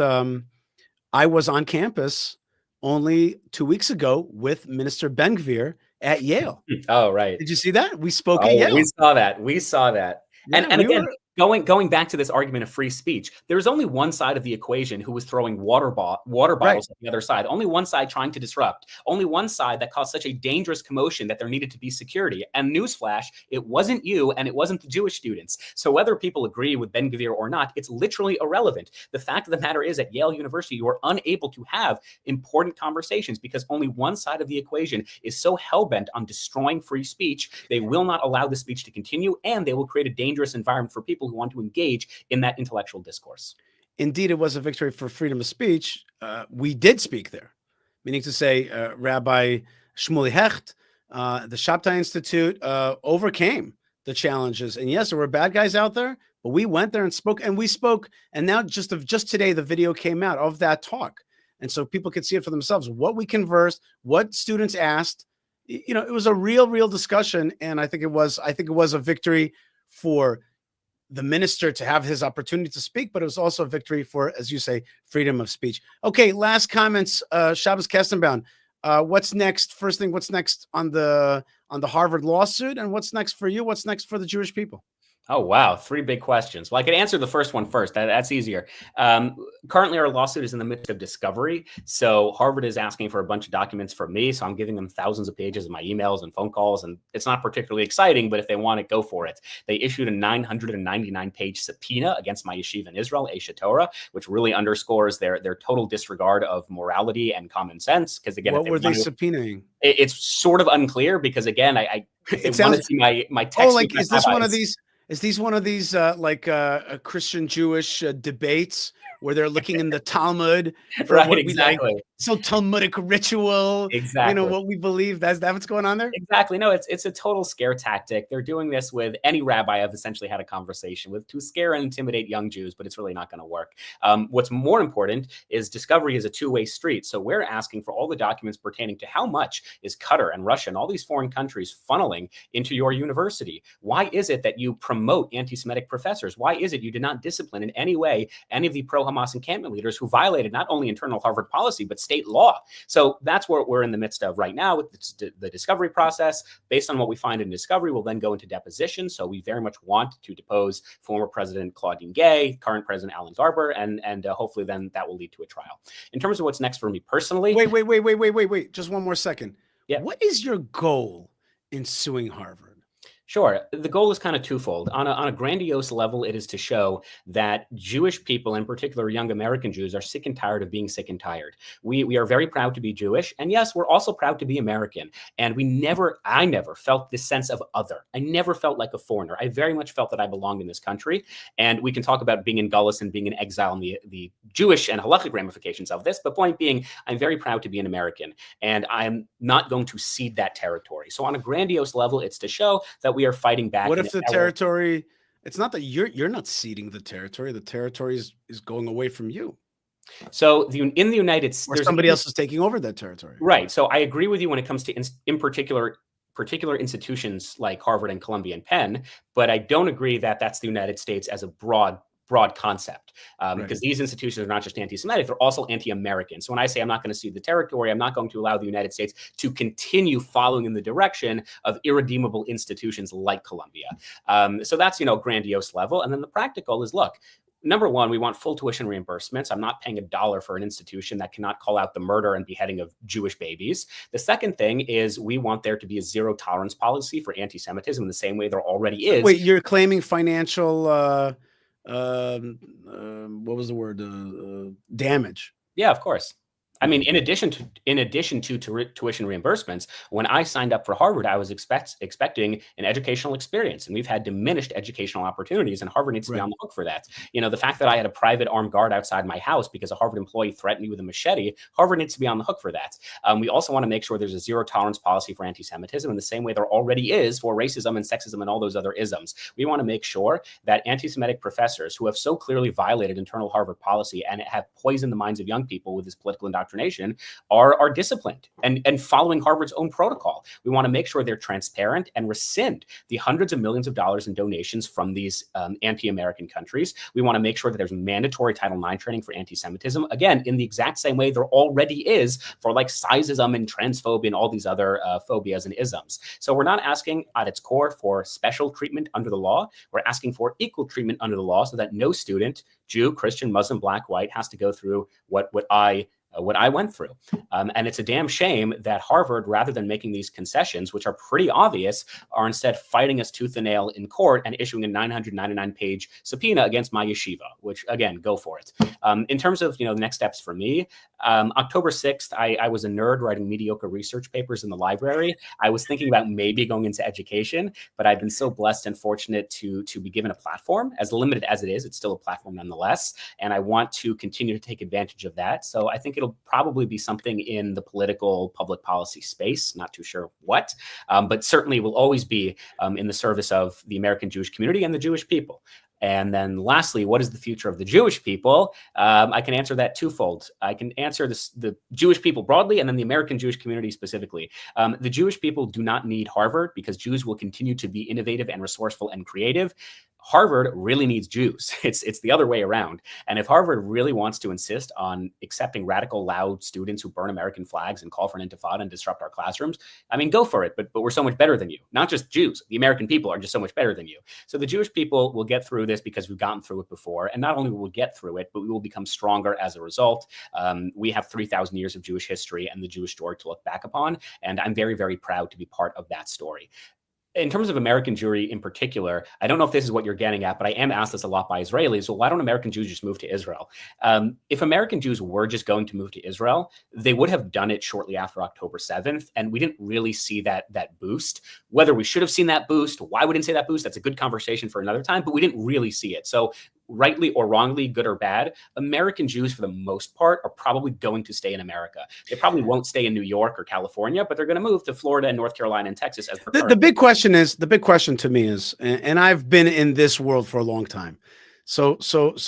I was on campus only 2 weeks ago with Minister Ben-Gvir at Yale. Oh, right. Did you see that? We spoke at Yale. We saw that. We saw that. Yeah, and again, going back to this argument of free speech, there was only one side of the equation who was throwing water bottles at the other side. Only one side trying to disrupt. Only one side that caused such a dangerous commotion that there needed to be security. And newsflash, it wasn't you and it wasn't the Jewish students. So whether people agree with Ben-Gvir or not, it's literally irrelevant. The fact of the matter is at Yale University, you are unable to have important conversations because only one side of the equation is so hell-bent on destroying free speech, they will not allow the speech to continue, and they will create a dangerous environment for people who want to engage in that intellectual discourse. Indeed, it was a victory for freedom of speech. We did speak there, meaning to say Rabbi Shmuley Hecht, the Shabtai Institute overcame the challenges. And yes, there were bad guys out there, but we went there and spoke, and now just today, the video came out of that talk. And so people could see it for themselves, what we conversed, what students asked. You know, it was a real discussion. And I think it was a victory for the minister to have his opportunity to speak, but it was also a victory for, as you say, freedom of speech. Okay, last comments. Shabbos Kestenbaum. What's next? First thing, what's next on the Harvard lawsuit, and what's next for you? What's next for the Jewish people? Oh, wow. 3 big questions. Well, I could answer the first one first. That's easier. Currently, our lawsuit is in the midst of discovery. So Harvard is asking for a bunch of documents from me. So I'm giving them thousands of pages of my emails and phone calls. And it's not particularly exciting, but if they want it, go for it. They issued a 999-page subpoena against my yeshiva in Israel, Eshet Torah, which really underscores their total disregard of morality and common sense. Because again, what were they subpoenaing? It's sort of unclear because again, it sounds to see my text. Oh, like is this one of these? Is these one of these Christian Jewish debates where they're looking in the Talmud for right, what exactly. we like? So Talmudic ritual, exactly. You know what we believe. That's what's going on there. Exactly. No, it's a total scare tactic. They're doing this with any rabbi I've essentially had a conversation with to scare and intimidate young Jews, but it's really not going to work. What's more important is discovery is a two-way street. So we're asking for all the documents pertaining to how much is Qatar and Russia and all these foreign countries funneling into your university. Why is it that you promote anti-Semitic professors? Why is it you did not discipline in any way any of the pro-Hamas encampment leaders who violated not only internal Harvard policy, but state law? So that's what we're in the midst of right now with the discovery process. Based on what we find in discovery, we'll then go into deposition. So we very much want to depose former President Claudine Gay, current President Alan Garber, and hopefully then that will lead to a trial. In terms of what's next for me personally. Wait. Just one more second. Yeah. What is your goal in suing Harvard? Sure. The goal is kind of twofold. On a grandiose level, it is to show that Jewish people, in particular young American Jews, are sick and tired of being sick and tired. We are very proud to be Jewish. And yes, we're also proud to be American. And I never felt this sense of other. I never felt like a foreigner. I very much felt that I belonged in this country. And we can talk about being in Gullus and being in exile and the Jewish and halachic ramifications of this. But point being, I'm very proud to be an American. And I'm not going to cede that territory. So on a grandiose level, it's to show that we are fighting back. What if the territory, it's not that you're not ceding the territory is going away from you. So in the United States, or somebody else is taking over that territory. Right. So I agree with you when it comes to in particular institutions like Harvard and Columbia and Penn, but I don't agree that that's the United States as a broad concept, because these institutions are not just anti-Semitic, they're also anti-American. So when I say I'm not going to cede the territory, I'm not going to allow the United States to continue following in the direction of irredeemable institutions like Columbia. So that's, grandiose level. And then the practical is, look, number one, we want full tuition reimbursements. I'm not paying $1 for an institution that cannot call out the murder and beheading of Jewish babies. The second thing is we want there to be a zero tolerance policy for anti-Semitism in the same way there already is. Wait, you're claiming financial what was the word? Damage. Yeah, of course. I mean, in addition to tuition reimbursements, when I signed up for Harvard, I was expecting an educational experience, and we've had diminished educational opportunities, and Harvard needs to be on the hook for that. You know, the fact that I had a private armed guard outside my house because a Harvard employee threatened me with a machete, Harvard needs to be on the hook for that. We also want to make sure there's a zero tolerance policy for anti-Semitism in the same way there already is for racism and sexism and all those other isms. We want to make sure that anti-Semitic professors who have so clearly violated internal Harvard policy and have poisoned the minds of young people with this political indoctrination are disciplined and following Harvard's own protocol. We want to make sure they're transparent and rescind the hundreds of millions of dollars in donations from these anti-American countries. We want to make sure that there's mandatory Title IX training for anti-Semitism, again, in the exact same way there already is for like sizeism and transphobia and all these other phobias and isms. So we're not asking at its core for special treatment under the law. We're asking for equal treatment under the law so that no student, Jew, Christian, Muslim, black, white, has to go through what I went through. And it's a damn shame that Harvard, rather than making these concessions, which are pretty obvious, are instead fighting us tooth and nail in court and issuing a 999-page subpoena against my yeshiva, which, again, go for it. In terms of, the next steps for me, October 6th, I was a nerd writing mediocre research papers in the library. I was thinking about maybe going into education, but I've been so blessed and fortunate to be given a platform. As limited as it is, it's still a platform nonetheless. And I want to continue to take advantage of that. So I think it'll probably be something in the political public policy space, not too sure what, but certainly will always be in the service of the American Jewish community and the Jewish people. And then lastly, what is the future of the Jewish people? I can answer that twofold. I can answer the Jewish people broadly and then the American Jewish community specifically. The Jewish people do not need Harvard because Jews will continue to be innovative and resourceful and creative. Harvard really needs Jews. It's the other way around. And if Harvard really wants to insist on accepting radical, loud students who burn American flags and call for an intifada and disrupt our classrooms, I mean, go for it. But we're so much better than you. Not just Jews. The American people are just so much better than you. So the Jewish people will get through this because we've gotten through it before. And not only will we get through it, but we will become stronger as a result. We have 3,000 years of Jewish history and the Jewish story to look back upon. And I'm very, very proud to be part of that story. In terms of American Jewry in particular, I don't know if this is what you're getting at, but I am asked this a lot by Israelis. Well, why don't American Jews just move to Israel? If American Jews were just going to move to Israel, they would have done it shortly after October 7th. And we didn't really see that boost. Whether we should have seen that boost, why we didn't say that boost, that's a good conversation for another time, but we didn't really see it. So rightly or wrongly, good or bad, American Jews, for the most part, are probably going to stay in America. They probably won't stay in New York or California, but they're going to move to Florida and North Carolina and Texas. As the big question to me is, and I've been in this world for a long time. So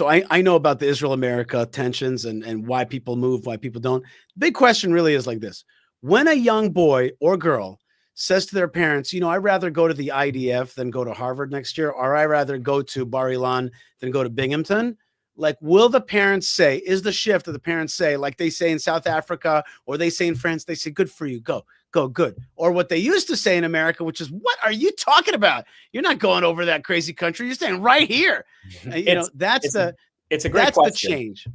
I know about the Israel-America tensions and why people move, why people don't. The big question really is like this. When a young boy or girl says to their parents, I'd rather go to the IDF than go to Harvard next year, or I'd rather go to Bar Ilan than go to Binghamton, like, will the parents say, is the shift that the parents say, like they say in South Africa or they say in France, they say, good for you, go, good. Or what they used to say in America, which is, what are you talking about? You're not going over that crazy country. You're staying right here. That's the change.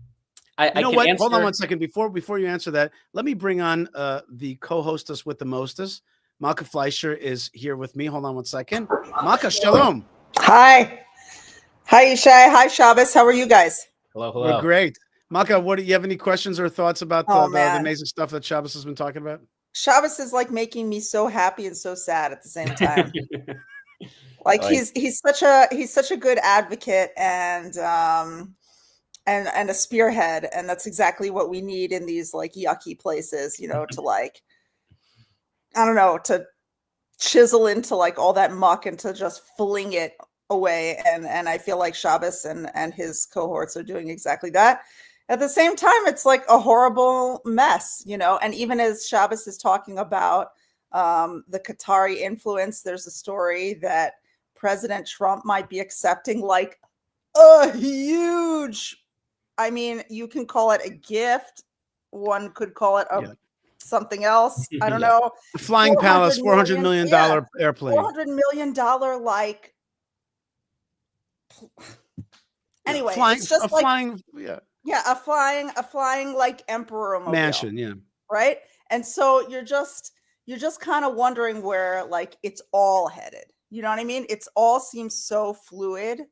Hold on one second. Before you answer that, let me bring on the co-hostess with the mostest. Malka Fleischer is here with me. Hold on one second. Malka, shalom. Hi, Yishai. Hi, Shabbos. How are you guys? Hello. We're great. Malka, do you have any questions or thoughts about the amazing stuff that Shabbos has been talking about? Shabbos is like making me so happy and so sad at the same time. Like he's such a good advocate and a spearhead, and that's exactly what we need in these like yucky places, to like, I don't know, to chisel into like all that muck and to just fling it away. And I feel like Shabbos and his cohorts are doing exactly that. At the same time, it's like a horrible mess, and even as Shabbos is talking about the Qatari influence, there's a story that President Trump might be accepting like a huge, I mean, you can call it a gift. One could call it something else. I don't know. A flying palace, $400 million airplane. $400 million, like, anyway, it's just a flying like emperor mansion, right. And so you're just kind of wondering where like it's all headed. You know what I mean? It's all seems so fluid.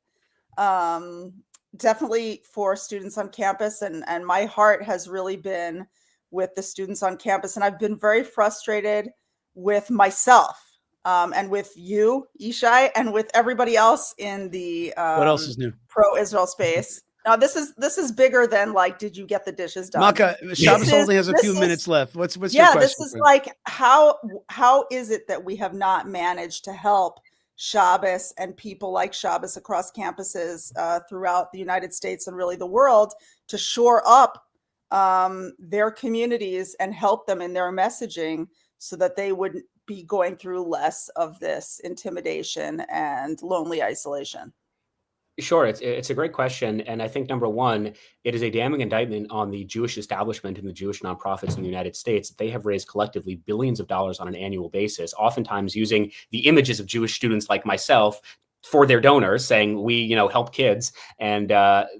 Definitely for students on campus, and my heart has really been with the students on campus. And I've been very frustrated with myself and with you, Yishai, and with everybody else in the what else is new? pro-Israel space. Now, this is bigger than like, did you get the dishes done? Maka, Shabbos only has a few minutes left. What's your question? This is like, how is it that we have not managed to help Shabbos and people like Shabbos across campuses throughout the United States and really the world to shore up their communities and help them in their messaging so that they wouldn't be going through less of this intimidation and lonely isolation? Sure, it's a great question. And I think, number one, it is a damning indictment on the Jewish establishment and the Jewish nonprofits in the United States. They have raised collectively billions of dollars on an annual basis, oftentimes using the images of Jewish students like myself for their donors, saying we, help kids, and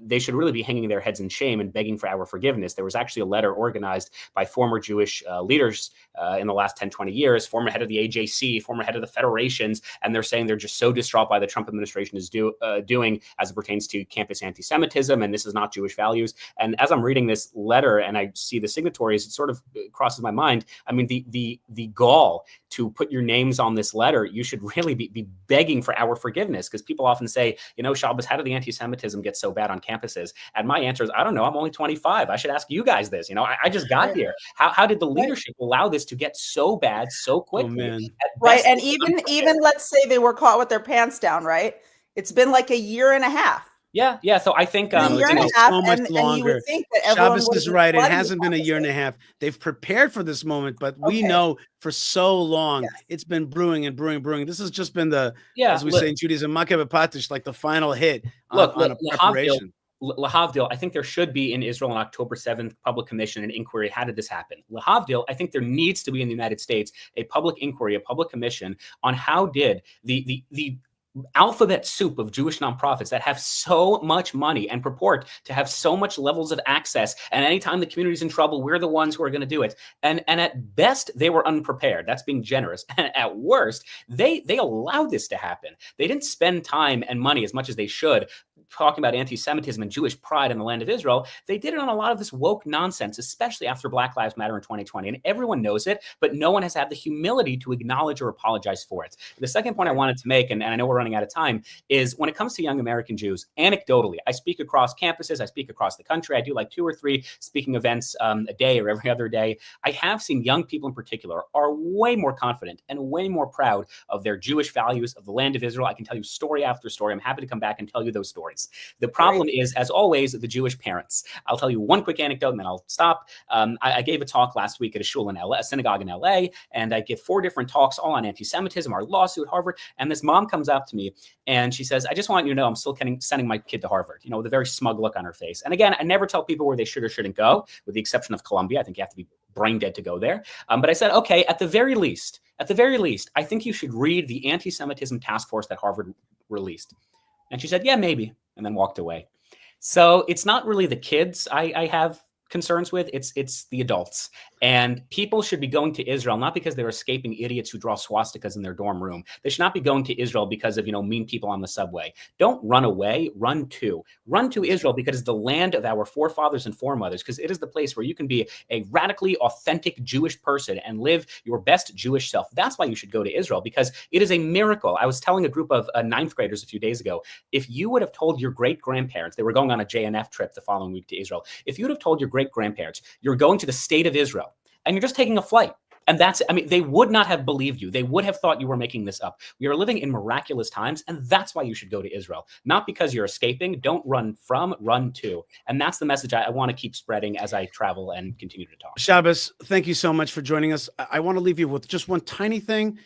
they should really be hanging their heads in shame and begging for our forgiveness. There was actually a letter organized by former Jewish leaders in the last 10, 20 years, former head of the AJC, former head of the federations, and they're saying they're just so distraught by the Trump administration is doing as it pertains to campus anti-Semitism, and this is not Jewish values. And as I'm reading this letter and I see the signatories, it sort of crosses my mind. I mean, the gall to put your names on this letter, you should really be begging for our forgiveness, because people often say, Shabbos, how did the anti-Semitism get so bad on campuses? And my answer is, I don't know. I'm only 25. I should ask you guys this. I just got here. How did the leadership allow this to get so bad so quickly? Oh, man. Right. And even let's say they were caught with their pants down, right? It's been like a year and a half. Yeah. So I think so much longer. You would think that Shabbos is right. It hasn't been a year and a half. They've prepared for this moment, but we know for so long it's been brewing and brewing. This has just been as we say in Judaism, makeh b'patish, like the final hit on a preparation. Lahavdil, I think there should be in Israel on October 7th public commission and inquiry. How did this happen? Lahavdil, I think there needs to be in the United States a public inquiry, a public commission on how did the alphabet soup of Jewish nonprofits that have so much money and purport to have so much levels of access, and anytime the community's in trouble, we're the ones who are going to do it. And at best, they were unprepared. That's being generous. And at worst, they allowed this to happen. They didn't spend time and money as much as they should talking about anti-Semitism and Jewish pride in the land of Israel. They did it on a lot of this woke nonsense, especially after Black Lives Matter in 2020. And everyone knows it, but no one has had the humility to acknowledge or apologize for it. The second point I wanted to make, and I know we're running out of time, is when it comes to young American Jews, anecdotally, I speak across campuses, I speak across the country. I do like 2 or 3 speaking events a day or every other day. I have seen young people in particular are way more confident and way more proud of their Jewish values, of the land of Israel. I can tell you story after story. I'm happy to come back and tell you those stories. The problem is, as always, the Jewish parents. I'll tell you one quick anecdote and then I'll stop. I gave a talk last week at a shul in LA, a synagogue in LA, and I give 4 different talks all on anti-Semitism, our lawsuit, Harvard. And this mom comes up to me and she says, I just want you to know I'm still sending my kid to Harvard, with a very smug look on her face. And again, I never tell people where they should or shouldn't go, with the exception of Columbia. I think you have to be brain dead to go there. But I said, okay, at the very least, I think you should read the anti-Semitism task force that Harvard released. And she said, yeah, maybe, and then walked away. So it's not really the kids I have concerns with, it's the adults. And people should be going to Israel, not because they're escaping idiots who draw swastikas in their dorm room. They should not be going to Israel because of, mean people on the subway. Don't run away, run to Israel, because it's the land of our forefathers and foremothers, because it is the place where you can be a radically authentic Jewish person and live your best Jewish self. That's why you should go to Israel, because it is a miracle. I was telling a group of 9th graders a few days ago, if you would have told your great-grandparents, they were going on a JNF trip the following week to Israel, if you would have told your great-grandparents, you're going to the state of Israel, and you're just taking a flight. And they would not have believed you. They would have thought you were making this up. We are living in miraculous times, and that's why you should go to Israel. Not because you're escaping. Don't run from, run to. And that's the message I want to keep spreading as I travel and continue to talk. Shabbos, thank you so much for joining us. I want to leave you with just one tiny thing,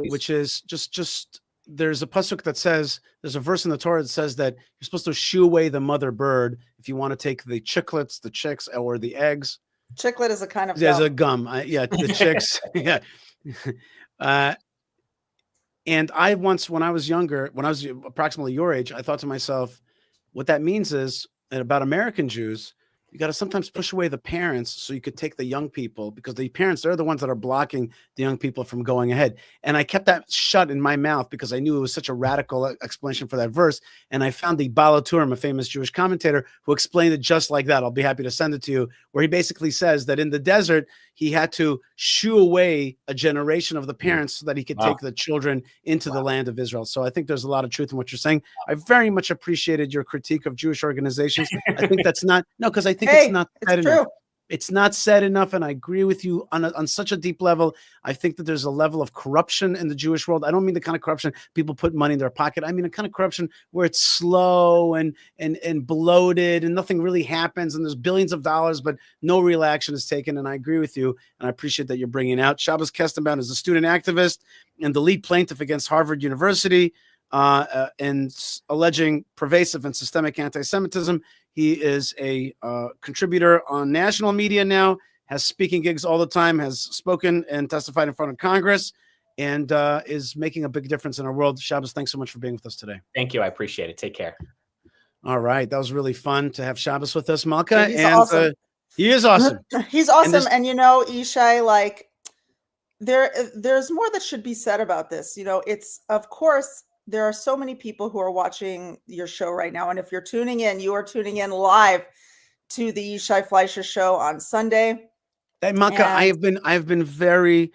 which is just there's a pasuk that says, there's a verse in the Torah that says that you're supposed to shoo away the mother bird if you want to take the chicklets, the chicks, or the eggs. Chiclet is a kind of There's a gum. The chicks. Yeah. And I once, when I was younger, when I was approximately your age, I thought to myself, what that means is, and about American Jews, you got to sometimes push away the parents so you could take the young people, because the parents, they're the ones that are blocking the young people from going ahead. And I kept that shut in my mouth because I knew it was such a radical explanation for that verse. And I found the Baal HaTurim, a famous Jewish commentator, who explained it just like that. I'll be happy to send it to you, where he basically says that in the desert, he had to shoo away a generation of the parents so that he could take the children into the land of Israel. So I think there's a lot of truth in what you're saying. I very much appreciated your critique of Jewish organizations. I think that's not, no, because I think it's not said enough. It's not said enough, and I agree with you on such a deep level. I think that there's a level of corruption in the Jewish world. I don't mean the kind of corruption people put money in their pocket. I mean the kind of corruption where it's slow and bloated and nothing really happens, and there's billions of dollars, but no real action is taken. And I agree with you, and I appreciate that you're bringing it out. Shabbos Kestenbaum is a student activist and the lead plaintiff against Harvard University and alleging pervasive and systemic anti-Semitism. He is a contributor on national media now, has speaking gigs all the time, has spoken and testified in front of Congress, and is making a big difference in our world. Shabbos, thanks so much for being with us today. Thank you. I appreciate it. Take care. All right. That was really fun to have Shabbos with us, Malka. He's awesome. He is awesome. He's awesome. And you know, Yishai, like there's more that should be said about this. You know, it's, of course, there are so many people who are watching your show right now. And if you're tuning in, you are tuning in live to the Yishai Fleischer show on Sunday. Hey, Malka, I've been very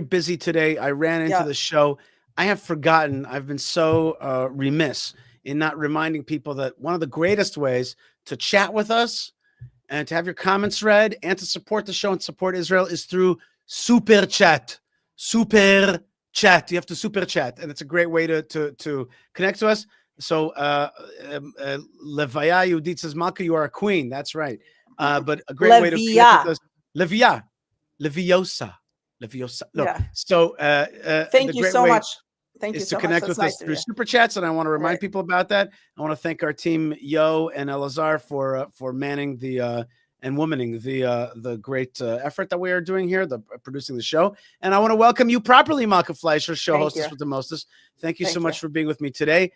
busy today. I ran into the show. I have forgotten. I've been so remiss in not reminding people that one of the greatest ways to chat with us and to have your comments read and to support the show and support Israel is through Super Chat. Super Chat. You have to super chat, and it's a great way to connect to us. So Levaya Yudit says, Malka, you are a queen. That's right. But a great way to connect with us. Leviosa. No. Yeah. So thank you so much. Thank you so to much. Connect with us through super chats, and I want to remind people about that. I want to thank our team, Yo and Elazar, for manning the and womaning the great effort that we are doing here, the producing the show. And I want to welcome you properly, Malka Fleischer, show hostess with the mostest. Thank you so much for being with me today.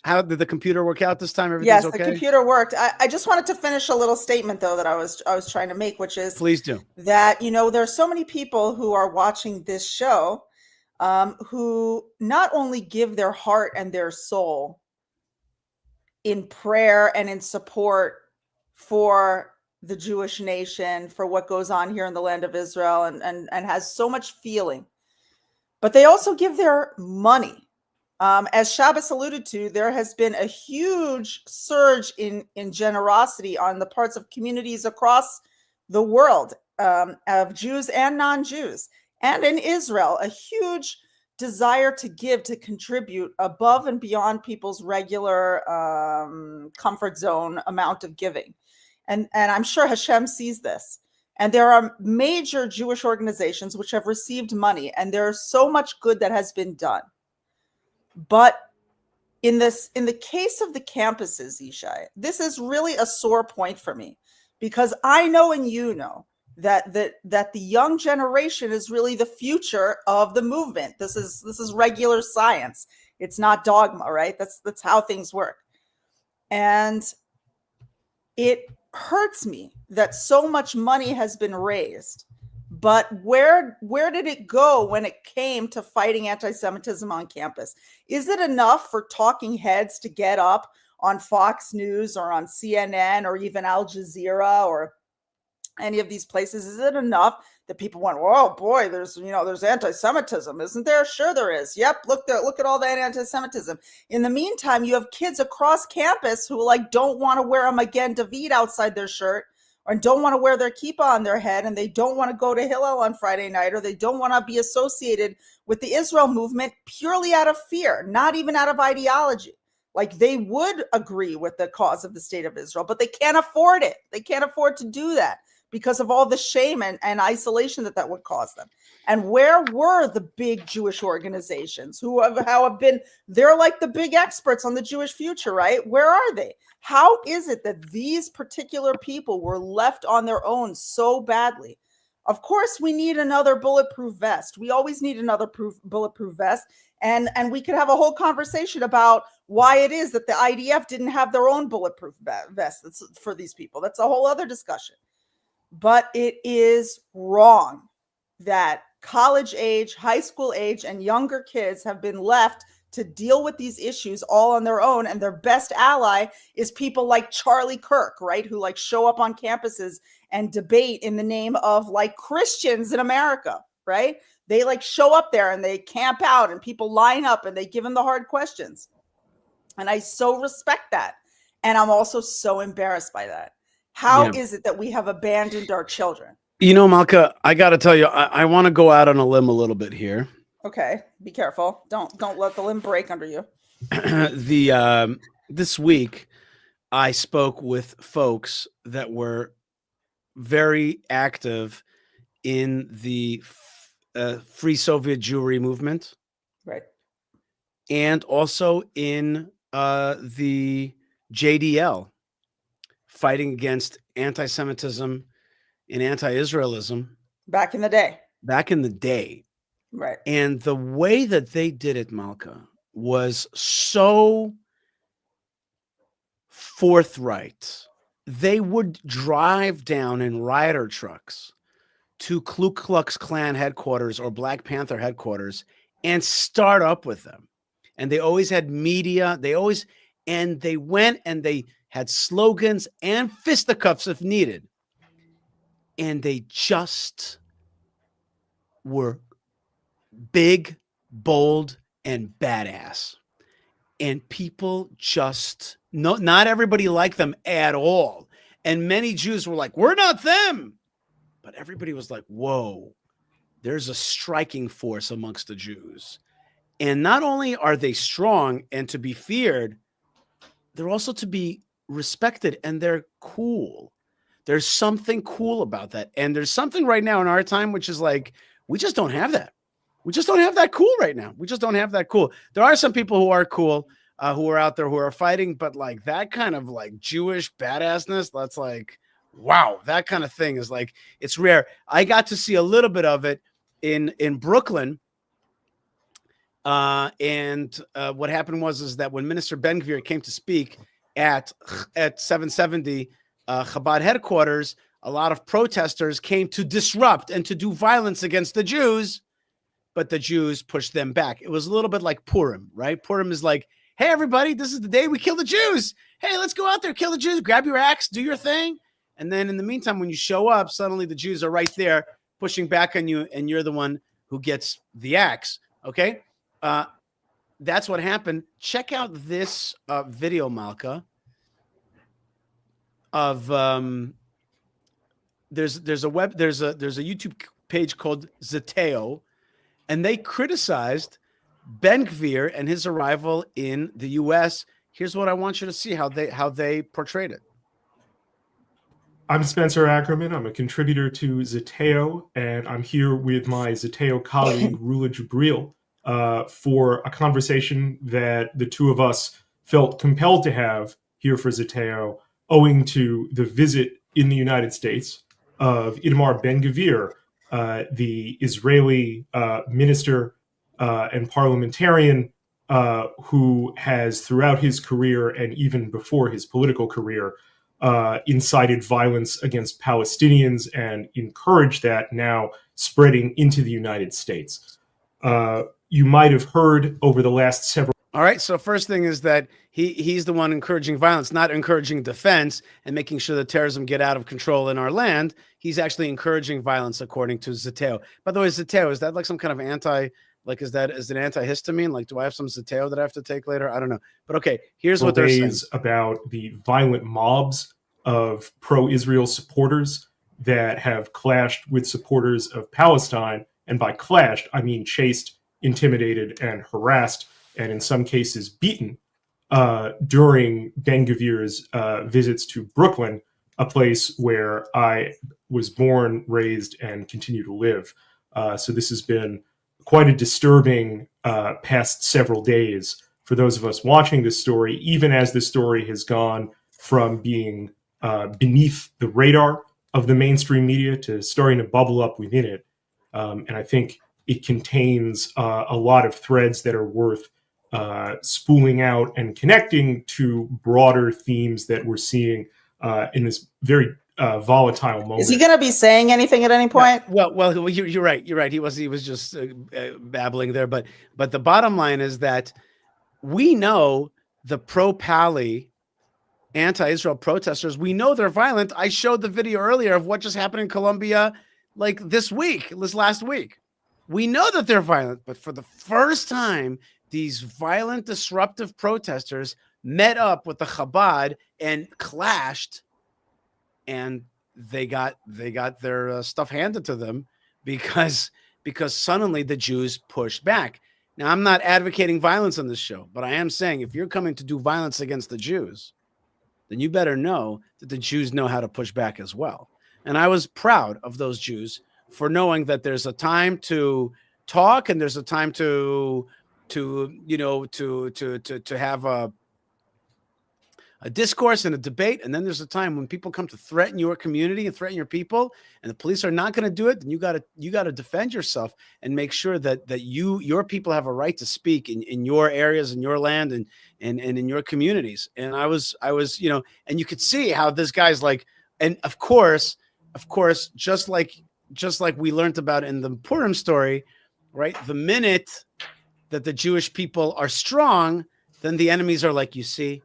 How did the computer work out this time? Everything's okay? Yes, the computer worked. I just wanted to finish a little statement though that I was trying to make, which is please do. That, you know, there's so many people who are watching this show who not only give their heart and their soul in prayer and in support for the Jewish nation, for what goes on here in the land of Israel, and has so much feeling, but they also give their money. As Shabbos alluded to, there has been a huge surge in generosity on the parts of communities across the world, of Jews and non-Jews, and in Israel, a huge desire to give, to contribute above and beyond people's regular comfort zone amount of giving. And I'm sure Hashem sees this. And there are major Jewish organizations which have received money, and there's so much good that has been done. But in the case of the campuses, Yishai, this is really a sore point for me, because I know and you know that the young generation is really the future of the movement. This is regular science. It's not dogma, right? That's how things work. And it hurts me that so much money has been raised, but where did it go when it came to fighting anti-Semitism on campus? Is it enough for talking heads to get up on Fox News or on CNN or even Al Jazeera or any of these places? Is it enough that people went, "Oh boy, there's anti-Semitism, isn't there?" Sure there is. Yep, look at all that anti-Semitism. In the meantime, you have kids across campus who don't want to wear a Magen David outside their shirt, or don't want to wear their kippah on their head, and they don't want to go to Hillel on Friday night, or they don't want to be associated with the Israel movement purely out of fear, not even out of ideology. Like, they would agree with the cause of the state of Israel, but they can't afford it. They can't afford to do that because of all the shame and isolation that would cause them. And where were the big Jewish organizations who have been, they're like the big experts on the Jewish future, right? Where are they? How is it that these particular people were left on their own so badly? Of course, we need another bulletproof vest. We always need another bulletproof vest. And we could have a whole conversation about why it is that the IDF didn't have their own bulletproof vests for these people. That's a whole other discussion. But it is wrong that college age, high school age, and younger kids have been left to deal with these issues all on their own. And their best ally is people like Charlie Kirk, right? Who like show up on campuses and debate in the name of like Christians in America, right? They like show up there and they camp out and people line up and they give them the hard questions. And I so respect that. And I'm also so embarrassed by that. How is it that we have abandoned our children? You know, Malka, I got to tell you, I want to go out on a limb a little bit here. Okay, be careful. Don't let the limb break under you. This week, I spoke with folks that were very active in the Free Soviet Jewry movement, right, and also in the JDL, fighting against anti-Semitism and anti-Israelism back in the day. Right. And the way that they did it, Malka, was so forthright. They would drive down in rioter trucks to Ku Klux Klan headquarters or Black Panther headquarters and start up with them. And they always had media. They went and they had slogans and fisticuffs if needed. And they just were big, bold, and badass. And people just, not everybody liked them at all. And many Jews were like, we're not them. But everybody was like, whoa, there's a striking force amongst the Jews. And not only are they strong and to be feared, they're also to be respected, and they're cool. There's something cool about that. And there's something right now in our time, which is like, we just don't have that. We just don't have that cool right now. We just don't have that cool. There are some people who are cool, who are out there who are fighting, but like that kind of like Jewish badassness, that's like, wow, that kind of thing is like, it's rare. I got to see a little bit of it in Brooklyn. And what happened was that when Minister Ben-Gvir came to speak at 770 Chabad headquarters, a lot of protesters came to disrupt and to do violence against the Jews, but the Jews pushed them back. It was a little bit like Purim, right? Purim is like, hey, everybody, this is the day we kill the Jews. Hey, let's go out there, kill the Jews, grab your axe, do your thing. And then in the meantime, when you show up, suddenly the Jews are right there pushing back on you, and you're the one who gets the axe, okay? That's what happened. Check out this video, Malka, of there's a YouTube page called Zateo, and they criticized Ben-Gvir and his arrival in the U.S. Here's what I want you to see how they portrayed it. I'm Spencer Ackerman. I'm a contributor to Zateo, and I'm here with my Zateo colleague Rula Jibril for a conversation that the two of us felt compelled to have here for Zateo, owing to the visit in the United States of Itamar Ben-Gvir, the Israeli minister and parliamentarian who has, throughout his career and even before his political career, incited violence against Palestinians and encouraged that now spreading into the United States. You might have heard over the last several. All right. So first thing is that he's the one encouraging violence, not encouraging defense and making sure that terrorism get out of control in our land. He's actually encouraging violence, according to Zateo. By the way, Zateo, is that like some kind of is it antihistamine? Like, do I have some Zateo that I have to take later? I don't know. But okay, here's what they're saying about the violent mobs of pro-Israel supporters that have clashed with supporters of Palestine. And by clashed, I mean chased, intimidated, and harassed, and in some cases beaten during Ben-Gvir's visits to Brooklyn, a place where I was born, raised, and continue to live. So this has been quite a disturbing past several days for those of us watching this story, even as the story has gone from being beneath the radar of the mainstream media to starting to bubble up within it. And I think it contains a lot of threads that are worth spooling out and connecting to broader themes that we're seeing in this very volatile moment. Is he going to be saying anything at any point? Well, you're right. You're right. He was just babbling there. But the bottom line is that we know the pro-Pali anti-Israel protesters. We know they're violent. I showed the video earlier of what just happened in Colombia, like this last week. We know that they're violent, but for the first time, these violent, disruptive protesters met up with the Chabad and clashed, and they got their stuff handed to them because suddenly the Jews pushed back. Now, I'm not advocating violence on this show, but I am saying if you're coming to do violence against the Jews, then you better know that the Jews know how to push back as well. And I was proud of those Jews for knowing that there's a time to talk and there's a time to have a discourse and a debate, and then there's a time when people come to threaten your community and threaten your people, and the police are not going to do it. Then you got to defend yourself and make sure that your people have a right to speak in your areas, in your land, and in your communities. And I was and you could see how this guy's like, and of course, just like we learned about in the Purim story, right? The minute that the Jewish people are strong, then the enemies are like, you see,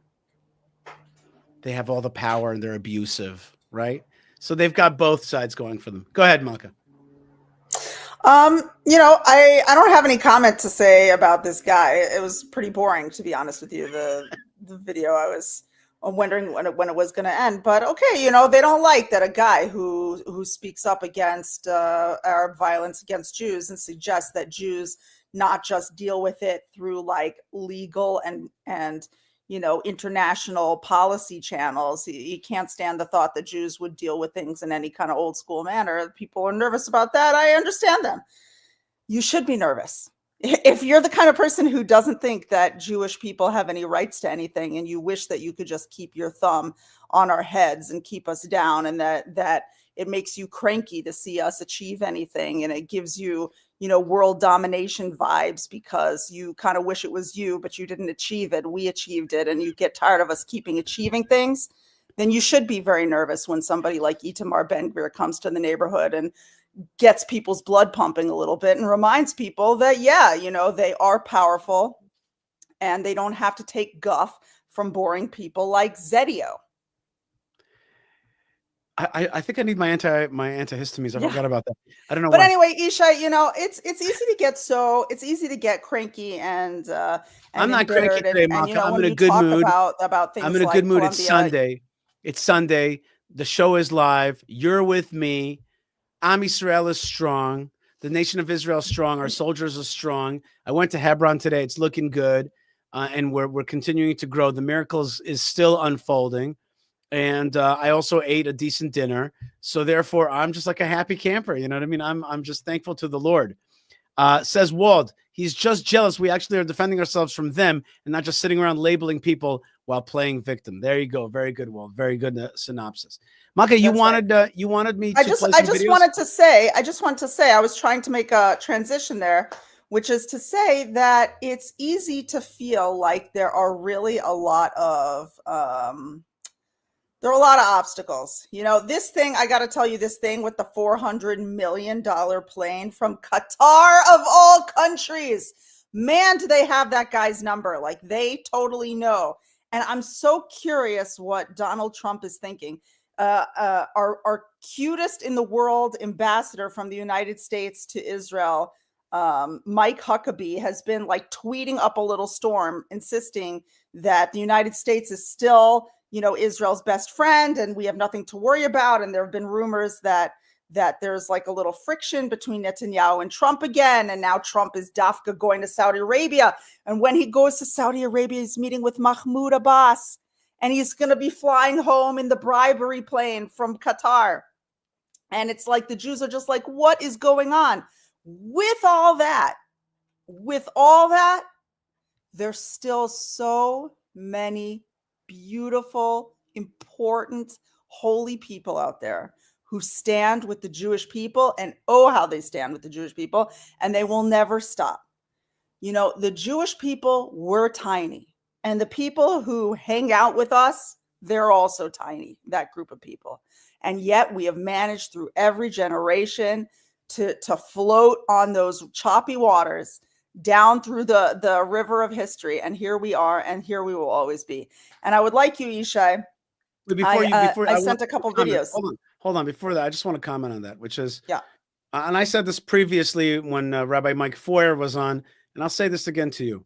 they have all the power and they're abusive, right? So they've got both sides going for them. Go ahead, Malka. I don't have any comment to say about this guy. It was pretty boring, to be honest with you. The video, I was wondering when it was going to end. But okay, they don't like that a guy who speaks up against Arab violence against Jews and suggests that Jews not just deal with it through like legal and international policy channels. He can't stand the thought that Jews would deal with things in any kind of old school manner. People are nervous about that. I understand them. You should be nervous. If you're the kind of person who doesn't think that Jewish people have any rights to anything, and you wish that you could just keep your thumb on our heads and keep us down, and that it makes you cranky to see us achieve anything, and it gives you world domination vibes because you kind of wish it was you, but you didn't achieve it. We achieved it, and you get tired of us keeping achieving things, then you should be very nervous when somebody like Itamar Ben-Gvir comes to the neighborhood and gets people's blood pumping a little bit and reminds people that, they are powerful and they don't have to take guff from boring people like Zateo. I think I need my antihistamines. I forgot about that. I don't know. But anyway, Yishai, it's easy to get cranky and I'm not cranky today, Malka. I'm in a good mood. About things I'm in a like good mood. Colombia. It's Sunday. It's Sunday. The show is live. You're with me. Am Yisrael is strong. The nation of Israel is strong. Our soldiers are strong. I went to Hebron today. It's looking good, and we're continuing to grow. The miracles is still unfolding. And I also ate a decent dinner. So therefore, I'm just like a happy camper. You know what I mean? I'm just thankful to the Lord. Says Wald, he's just jealous. We actually are defending ourselves from them and not just sitting around labeling people while playing victim. There you go. Very good, Wald. Very good synopsis. Malka, you wanted me to I just wanted to say, I was trying to make a transition there, which is to say that it's easy to feel like there are really a lot of obstacles. This thing, I got to tell you, this thing with the $400 million plane from Qatar of all countries, man, do they have that guy's number? Like, they totally know. And I'm so curious what Donald Trump is thinking. Our cutest in the world ambassador from the United States to Israel, Mike Huckabee, has been like tweeting up a little storm, insisting that the United States is still Israel's best friend, and we have nothing to worry about. And there have been rumors that there's like a little friction between Netanyahu and Trump again. And now Trump is dafka going to Saudi Arabia. And when he goes to Saudi Arabia, he's meeting with Mahmoud Abbas, and he's going to be flying home in the bribery plane from Qatar. And it's like the Jews are just like, what is going on? With all that, there's still so many beautiful, important, holy people out there who stand with the Jewish people, and oh, how they stand with the Jewish people, and they will never stop. You know, the Jewish people were tiny, and the people who hang out with us, they're also tiny, that group of people. And yet we have managed through every generation to float on those choppy waters down through the river of history. And here we are, and here we will always be. And I would like you, Yishai. I sent a couple videos. Hold on. Before that, I just want to comment on that, which is, yeah. And I said this previously when Rabbi Mike Foyer was on, and I'll say this again to you.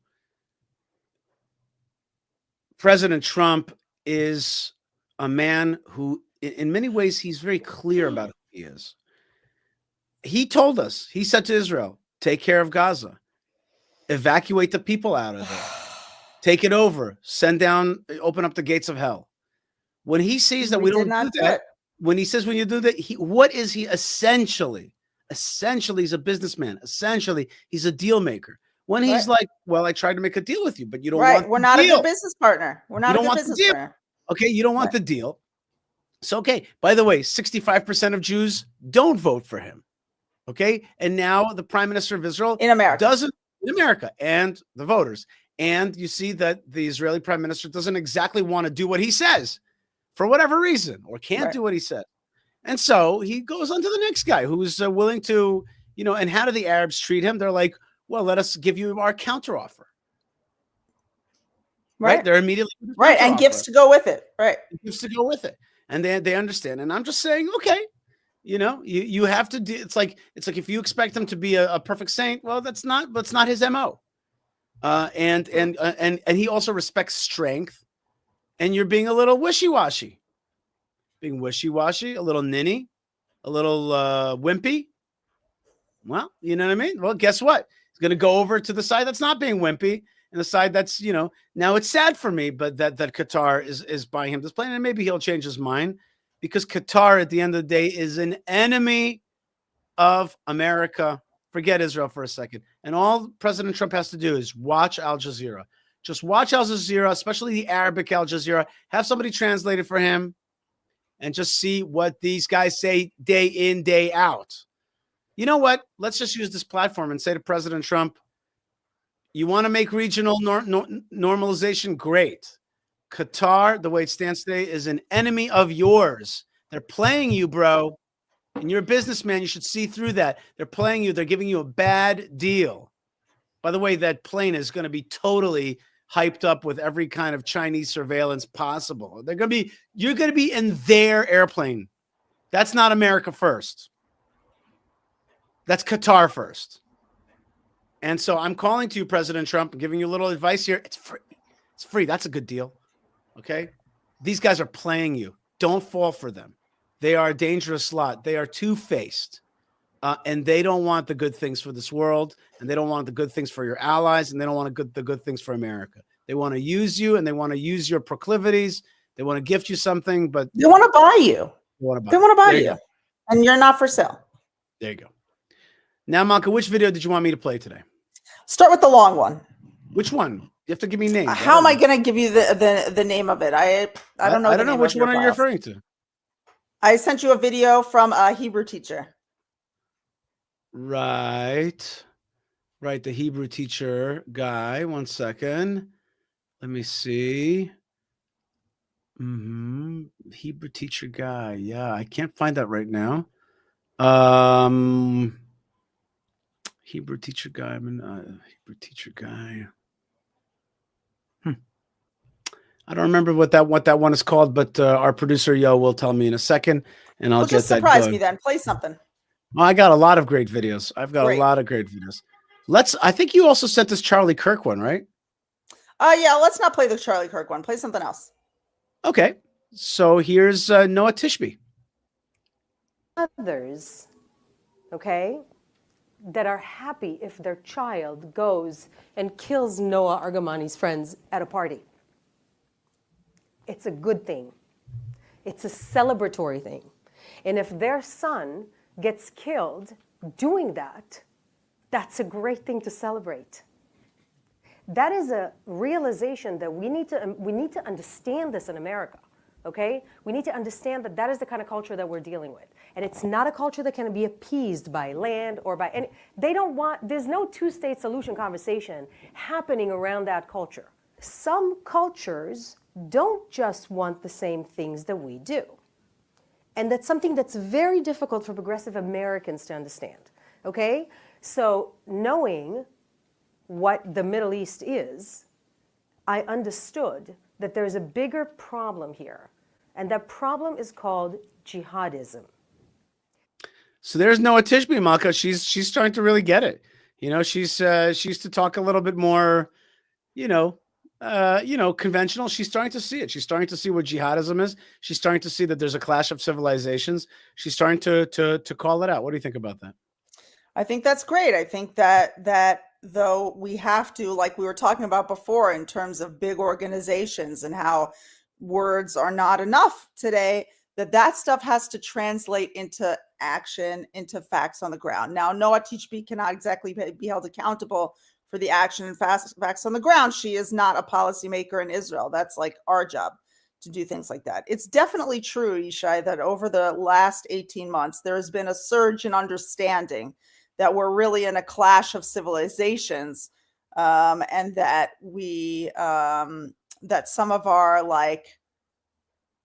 President Trump is a man who, in many ways, he's very clear about who he is. He told us, he said to Israel, take care of Gaza, evacuate the people out of there, take it over, open up the gates of hell. When he sees that we don't do that, when he says when you do that, what is he essentially? Essentially, he's a businessman. Essentially, he's a deal maker. When he's like, well, I tried to make a deal with you, but you don't want We're not a good business partner. We're not a good business partner. Okay, you don't want the deal. So, okay, by the way, 65% of Jews don't vote for him. Okay, and now the Prime Minister of Israel in America and the voters. And you see that the Israeli Prime Minister doesn't exactly want to do what he says for whatever reason, or can't do what he said. And so he goes on to the next guy who's willing to, and how do the Arabs treat him? They're like, well, let us give you our counteroffer. Right. They're immediately and gifts to go with it. Right. Gifts to go with it. And they understand. And I'm just saying, okay, you have to do, it's like if you expect him to be a perfect saint, well, that's not his MO. And he also respects strength. And you're being a little wishy-washy. Being wishy-washy, a little ninny, a little wimpy. Well, you know what I mean? Well, guess what? He's going to go over to the side that's not being wimpy, and the side that's, now it's sad for me, but that Qatar is buying him this plane, and maybe he'll change his mind, because Qatar, at the end of the day, is an enemy of America. Forget Israel for a second. And all President Trump has to do is watch Al Jazeera. Just watch Al Jazeera, especially the Arabic Al Jazeera. Have somebody translate it for him and just see what these guys say day in, day out. You know what? Let's just use this platform and say to President Trump, you want to make regional normalization? Great. Qatar, the way it stands today, is an enemy of yours. They're playing you, bro. And you're a businessman. You should see through that. They're playing you. They're giving you a bad deal. By the way, that plane is going to be totally hyped up with every kind of Chinese surveillance possible. You're going to be in their airplane. That's not America first. That's Qatar first. And so I'm calling to you, President Trump, and giving you a little advice here. It's free. It's free. That's a good deal. Okay. These guys are playing you. Don't fall for them. They are a dangerous lot. They are two-faced. And they don't want the good things for this world, and they don't want the good things for your allies, and they don't want the good things for America. They want to use you, and they want to use your proclivities. They want to gift you something, but they want to buy you. They want to buy you, and you're not for sale. There you go. Now, Malka, which video did you want me to play today? Start with the long one. Which one? You have to give me names. How am I going to give you the name of it? I don't know. I don't know which one are you referring to. I sent you a video from a Hebrew teacher. Right. The Hebrew teacher guy. 1 second. Let me see. Hebrew teacher guy. Yeah, I can't find that right now. Hebrew teacher guy. Hebrew teacher guy. I don't remember what that one is called, but our producer Yo will tell me in a second, and I'll get that. Just surprise me then. Play something. Well, I got a lot of great videos. I've got a lot of great videos. I think you also sent this Charlie Kirk one, right? Yeah, let's not play the Charlie Kirk one. Play something else. Okay. So here's Noa Tishby. Others, okay, that are happy if their child goes and kills Noah Argamani's friends at a party. It's a good thing. It's a celebratory thing. And if their son gets killed doing that, that's a great thing to celebrate. That is a realization that we need to understand this in America, Okay? We need to understand that that is the kind of culture that we're dealing with. And it's not a culture that can be appeased by land or by any. They don't want, there's no two-state solution conversation happening around that culture. Some cultures don't just want the same things that we do. And that's something that's very difficult for progressive Americans to understand. Okay? So knowing what the Middle East is, I understood that there's a bigger problem here. And that problem is called jihadism. So there's Noa Tishby, Malka. She's starting to really get it. You know, she used to talk a little bit more, conventional. She's starting to see it. She's starting to see what jihadism is. She's starting to see that there's a clash of civilizations. She's starting to call it out. What do you think about that? I think that's great. I think that though we have to, like we were talking about before, in terms of big organizations and how words are not enough today, that stuff has to translate into action, into facts on the ground. Now, Noa Tishby cannot exactly be held accountable for the action and facts on the ground. She is not a policymaker in Israel. That's like our job to do things like that. It's definitely true, Yishai, that over the last 18 months, there has been a surge in understanding that we're really in a clash of civilizations, and that that some of our like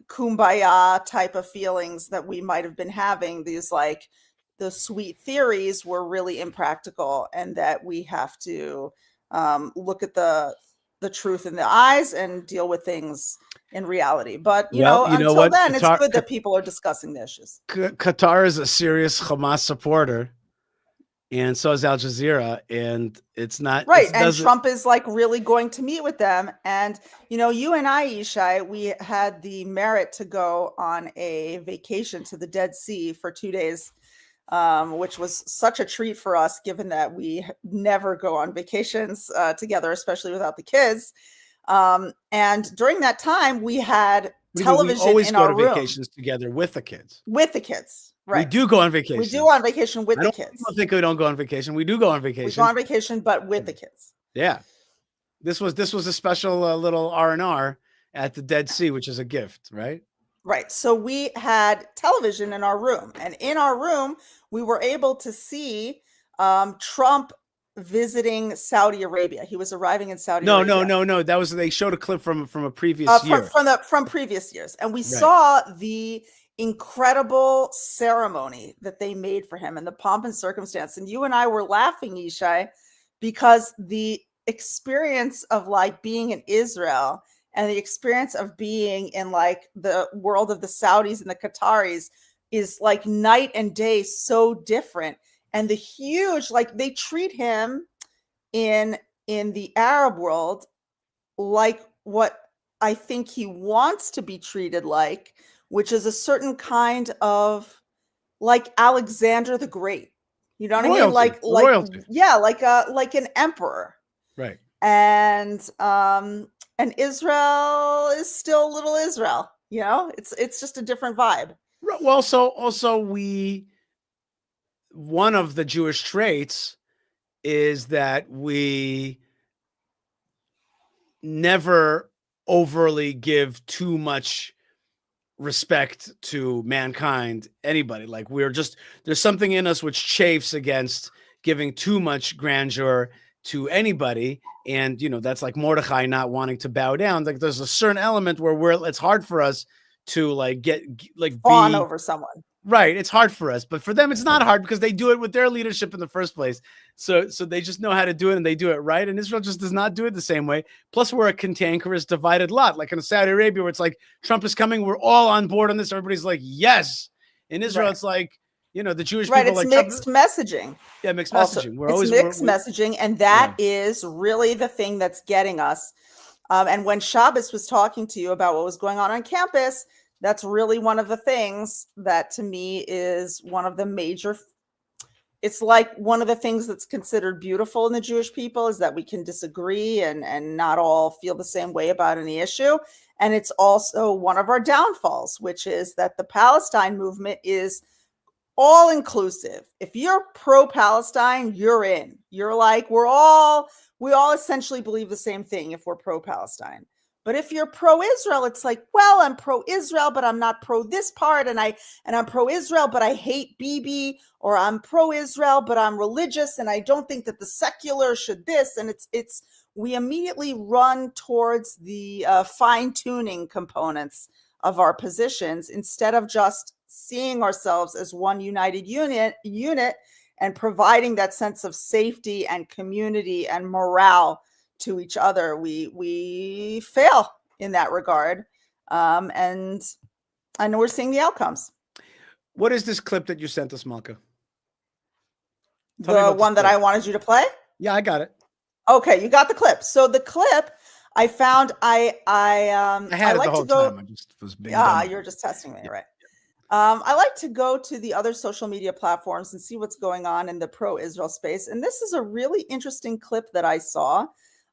kumbaya type of feelings that we might have been having, these like the sweet theories, were really impractical, and that we have to look at the truth in the eyes and deal with things in reality. But until then, it's good that people are discussing the issues. Qatar is a serious Hamas supporter, and so is Al Jazeera, and it's not right. And Trump is like really going to meet with them. And you and I, Yishai, we had the merit to go on a vacation to the Dead Sea for 2 days, which was such a treat for us, given that we never go on vacations together, especially without the kids. And during that time, we had television we always in go our to room. vacations together with the kids. With the kids. Right. We do go on vacation. We do on vacation with the kids. I don't think we don't go on vacation. We do go on vacation. We go on vacation, but with the kids. Yeah. This was a special little R&R at the Dead Sea, which is a gift, right? Right. So we had television in our room, and in our room, we were able to see Trump visiting Saudi Arabia. He was arriving in Saudi Arabia. No. That was, they showed a clip from a previous year. From previous years. And we saw the incredible ceremony that they made for him and the pomp and circumstance. And you and I were laughing, Yishai, because the experience of like being in Israel and the experience of being in like the world of the Saudis and the Qataris is like night and day, so different. And the huge, like they treat him in the Arab world like what I think he wants to be treated like, which is a certain kind of like Alexander the Great. You know what I mean? Like royalty. Yeah, like an emperor. Right. And Israel is still little Israel. It's just a different vibe. Well, also one of the Jewish traits is that we never overly give too much respect to mankind, anybody. Like there's something in us which chafes against giving too much grandeur to anybody. And, that's like Mordechai not wanting to bow down. Like there's a certain element where it's hard for us to like fawn over someone. Right. It's hard for us, but for them, it's not hard because they do it with their leadership in the first place. So they just know how to do it and they do it right. And Israel just does not do it the same way. Plus we're a cantankerous, divided lot, like in Saudi Arabia, where it's like Trump is coming. We're all on board on this. Everybody's like, yes. In Israel, It's like, the Jewish people. It's like mixed messaging. Yeah. Mixed messaging. It's mixed messaging. And that is really the thing that's getting us. And when Shabbos was talking to you about what was going on campus, that's really one of the things that to me is one of the major, it's like one of the things that's considered beautiful in the Jewish people is that we can disagree and not all feel the same way about any issue. And it's also one of our downfalls, which is that the Palestine movement is all inclusive. If you're pro-Palestine, you're in. You're like, we all essentially believe the same thing if we're pro-Palestine. But if you're pro-Israel, it's like, well, I'm pro-Israel, but I'm not pro this part, and I'm pro-Israel, but I hate Bibi, or I'm pro-Israel, but I'm religious, and I don't think that the secular should this. And it's we immediately run towards the fine-tuning components of our positions instead of just seeing ourselves as one united unit and providing that sense of safety and community and morale to each other. We fail in that regard, and we're seeing the outcomes. What is this clip that you sent us, Malka? The one that I wanted you to play? Yeah, I got it. Okay, you got the clip. So the clip I found, I had it like the whole to go. time. I just was being You're just testing me, right? I like to go to the other social media platforms and see what's going on in the pro-Israel space. And this is a really interesting clip that I saw.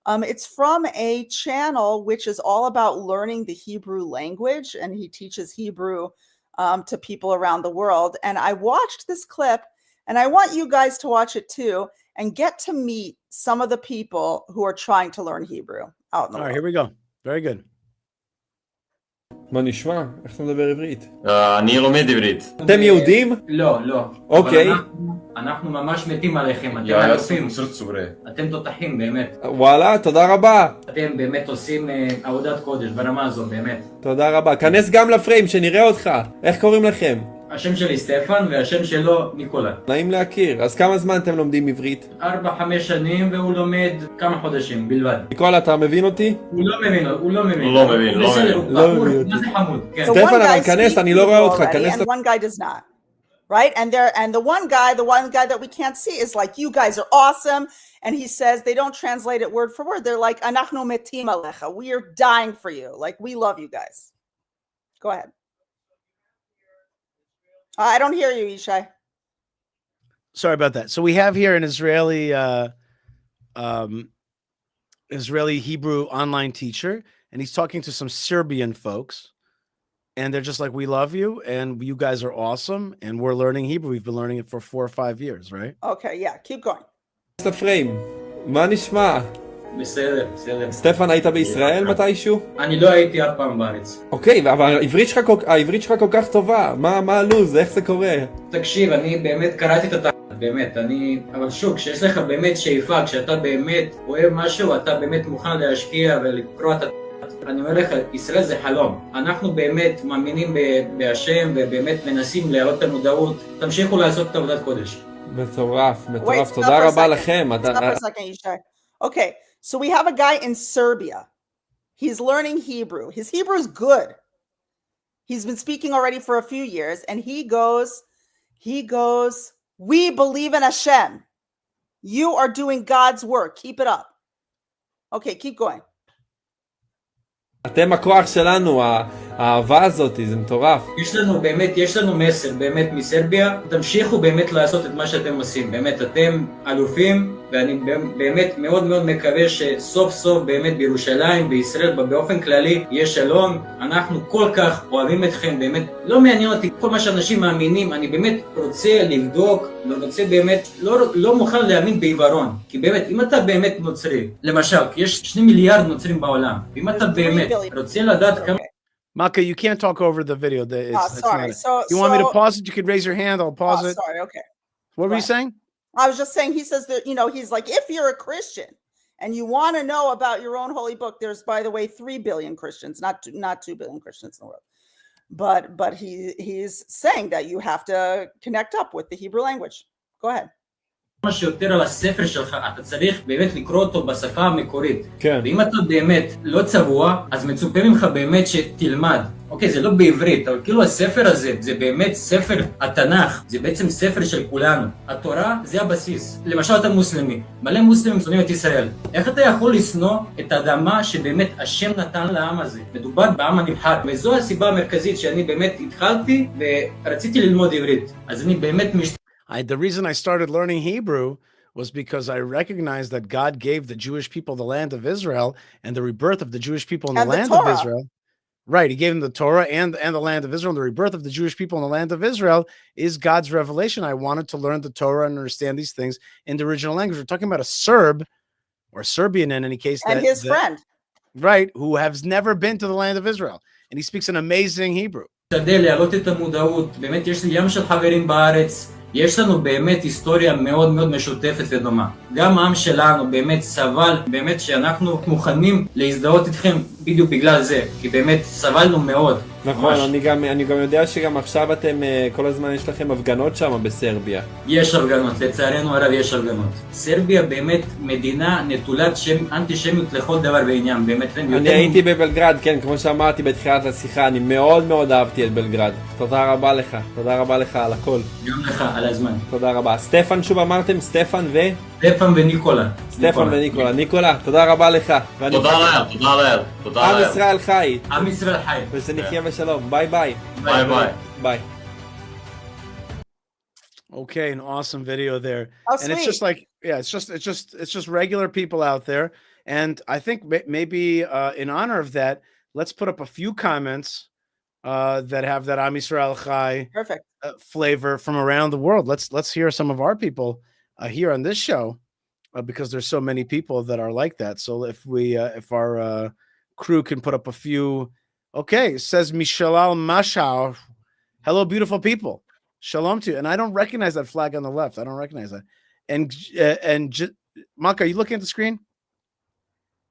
It's from a channel which is all about learning the Hebrew language, and he teaches Hebrew to people around the world. And I watched this clip, and I want you guys to watch it too, and get to meet some of the people who are trying to learn Hebrew out in the world. All right, here we go. Very good. מה נשמע? איך אתה מדבר עברית? אני לומד עברית. אתם יהודים? לא, לא. אוקיי. אנחנו ממש מתים עליכם, אתם אלופים. אתם תותחים, באמת. וואלה, תודה רבה. אתם באמת עושים עבודת קודש ברמה הזו, באמת. תודה רבה. כנס גם לפריים, שנראה אותך. איך קוראים לכם? השם שלי סטפן, והשם שלו ניקולה. נעים להכיר. אז כמה זמן אתם לומדים עברית? 4-5 שנים, והוא לומד כמה חודשים בלבד. ניקולה, אתה מבין אותי? הוא לא מבין. לא מבין. מה זה חמוד? סטפן, אבל כנס, אני לא רואה אותך. כנס. And one guy does not. Right? And the one guy that we can't see is like, you guys are awesome. And he says, they don't translate it word for word. They're like, אנחנו מתים עליך. We are dying for you. Like, we love you guys. Go ahead. I don't hear you, Yishai. Sorry about that. So we have here an Israeli Hebrew online teacher, and he's talking to some Serbian folks, and they're just like, we love you, and you guys are awesome, and we're learning Hebrew. We've been learning it for 4 or 5 years, right? Okay, yeah, keep going. לפריים, מה נשמע? בסדר. סטפן, היית בישראל מתישהו? אני לא הייתי אף פעם בארץ. אוקיי, אבל העברית שלך כל כך טובה. מה הלוז? איך זה קורה? תקשיב, אני באמת קראתי את התחת, באמת. אבל שוב, כשיש לך באמת שאיפה, כשאתה באמת אוהב משהו, אתה באמת מוכן להשקיע ולקרוא את התחת. אני אומר לך, ישראל זה חלום. אנחנו באמת מאמינים בהשם, ובאמת מנסים להעלות את המודעות. תמשיכו לעשות את עבודת קודש. מטורף. תודה רבה לכם. Stop for a second, Yishai. Okay. So we have a guy in Serbia. He's learning Hebrew. His Hebrew is good. He's been speaking already for a few years, and he goes, we believe in Hashem. You are doing God's work. Keep it up. Okay, keep going. אתם הכוח שלנו, האהבה הזאת, זה מטורף. יש לנו מסר באמת מסרביה, תמשיכו באמת לעשות את מה שאתם עושים, באמת אתם אלופים, ואני באמת מאוד מאוד מקווה שסוף סוף באמת בירושלים, בישראל, באופן כללי, יש שלום. אנחנו כל כך אוהבים אתכם, באמת לא מעניין אותי כל מה שאנשים מאמינים, אני באמת רוצה לבדוק, רוצה באמת, לא מוכן להאמין בעיוורון, כי באמת אם אתה באמת נוצרי, למשל, יש 2 מיליארד נוצרים בעולם, ואם אתה באמת רוצה לדעת כמה... Malka, you can't talk over the video. Sorry. You want me to pause it? You could raise your hand. I'll pause it. Sorry, okay. What were you saying? I was just saying, he says that, he's like, if you're a Christian and you want to know about your own holy book, there's, by the way, 3 billion Christians, not 2 billion Christians in the world. But he's saying that you have to connect up with the Hebrew language. Go ahead. מה שיותר על הספר שלך, אתה צריך באמת לקרוא אותו בשפה המקורית. כן. ואם אתה באמת לא צבוע, אז מצופה ממך באמת שתלמד. אוקיי, זה לא בעברית, אבל כאילו הספר הזה, זה באמת ספר התנ"ך, זה בעצם ספר של כולנו. התורה זה הבסיס. למשל אתה מוסלמי, מלא מוסלמים שונאים את ישראל. איך אתה יכול לשנוא את האדמה שבאמת השם נתן לעם הזה? מדובר בעם הנבחר, וזו הסיבה המרכזית שאני באמת התחלתי ורציתי ללמוד עברית. אז אני באמת The reason I started learning Hebrew was because I recognized that God gave the Jewish people the land of Israel, and the rebirth of the Jewish people in the land of Israel. Right, he gave them the Torah and the land of Israel. And the rebirth of the Jewish people in the land of Israel is God's revelation. I wanted to learn the Torah and understand these things in the original language. We're talking about a Serb, or Serbian in any case. And his friend. right, who has never been to the land of Israel, and he speaks an amazing Hebrew. משתדל להעלות את המודעות, באמת יש לי ים של חברים בארץ, יש לנו באמת היסטוריה מאוד מאוד משותפת ודומה. גם העם שלנו באמת סבל, באמת שאנחנו מוכנים להזדהות איתכם בדיוק בגלל זה, כי באמת סבלנו מאוד. נכון, אני גם יודע שגם עכשיו אתם, כל הזמן יש לכם הפגנות שם בסרביה. יש הפגנות, לצערנו הרב יש הפגנות. סרביה באמת מדינה נטולת אנטישמיות לכל דבר בעניין, באמת. אני הייתי בבלגרד, כן, כמו שאמרתי בתחילת השיחה, אני מאוד מאוד אהבתי את בלגרד. תודה רבה לך על הכל. גם לך, על הזמן. תודה רבה. סטפן שוב אמרתם, סטפן וניקולה. ניקולה, תודה רבה לך. תודה לאל. עם ישראל חי. עם ישראל חי. ושנחיה בשלום. ביי. Bye. Okay, an awesome video there. Oh, and it's just like, yeah, it's just regular people out there. And I think maybe in honor of that, let's put up a few comments that have that Am Yisrael Chai flavor from around the world. Let's hear some of our people here on this show because there's so many people that are like that. So if our crew can put up a few. Okay, it says Mishalal Mashau. Hello, beautiful people. Shalom to you. And I don't recognize that flag on the left. I don't recognize that. And Malka, are you looking at the screen?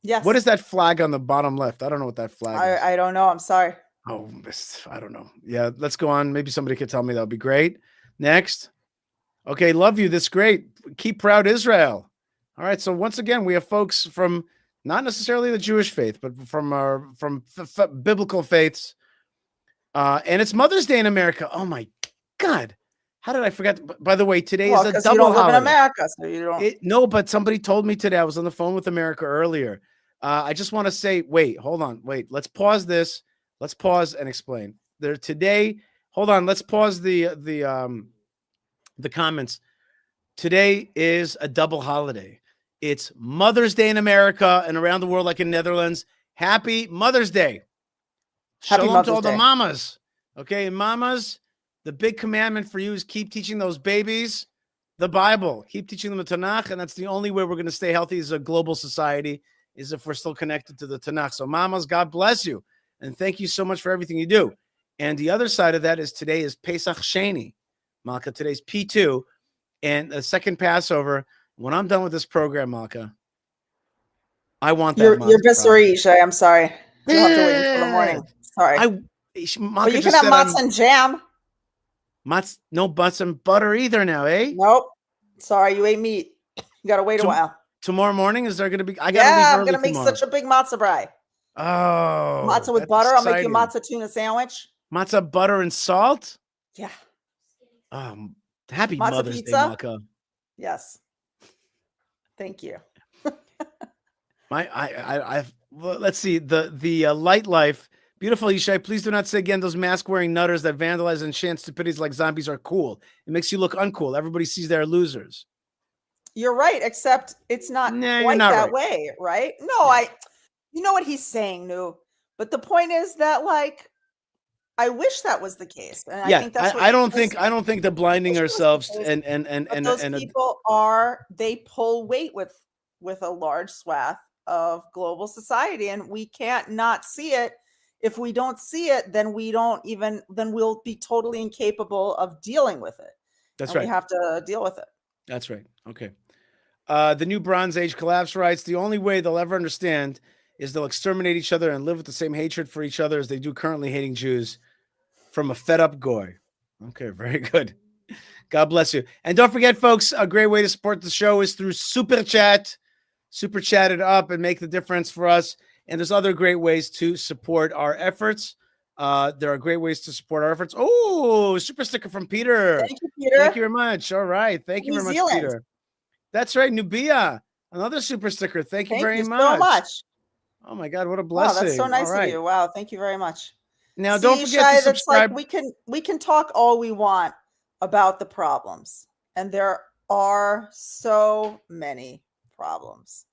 Yes. What is that flag on the bottom left? I don't know what that flag is. I don't know. I'm sorry. Oh, I don't know. Yeah, let's go on. Maybe somebody could tell me. That would be great. Next. Okay, love you. That's great. Keep proud Israel. All right. So once again, we have folks from not necessarily the Jewish faith, but from biblical faiths. And it's Mother's Day in America. Oh my God. How did I forget? By the way, today is a double you don't live holiday. in America, so you don't. No, but somebody told me today. I was on the phone with America earlier. I just want to say, hold on. Let's pause this. Let's pause and explain. There today. Hold on. Let's pause the comments. Today is a double holiday. It's Mother's Day in America and around the world, like in Netherlands. Happy Mother's Day. Happy Shalom Mother's to all Day. the mamas. Okay, and mamas, the big commandment for you is keep teaching those babies the Bible. Keep teaching them the Tanakh, and that's the only way we're going to stay healthy as a global society, is if we're still connected to the Tanakh. So mamas, God bless you. And thank you so much for everything you do. And the other side of that is today is Pesach Sheni. Malka, today's P2. And the second Passover. When I'm done with this program, Malka, I want that. You're Bissari, Yishai. I'm sorry. You'll have to wait until the morning. Sorry. Malka, but you can have matzah and jam. No matzah and butter either now, eh? Nope. Sorry, you ate meat. You got to wait a while. Tomorrow morning, is there going to be? I'm going to make such a big matzah brie. Oh. Matzah with butter. Exciting. I'll make you matzah tuna sandwich. Matzah, butter, and salt? Yeah. Happy matzah Mother's pizza? Day, Malka. Yes. Thank you. Let's see the light life. Beautiful Yishai, please do not say again those mask-wearing nutters that vandalize and chant stupidities like zombies are cool. It makes you look uncool. Everybody sees they're losers. You're right, except it's not quite that way, right? No, you know what he's saying, no. But the point is that, like, I wish that was the case. And I think that's what I don't think the blinding ourselves and those people they pull weight with a large swath of global society, and we can't not see it. If we don't see it, then we'll be totally incapable of dealing with it. That's right. We have to deal with it. That's right. Okay. The new Bronze Age collapse writes, the only way they'll ever understand is they'll exterminate each other and live with the same hatred for each other as they do currently hating Jews from a fed up goy. Okay, very good. God bless you. And don't forget, folks, a great way to support the show is through Super Chat. Super Chat it up and make the difference for us. And there's other great ways to support our efforts. There are great ways to support our efforts. Oh, super sticker from Peter. Thank you, Peter. Thank you very much. All right. Thank you very much, Peter. That's right. Nubia, another super sticker. Thank you very much. So much. Oh my God, what a blessing. Wow, that's so nice of you. Wow, thank you very much. Now, don't forget to subscribe. Like we can talk all we want about the problems, and there are so many problems,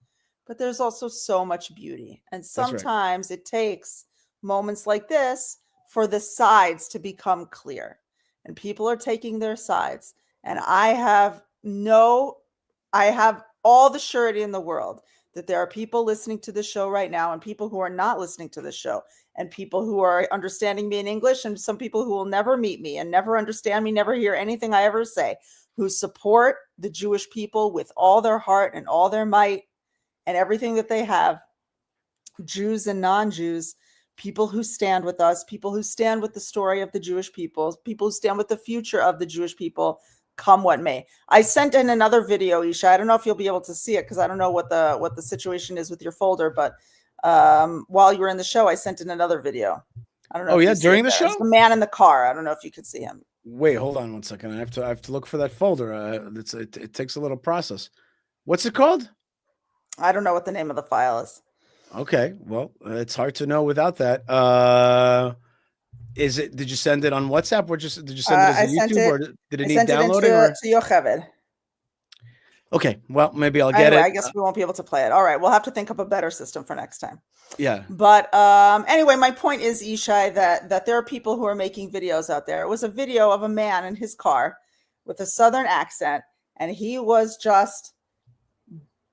but there's also so much beauty. And sometimes it takes moments like this for the sides to become clear, and people are taking their sides. And I have all the surety in the world that there are people listening to this show right now and people who are not listening to this show and people who are understanding me in English and some people who will never meet me and never understand me, never hear anything I ever say, who support the Jewish people with all their heart and all their might and everything that they have, Jews and non-Jews, people who stand with us, people who stand with the story of the Jewish people, people who stand with the future of the Jewish people, come what may. I sent in another video, Yishai. I don't know if you'll be able to see it because I don't know what the situation is with your folder, but while you were in the show, I sent in another video. I don't know. Oh, if yeah, you see during it the there. show? It's the man in the car. I don't know if you could see him. Wait, hold on 1 second. I have to look for that folder. It takes a little process. What's it called? I don't know what the name of the file is. Okay, well, it's hard to know without that. Is it? Did you send it on WhatsApp or did you send it as a YouTube or did it need downloading? To Yocheved. Okay, well, maybe I'll get Anyway, it. I guess we won't be able to play it. All right, we'll have to think up a better system for next time. Yeah. But anyway, my point is, Yishai, that there are people who are making videos out there. It was a video of a man in his car with a Southern accent, and he was just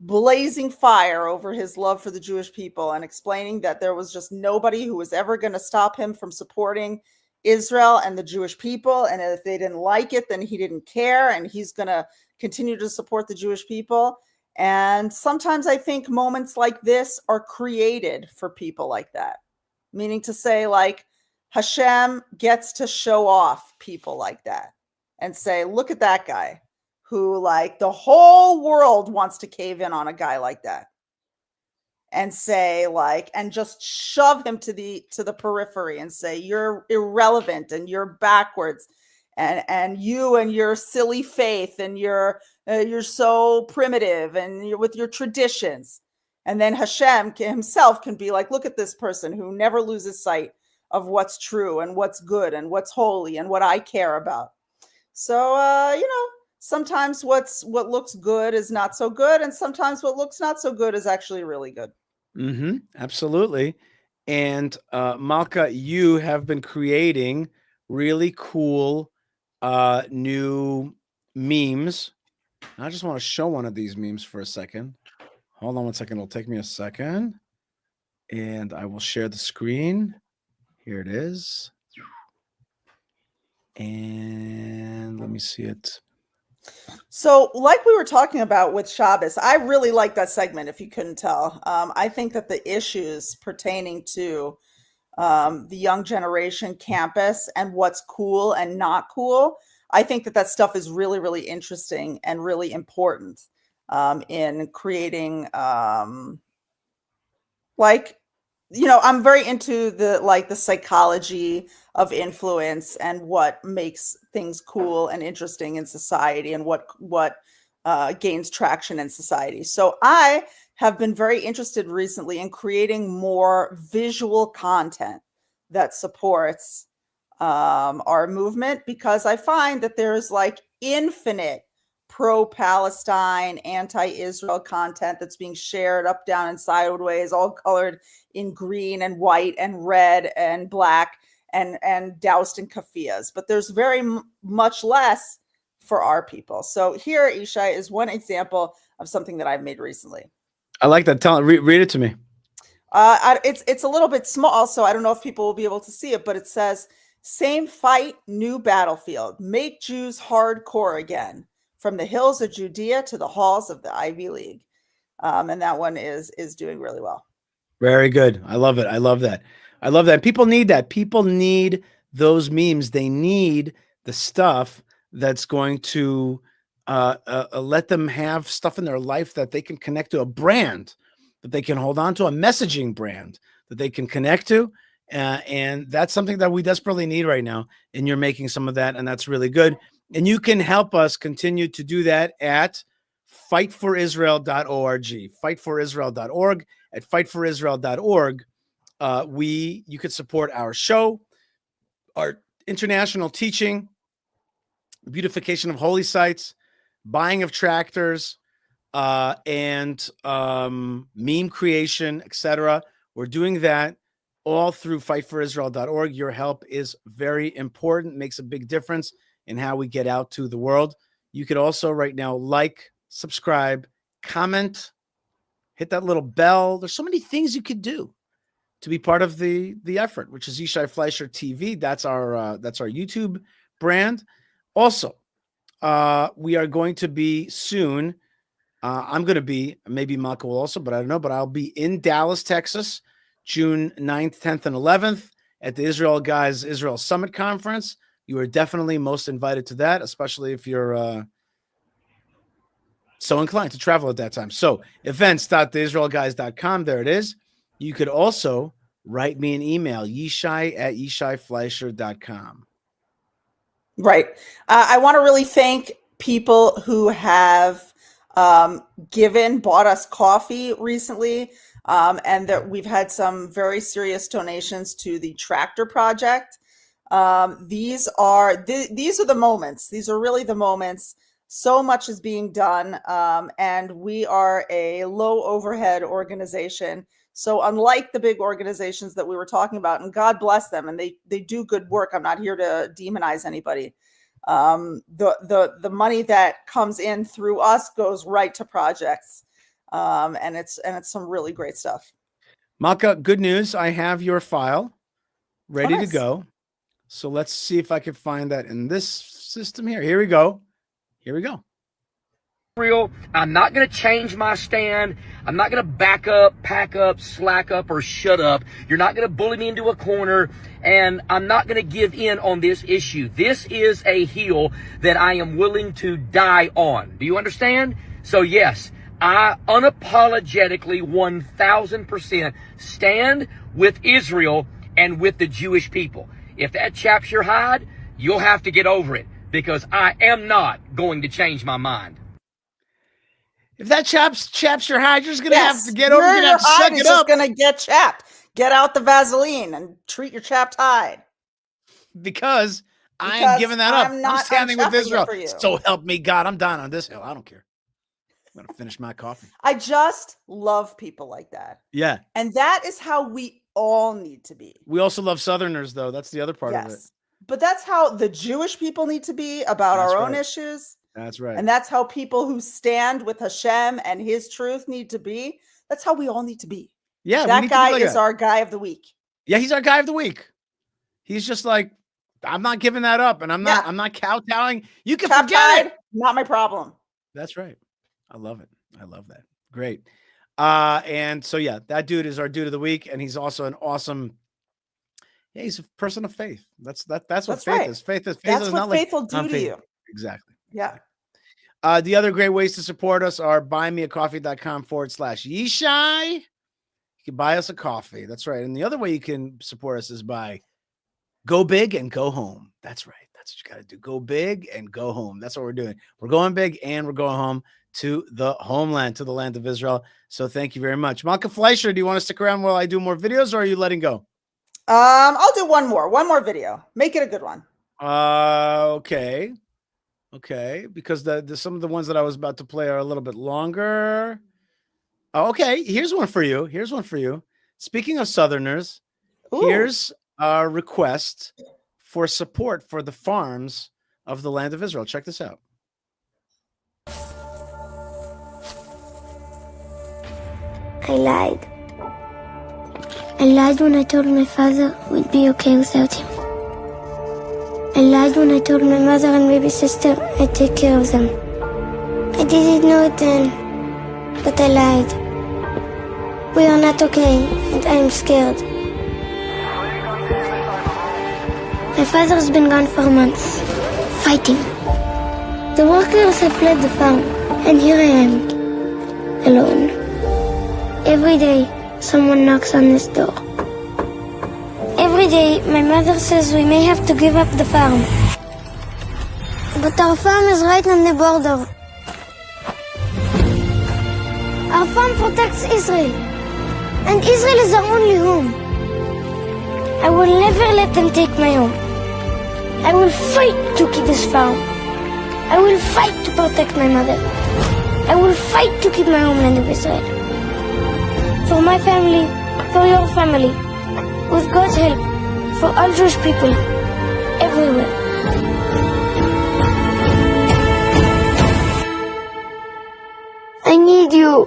blazing fire over his love for the Jewish people and explaining that there was just nobody who was ever going to stop him from supporting Israel and the Jewish people. And if they didn't like it, then he didn't care. And he's going to continue to support the Jewish people. And sometimes I think moments like this are created for people like that, meaning to say, like, Hashem gets to show off people like that and say, look at that guy who, like, the whole world wants to cave in on a guy like that and say, like, and just shove him to the periphery and say, you're irrelevant and you're backwards and you and your silly faith and you're so primitive and you're with your traditions. And then Hashem himself can be like, look at this person who never loses sight of what's true and what's good and what's holy and what I care about. So, sometimes what looks good is not so good. And sometimes what looks not so good is actually really good. Mm-hmm. Absolutely. And Malka, you have been creating really cool new memes. I just want to show one of these memes for a second. Hold on 1 second. It'll take me a second. And I will share the screen. Here it is. And let me see it. So, like we were talking about with Shabbos, I really like that segment, if you couldn't tell. I think that the issues pertaining to the young generation campus and what's cool and not cool, I think that stuff is really, really interesting and really important in creating, I'm very into the psychology of influence and what makes things cool and interesting in society and what gains traction in society. So I have been very interested recently in creating more visual content that supports our movement, because I find that there's like infinite pro-Palestine, anti-Israel content that's being shared up, down, and sideways, all colored in green and white and red and black and doused in kafiyas. But there's very much less for our people. So here, Yishai, is one example of something that I've made recently. I like that. Read it to me. It's a little bit small, so I don't know if people will be able to see it, but it says, "Same fight, new battlefield. Make Jews hardcore again. From the hills of Judea to the halls of the Ivy League." And that one is doing really well. Very good. I love it. I love that. I love that. People need that. People need those memes. They need the stuff that's going to let them have stuff in their life that they can connect to, a brand that they can hold on to, a messaging brand that they can connect to. And that's something that we desperately need right now. And you're making some of that, and that's really good. And you can help us continue to do that at fightforisrael.org. Fightforisrael.org. At fightforisrael.org, you could support our show, our international teaching, beautification of holy sites, buying of tractors, and meme creation, etc. We're doing that all through fightforisrael.org. Your help is very important, makes a big difference in how we get out to the world. You could also right now like, subscribe, comment, hit that little bell. There's so many things you could do to be part of the effort, which is Yishai Fleischer TV. That's our YouTube brand. Also, we are going to be soon. I'm going to be, maybe Malka will also, but I don't know, but I'll be in Dallas, Texas, June 9th, 10th, and 11th at the Israel Guys Israel Summit Conference. You are definitely most invited to that, especially if you're so inclined to travel at that time. So events.theisraelguys.com, there it is. You could also write me an email, yishai@yishaifleischer.com. Right. I want to really thank people who have bought us coffee recently, and that we've had some very serious donations to the Tractor Project. These are the moments. These are really the moments. So much is being done, and we are a low overhead organization. So unlike the big organizations that we were talking about, and God bless them, and they do good work. I'm not here to demonize anybody. The money that comes in through us goes right to projects, and it's some really great stuff. Malka, good news. I have your file ready to go. So let's see if I can find that in this system here. Here we go. I'm not going to change my stand. I'm not going to back up, pack up, slack up, or shut up. You're not going to bully me into a corner, and I'm not going to give in on this issue. This is a hill that I am willing to die on. Do you understand? So yes, I unapologetically 1000% stand with Israel and with the Jewish people. If that chaps your hide, you'll have to get over it, because I am not going to change my mind. If that chaps your hide, you're just going to have to get over it. You're going to have to suck it up. It's going to get chapped. Get out the Vaseline and treat your chapped hide. Because I am giving that up. I'm standing with Israel. For you. So help me God. I'm dying on this hill. I don't care. I'm going to finish my coffee. I just love people like that. Yeah. And that is how we all need to be. We also love Southerners, though. That's the other part of it. But that's how the Jewish people need to be about our own issues. That's right. And that's how people who stand with Hashem and his truth need to be. That's how we all need to be. Yeah. That guy is our guy of the week. Yeah, he's our guy of the week. He's just like, I'm not giving that up, and I'm not kowtowing. You can forget it. Not my problem. That's right. I love it. I love that. Great. And so yeah, that dude is our dude of the week, and he's also an awesome. Yeah, he's a person of faith. That's what faith is. Faith is That's not what faith like will do to you. Exactly. Yeah. The other great ways to support us are buymeacoffee.com/Yishai. You can buy us a coffee. That's right. And the other way you can support us is by go big and go home. That's right. That's what you got to do. Go big and go home. That's what we're doing. We're going big and we're going home to the homeland, to the land of Israel. So thank you very much. Malka Fleischer, do you want to stick around while I do more videos, or are you letting go? I'll do one more video. Make it a good one. Okay. Because some of the ones that I was about to play are a little bit longer. Okay, here's one for you. Speaking of Southerners, here's our request for support for the farms of the land of Israel. Check this out. I lied. I lied when I told my father we'd be okay without him. I lied when I told my mother and baby sister I'd take care of them. I didn't know it then, but I lied. We are not okay, and I am scared. My father's been gone for months, fighting. The workers have fled the farm, and here I am, alone. Every day, someone knocks on this door. Every day, my mother says we may have to give up the farm. But our farm is right on the border. Our farm protects Israel, and Israel is our only home. I will never let them take my home. I will fight to keep this farm. I will fight to protect my mother. I will fight to keep my homeland of Israel. For my family, for your family, with God's help, for all Jewish people, everywhere. I need you.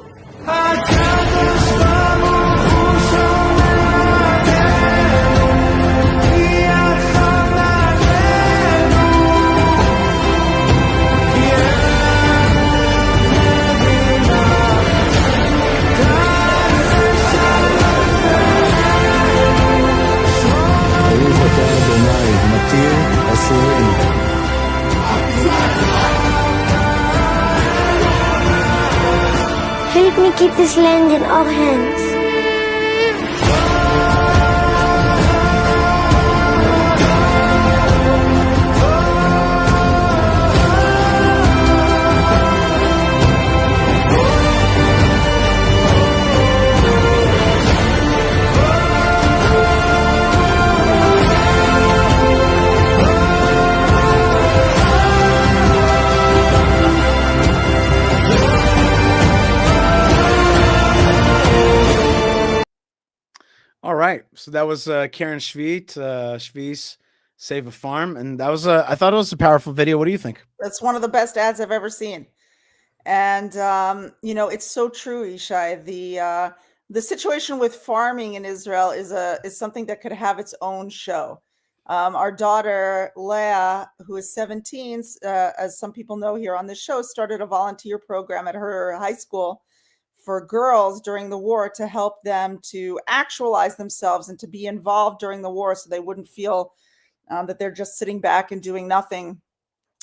can keep this land in our hands. All right, so that was Karen Shvi's Save a Farm, and that was I thought it was a powerful video. What do you think? That's one of the best ads I've ever seen. And it's so true, Yishai. The situation with farming in Israel is something that could have its own show. Our daughter Leah, who is 17, as some people know here on the show, started a volunteer program at her high school for girls during the war to help them to actualize themselves and to be involved during the war, so they wouldn't feel that they're just sitting back and doing nothing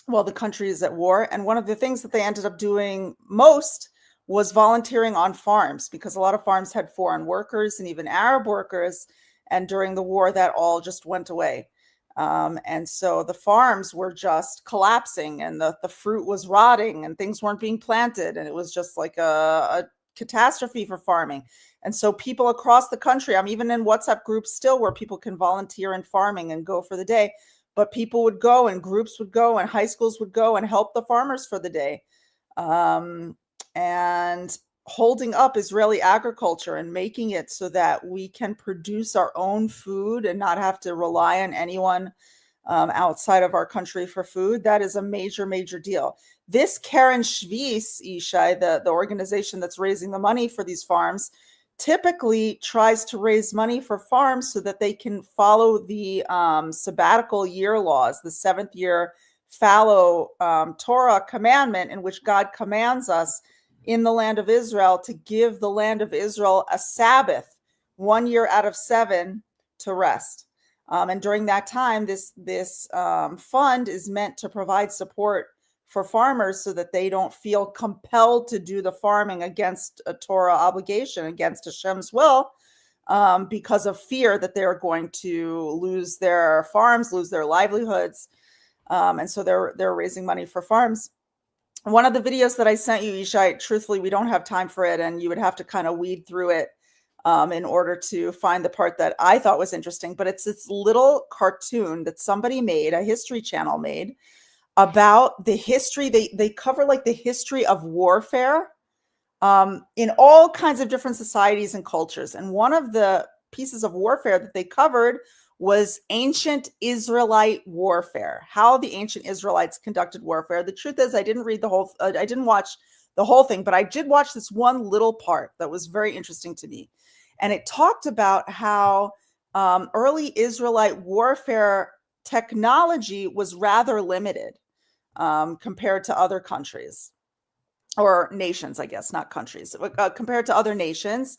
while the country is at war. And one of the things that they ended up doing most was volunteering on farms, because a lot of farms had foreign workers and even Arab workers. And during the war, that all just went away. And so the farms were just collapsing, and the fruit was rotting, and things weren't being planted. And it was just like a catastrophe for farming. And so people across the country, I'm even in WhatsApp groups still where people can volunteer in farming and go for the day. But people would go, and groups would go, and high schools would go and help the farmers for the day. And holding up Israeli agriculture and making it so that we can produce our own food and not have to rely on anyone outside of our country for food. That is a major, major deal. This Karen Shvi's, Yishai, the organization that's raising the money for these farms, typically tries to raise money for farms so that they can follow the sabbatical year laws, the 7th year fallow Torah commandment, in which God commands us in the land of Israel to give the land of Israel a Sabbath, 1 year out of 7, to rest. And during that time, this fund is meant to provide support for farmers so that they don't feel compelled to do the farming against a Torah obligation, against Hashem's will, because of fear that they're going to lose their farms, lose their livelihoods. And so they're raising money for farms. One of the videos that I sent you, Yishai, truthfully, we don't have time for it, and you would have to kind of weed through it in order to find the part that I thought was interesting. But it's this little cartoon that somebody made, a History Channel made, about the history. They cover like the history of warfare in all kinds of different societies and cultures. And one of the pieces of warfare that they covered was ancient Israelite warfare, how the ancient Israelites conducted warfare. The truth is, I didn't watch the whole thing, but I did watch this one little part that was very interesting to me. And it talked about how early Israelite warfare technology was rather limited compared to other countries, or nations, I guess, not countries, compared to other nations.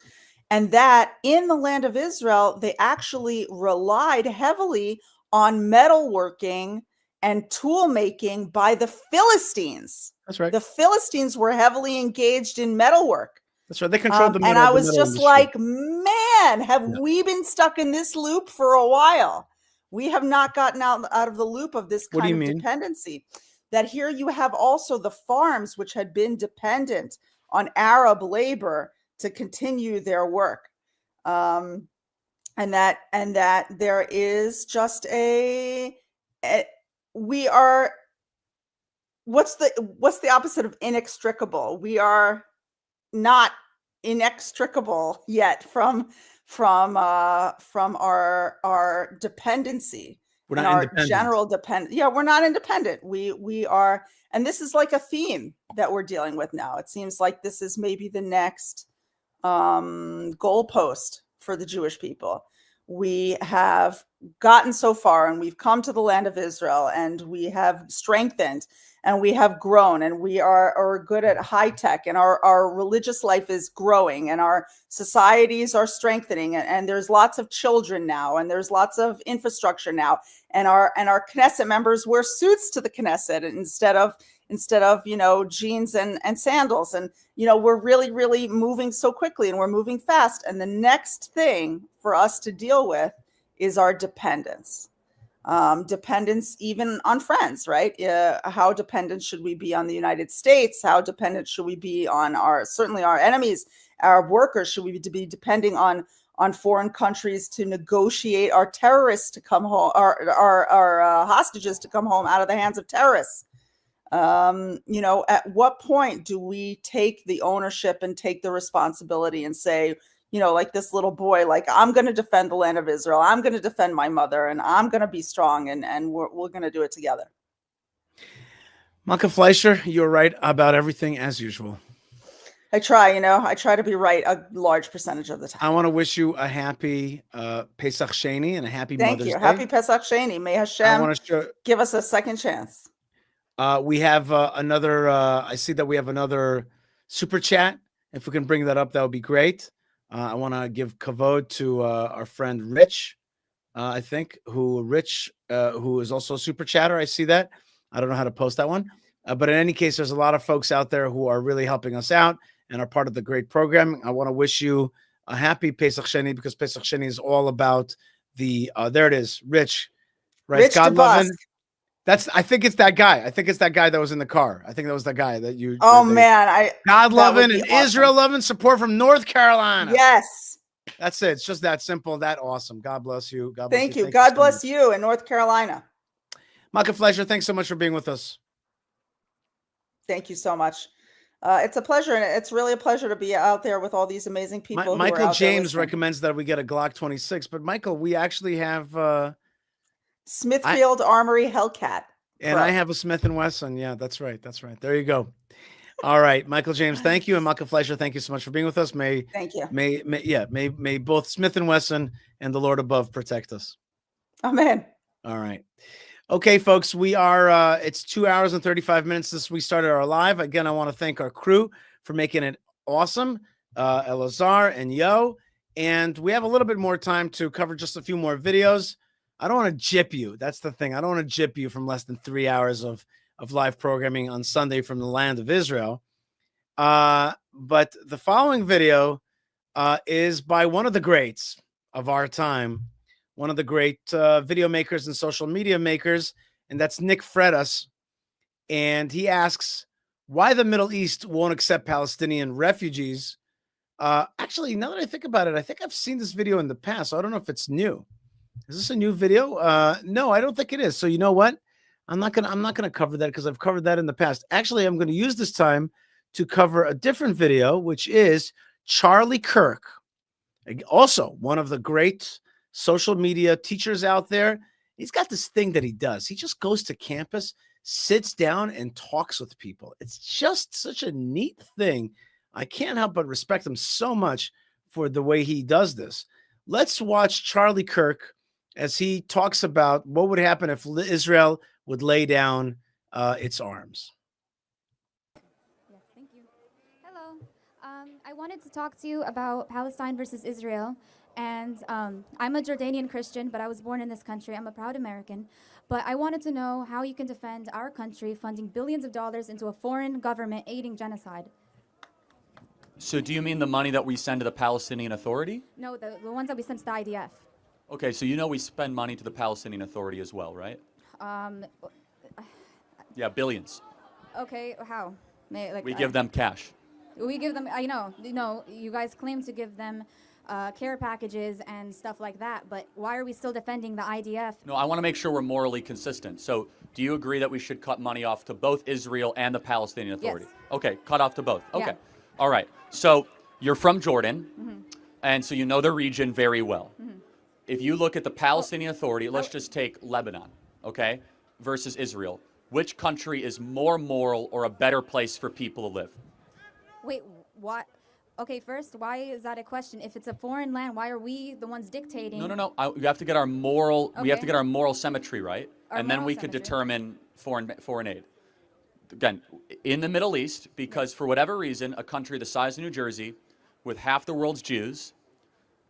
And that in the land of Israel, they actually relied heavily on metalworking and tool making by the Philistines. That's right. The Philistines were heavily engaged in metalwork. That's right. They controlled the metal. And I was just industry. like, man, have we been stuck in this loop for a while? We have not gotten out of the loop of this kind of dependency. That here you have also the farms, which had been dependent on Arab labor to continue their work, and that there is just we are, what's the opposite of inextricable? We are not inextricable yet from our dependency. We're not our independent. General dependent. Yeah, we're not independent. We are, and this is like a theme that we're dealing with now. It seems like this is maybe the next goalpost for the Jewish people. We have gotten so far and we've come to the land of Israel and we have strengthened and we have grown and we are good at high tech and our religious life is growing and our societies are strengthening and there's lots of children now and there's lots of infrastructure now and our Knesset members wear suits to the Knesset instead of jeans and sandals. And, we're really, really moving so quickly and we're moving fast. And the next thing for us to deal with is our dependence. Dependence even on friends, right? How dependent should we be on the United States? How dependent should we be on certainly our enemies, our workers? Should we be depending on foreign countries to negotiate our terrorists to come home, our hostages to come home out of the hands of terrorists? At what point do we take the ownership and take the responsibility and say, like this little boy, like, I'm going to defend the land of Israel. I'm going to defend my mother and I'm going to be strong and we're going to do it together. Malka Fleischer, you're right about everything as usual. I try to be right a large percentage of the time. I want to wish you a happy Pesach Sheni and a happy Mother's Day. Thank you. Happy Pesach Sheni. May Hashem give us a second chance. We have another, I see that we have another super chat. If we can bring that up, that would be great. I want to give kavod to our friend Rich, I think, who is also a super chatter. I see that. I don't know how to post that one. But in any case, there's a lot of folks out there who are really helping us out and are part of the great program. I want to wish you a happy Pesach Sheni because Pesach Sheni is all about there it is, Rich. Right? Rich God loving. I think it's that guy. I think it's that guy that was in the car. I think that was the guy that you. Oh man, God loving and awesome. Israel loving support from North Carolina. Yes, that's it. It's just that simple, that awesome. God bless you. God bless Thank you. you. God bless you in North Carolina. Malka Fleischer, thanks so much for being with us. Thank you so much. It's a pleasure, and it's really a pleasure to be out there with all these amazing people. Michael James recommends that we get a Glock 26, but Michael, we actually have. Smithfield Armory Hellcat. And I have a Smith & Wesson. Yeah, that's right. There you go. All right. Michael James, thank you. And Malka Fleischer, thank you so much for being with us. Thank you. May both Smith & Wesson and the Lord above protect us. Amen. All right. Okay, folks, we are, it's 2 hours and 35 minutes since we started our live. Again, I want to thank our crew for making it awesome, Elazar and Yo. And we have a little bit more time to cover just a few more videos. I don't want to jip you. That's the thing. I don't want to jip you from less than 3 hours of live programming on Sunday from the land of Israel. But the following video is by one of the greats of our time, one of the great video makers and social media makers, and that's Nick Freitas. And he asks why the Middle East won't accept Palestinian refugees. Actually, now that I think about it, I think I've seen this video in the past. So I don't know if it's new. Is this a new video? No, I don't think it is. So you know what? I'm not gonna cover that because I've covered that in the past. Actually, I'm going to use this time to cover a different video, which is Charlie Kirk, also one of the great social media teachers out there. He's got this thing that he does. He just goes to campus, sits down, and talks with people. It's just such a neat thing. I can't help but respect him so much for the way he does this. Let's watch Charlie Kirk as he talks about what would happen if Israel would lay down its arms. Yes, thank you. Hello. I wanted to talk to you about Palestine versus Israel. And I'm a Jordanian Christian, but I was born in this country. I'm a proud American. But I wanted to know how you can defend our country funding billions of dollars into a foreign government aiding genocide. So do you mean the money that we send to the Palestinian Authority? No, the ones that we sent to the IDF. Okay, so you know we spend money to the Palestinian Authority as well, right? Yeah, billions. Okay, how? We give them cash. We give them, I know, you guys claim to give them care packages and stuff like that, but why are we still defending the IDF? No, I want to make sure we're morally consistent. So do you agree that we should cut money off to both Israel and the Palestinian Authority? Yes. Okay, cut off to both. Okay. Yeah. All right. So you're from Jordan, and so you know the region very well. If you look at the Palestinian Authority, let's just take Lebanon, okay, versus Israel. Which country is more moral or a better place for people to live? Wait, what? Okay, first, why is that a question? If it's a foreign land, why are we the ones dictating? No. We have to get our moral. We have to Okay. get our moral symmetry right, Our and then moral we could symmetry. determine foreign aid. Again, in the Middle East, because for whatever reason, a country the size of New Jersey, with half the world's Jews,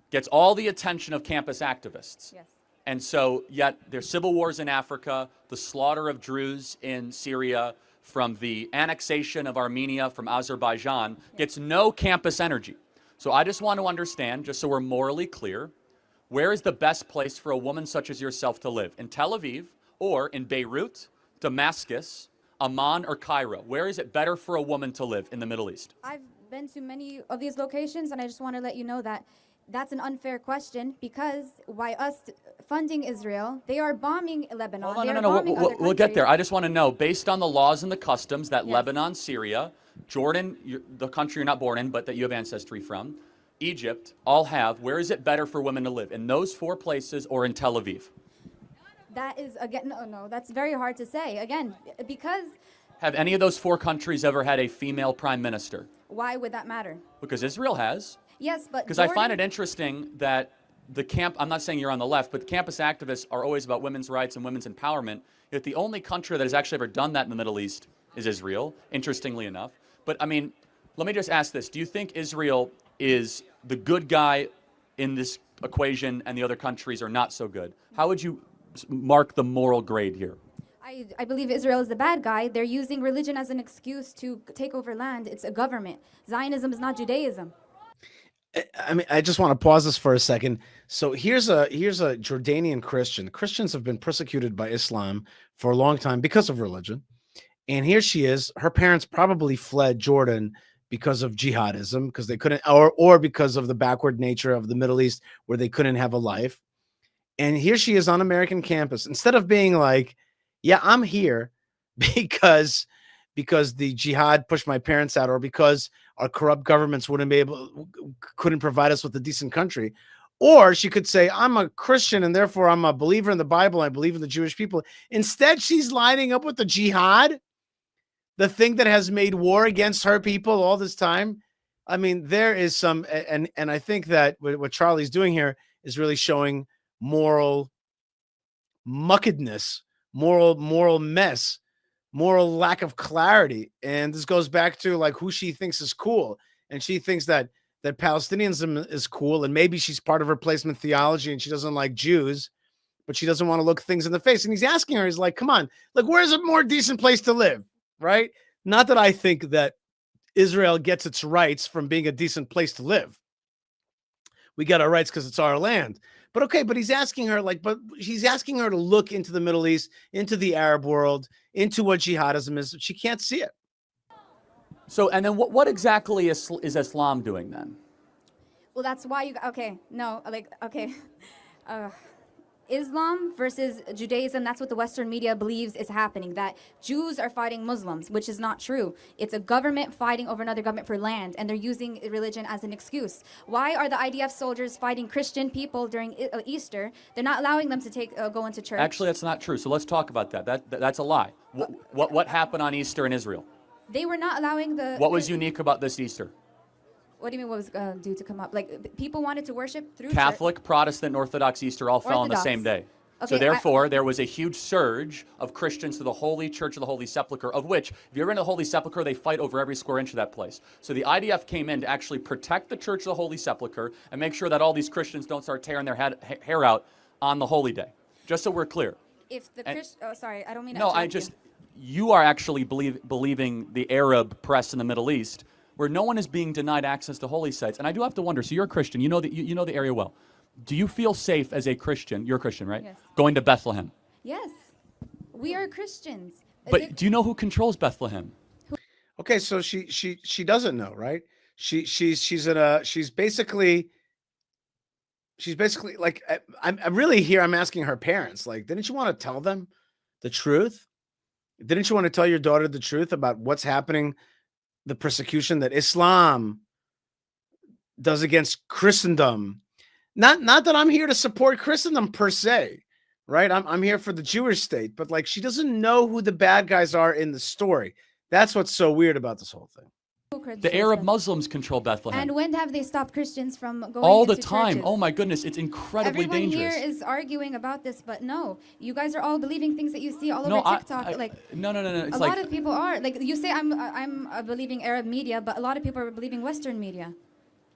gets all the attention of campus activists. Yes. And so, yet there's civil wars in Africa, the slaughter of Druze in Syria, from the annexation of Armenia from Azerbaijan, gets no campus energy. So I just want to understand, just so we're morally clear, where is the best place for a woman such as yourself to live? In Tel Aviv, or in Beirut, Damascus, Amman, or Cairo? Where is it better for a woman to live in the Middle East? I've been to many of these locations, and I just want to let you know that that's an unfair question, because why us funding Israel, they are bombing Lebanon. Hold on, we'll get there. I just want to know, based on the laws and the customs that Lebanon, Syria, Jordan, the country you're not born in, but that you have ancestry from, Egypt, all have, where is it better for women to live? In those four places or in Tel Aviv? That is, again, no, that's very hard to say. Again, because Have any of those four countries ever had a female prime minister? why would that matter? Because Israel has. Yes, but Because I find it interesting that I'm not saying you're on the left, but the campus activists are always about women's rights and women's empowerment. Yet the only country that has actually ever done that in the Middle East is Israel, interestingly enough. But I mean, let me just ask this. Do you think Israel is the good guy in this equation and the other countries are not so good? How would you mark the moral grade here? I believe Israel is the bad guy. They're using religion as an excuse to take over land. It's a government. Zionism is not Judaism. I mean, I just want to pause this for a second. So here's a Jordanian Christian. Christians have been persecuted by Islam for a long time because of religion. And here she is. Her parents probably fled Jordan because of jihadism, because they couldn't, or because of the backward nature of the Middle East, where they couldn't have a life. And here she is on American campus. Instead of being like, yeah, I'm here because the jihad pushed my parents out, or because our corrupt governments couldn't provide us with a decent country. Or she could say, I'm a Christian and therefore I'm a believer in the Bible. I believe in the Jewish people. Instead, she's lining up with the jihad, the thing that has made war against her people all this time. I mean, there is some, and I think that what Charlie's doing here is really showing moral muckedness, moral mess, moral lack of clarity. And this goes back to like who she thinks is cool. And she thinks that Palestinianism is cool. And maybe she's part of replacement theology and she doesn't like Jews, but she doesn't want to look things in the face. And he's asking her, he's like, come on, like, where's a more decent place to live? Right? Not that I think that Israel gets its rights from being a decent place to live. We get our rights because it's our land. But okay, but he's asking her she's asking her to look into the Middle East, into the Arab world, into what jihadism is. She can't see it. So, and then what exactly is Islam doing then? Well, that's why Islam versus Judaism, that's what the Western media believes is happening, that Jews are fighting Muslims, which is not true. It's a government fighting over another government for land, and they're using religion as an excuse. Why are the IDF soldiers fighting Christian people during Easter? They're not allowing them to go into church. Actually, that's not true. So let's talk about that. That's a lie. What happened on Easter in Israel? They were not allowing the... What was unique about this Easter? What do you mean what was due to come up? Like, people wanted to worship through Catholic, church. Protestant, Orthodox Easter all fell on the same day. Okay, so therefore, there was a huge surge of Christians to the Holy Church of the Holy Sepulchre, of which, if you're in the Holy Sepulchre, they fight over every square inch of that place. So the IDF came in to actually protect the Church of the Holy Sepulchre and make sure that all these Christians don't start tearing their hair out on the holy day. Just so we're clear. If the Christian... Oh, sorry, I don't mean to... No, you are actually believing the Arab press in the Middle East, where no one is being denied access to holy sites. And I do have to wonder, so you're a Christian, you know the area well. Do you feel safe as a Christian? You're a Christian, right? Yes. Going to Bethlehem. Yes. We are Christians. But do you know who controls Bethlehem? Okay, so she doesn't know, right? She's basically like, I'm really here. I'm asking her parents, like, didn't you want to tell them the truth? Didn't you want to tell your daughter the truth about what's happening, the persecution that Islam does against Christendom? Not that I'm here to support Christendom per se, right? I'm here for the Jewish state, but like, she doesn't know who the bad guys are in the story. That's what's so weird about this whole thing. Christians. The Arab Muslims control Bethlehem. And when have they stopped Christians from going all the into time. churches? Oh my goodness, it's incredibly Everyone dangerous. here is arguing about this, but no, you guys are all believing things that you see all No, over TikTok. No. It's a lot of people are like you say. I'm believing Arab media, but a lot of people are believing Western media.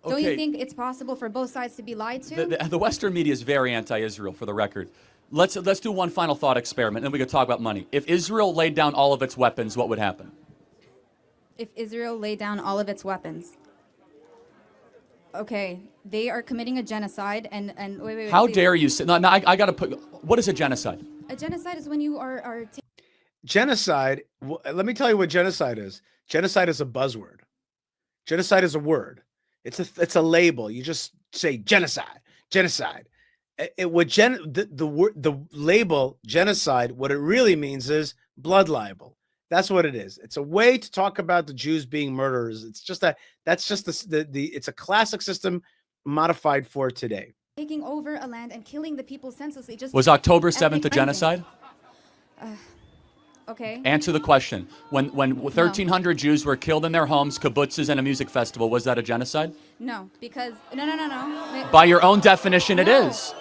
Don't you Okay. think it's possible for both sides to be lied to? The Western media is very anti-Israel, for the record. Let's do one final thought experiment, and then we could talk about money. If Israel laid down all of its weapons, what would happen? If Israel laid down all of its weapons. Okay, they are committing a genocide, and wait. How please. dare you say? No, I got to put. What is a genocide? A genocide is when you are Genocide. Let me tell you what genocide is. Genocide is a buzzword. Genocide is a word. It's a label. You just say genocide. The label genocide, what it really means is blood libel. That's what it is. It's a way to talk about the Jews being murderers. It's just it's a classic system modified for today. taking over a land and killing the people senselessly. Was October 7th a genocide? Okay. Answer the question. When 1,300 Jews were killed in their homes, kibbutzes, and a music festival, was that a genocide? No, because no. By your own definition, it is.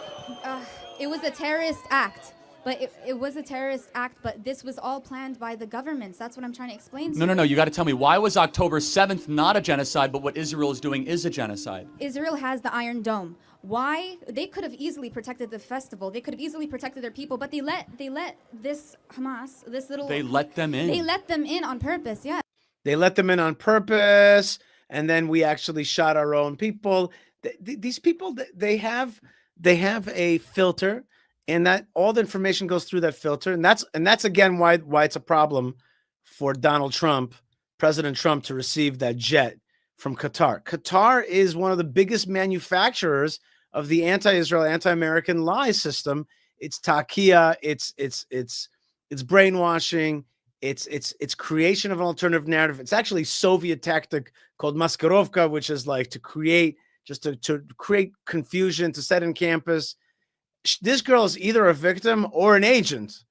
It was a terrorist act, but it was a terrorist act. But this was all planned by the governments. That's what I'm trying to explain to you. No. You got to tell me, why was October 7th not a genocide, but what Israel is doing is a genocide? Israel has the Iron Dome. Why? They could have easily protected the festival. They could have easily protected their people, but they let this Hamas, this little. They let them in. They let them in on purpose. Yeah. They let them in on purpose, and then we actually shot our own people. These people, they have a filter, and that all the information goes through that filter, and that's again why it's a problem for President Trump, to receive that jet from Qatar. Qatar is one of the biggest manufacturers of the anti-Israel, anti-American lie system. It's taqiyya, it's brainwashing, it's creation of an alternative narrative. It's actually Soviet tactic called maskirovka, which is like to create confusion, to set in campus. This girl is either a victim or an agent,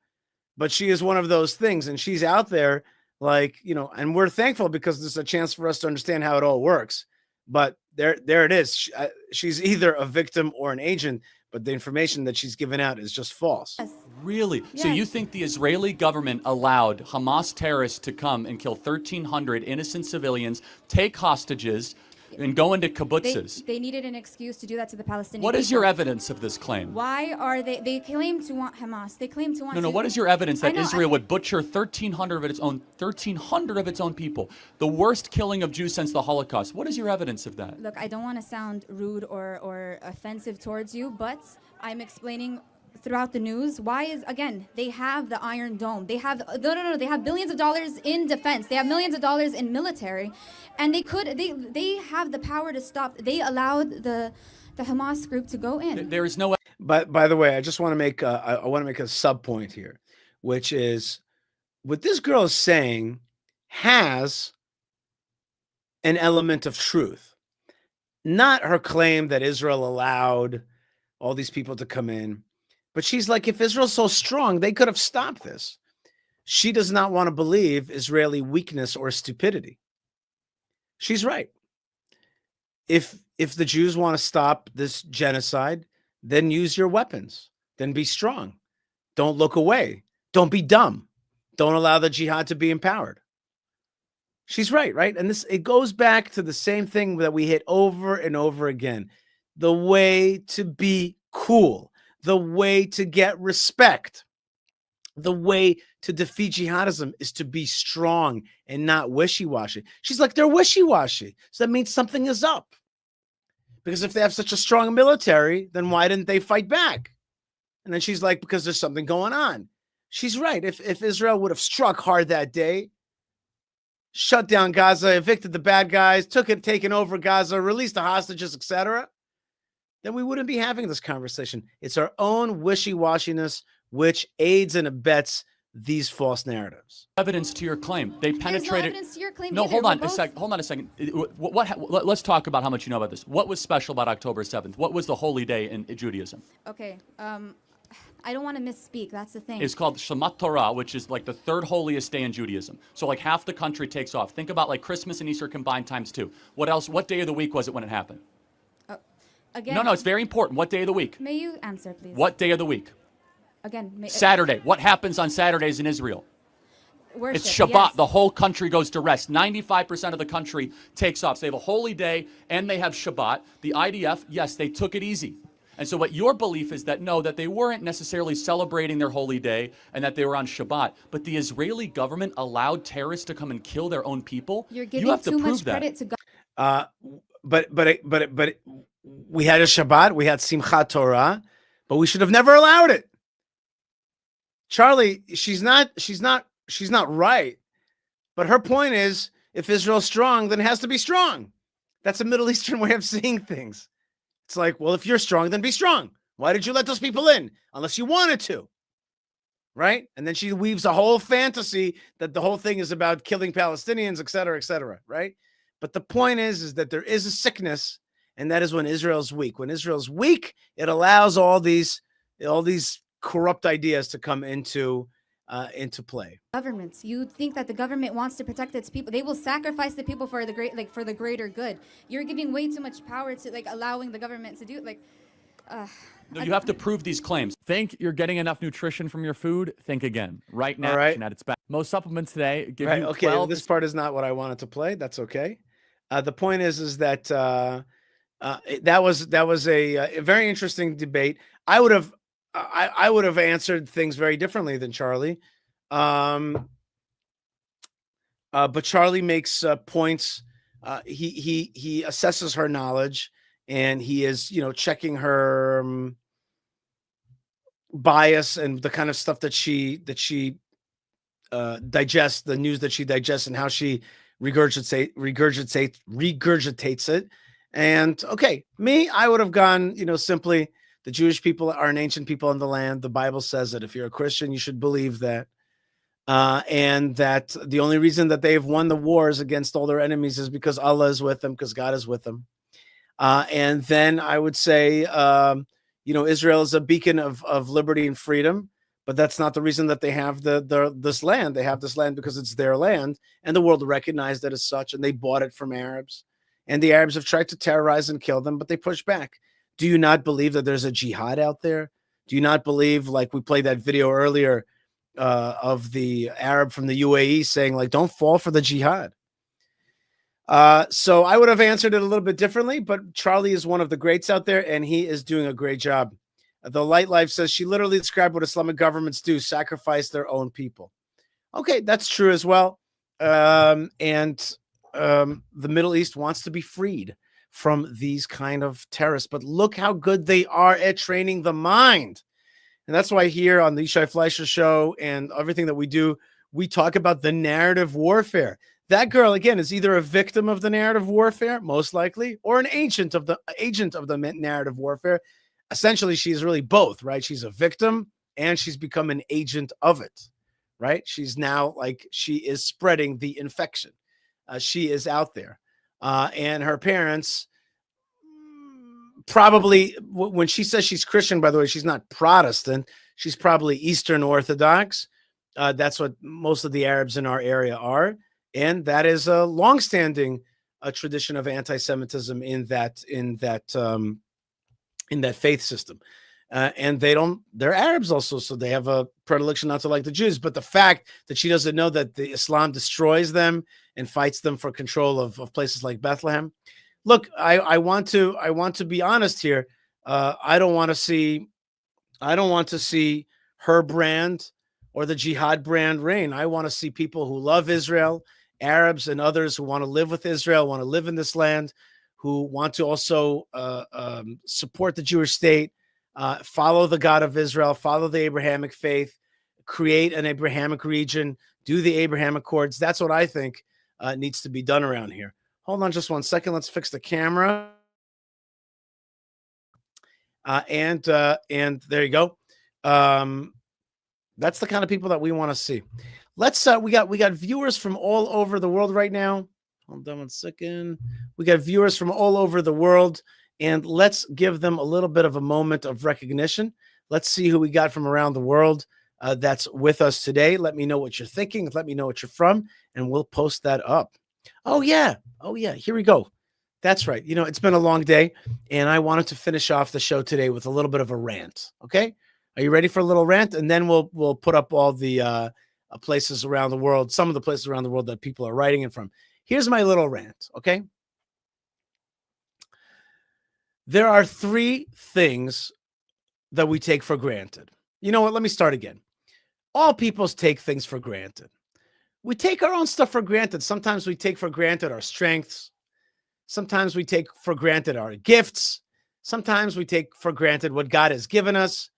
but she is one of those things, and she's out there and we're thankful because there's a chance for us to understand how it all works. But there it is. She's either a victim or an agent, but the information that she's given out is just false. Yes. Really? Yes. So you think the Israeli government allowed Hamas terrorists to come and kill 1,300 innocent civilians, take hostages, and go into kibbutzes? They needed an excuse to do that to the Palestinians. What is your evidence of this claim? Why are they claim to want Hamas. They claim to want No, what is your evidence that Israel would would butcher 1,300 of its own people? The worst killing of Jews since the Holocaust. What is your evidence of that? Look, I don't want to sound rude or offensive towards you, but I'm explaining throughout the news why is, again, they have the Iron Dome. They have they have billions of dollars in defense. They have millions of dollars in military, and they have the power to stop. They allowed the Hamas group to go in. There is no. But by the way, I just want to make a sub point here, which is what this girl is saying has an element of truth, not her claim that Israel allowed all these people to come in. But she's like, if Israel's so strong, they could have stopped this. She does not want to believe Israeli weakness or stupidity. She's right. If the Jews want to stop this genocide, then use your weapons. Then be strong. Don't look away. Don't be dumb. Don't allow the jihad to be empowered. She's right? And it goes back to the same thing that we hit over and over again. The way to be cool. The way to get respect, the way to defeat jihadism is to be strong and not wishy-washy. She's like, they're wishy-washy. So that means something is up. Because if they have such a strong military, then why didn't they fight back? And then she's like, because there's something going on. She's right. If Israel would have struck hard that day, shut down Gaza, evicted the bad guys, taken over Gaza, released the hostages, etc., then we wouldn't be having this conversation. It's our own wishy-washiness which aids and abets these false narratives. Evidence to your claim. They penetrated. There's no evidence to your claim. No, either. hold on a second. Let's talk about how much you know about this. What was special about October 7th? What was the holy day in Judaism? Okay. I don't want to misspeak. That's the thing. It's called Shemat Torah, which is like the third holiest day in Judaism. So like half the country takes off. Think about like Christmas and Easter combined times 2. What else? What day of the week was it when it happened? Again. No, it's very important. What day of the week? May you answer, please? What day of the week? Again. Saturday. What happens on Saturdays in Israel? Worship, it's Shabbat. yes. The whole country goes to rest. 95% of the country takes off. So they have a holy day and they have Shabbat. The IDF, yes, they took it easy. And so what your belief is that no, that they weren't necessarily celebrating their holy day and that they were on Shabbat, but the Israeli government allowed terrorists to come and kill their own people. You're giving you have to too prove much credit to God. But we had a Shabbat, we had Simchat Torah, but we should have never allowed it. Charlie, she's not right. But her point is, if Israel's strong, then it has to be strong. That's a Middle Eastern way of seeing things. It's like, well, if you're strong, then be strong. Why did you let those people in? Unless you wanted to. Right? And then she weaves a whole fantasy that the whole thing is about killing Palestinians, et cetera, right? But the point is that there is a sickness, and that is when Israel's weak. When Israel's weak, it allows all these corrupt ideas to come into play. Governments. You think that the government wants to protect its people. They will sacrifice the people for the greater good. You're giving way too much power to allowing the government to do it. No, you have to prove these claims. Think you're getting enough nutrition from your food? Think again. Right now, at its back. Most supplements today give you 12. This part is not what I wanted to play. That's okay. The point is that that was a very interesting debate. I would have answered things very differently than Charlie. But Charlie makes points. He assesses her knowledge, and he is, checking her bias and the kind of stuff that she digests, the news that she digests, and how she regurgitates it. And okay, I would have gone, simply, the Jewish people are an ancient people in the land. The Bible says that if you're a Christian, you should believe that. And that the only reason that they've won the wars against all their enemies is because Allah is with them, because God is with them. And then I would say, Israel is a beacon of liberty and freedom, but that's not the reason that they have this land. They have this land because it's their land, and the world recognized it as such, and they bought it from Arabs. And the Arabs have tried to terrorize and kill them, but they push back. Do you not believe that there's a jihad out there? Do you not believe, like we played that video earlier of the Arab from the UAE saying, don't fall for the jihad? So I would have answered it a little bit differently, but Charlie is one of the greats out there, and he is doing a great job. The Light Life says she literally described what Islamic governments do, sacrifice their own people. Okay, that's true as well. The Middle East wants to be freed from these kind of terrorists, but look how good they are at training the mind. And that's why here on the Yishai Fleischer show and everything that we do, we talk about the narrative warfare. That girl, again, is either a victim of the narrative warfare, most likely, or an agent of the narrative warfare. Essentially, she's really both, right? She's a victim and she's become an agent of it, right? She's now she is spreading the infection. She is out there. And her parents probably, when she says she's Christian, by the way, she's not Protestant. She's probably Eastern Orthodox. That's what most of the Arabs in our area are. And that is a longstanding tradition of anti-Semitism in that faith system. And they're Arabs also, so they have a predilection not to like the Jews. But the fact that she doesn't know that the Islam destroys them and fights them for control of places like Bethlehem. Look, I want to be honest here. I don't want to see her brand or the jihad brand reign. I want to see people who love Israel, Arabs and others who want to live with Israel, want to live in this land, who want to also support the Jewish state, follow the God of Israel, follow the Abrahamic faith, create an Abrahamic region, do the Abraham Accords. That's what I think needs to be done around here. Hold on just 1 second. Let's fix the camera. And there you go. That's the kind of people that we want to see. Let's we got viewers from all over the world right now. Hold on 1 second. We got viewers from all over the world, and let's give them a little bit of a moment of recognition. Let's see who we got from around the world that's with us today. Let me know what you're thinking. Let me know what you're from, and we'll post that up. Oh, yeah. Here we go. That's right. It's been a long day, and I wanted to finish off the show today with a little bit of a rant. Okay? Are you ready for a little rant? And then we'll put up all the places around the world, some of the places around the world that people are writing in from. Here's my little rant, okay? There are 3 things that we take for granted. You know what? Let me start again. All peoples take things for granted. We take our own stuff for granted. Sometimes we take for granted our strengths. Sometimes we take for granted our gifts. Sometimes we take for granted what God has given us,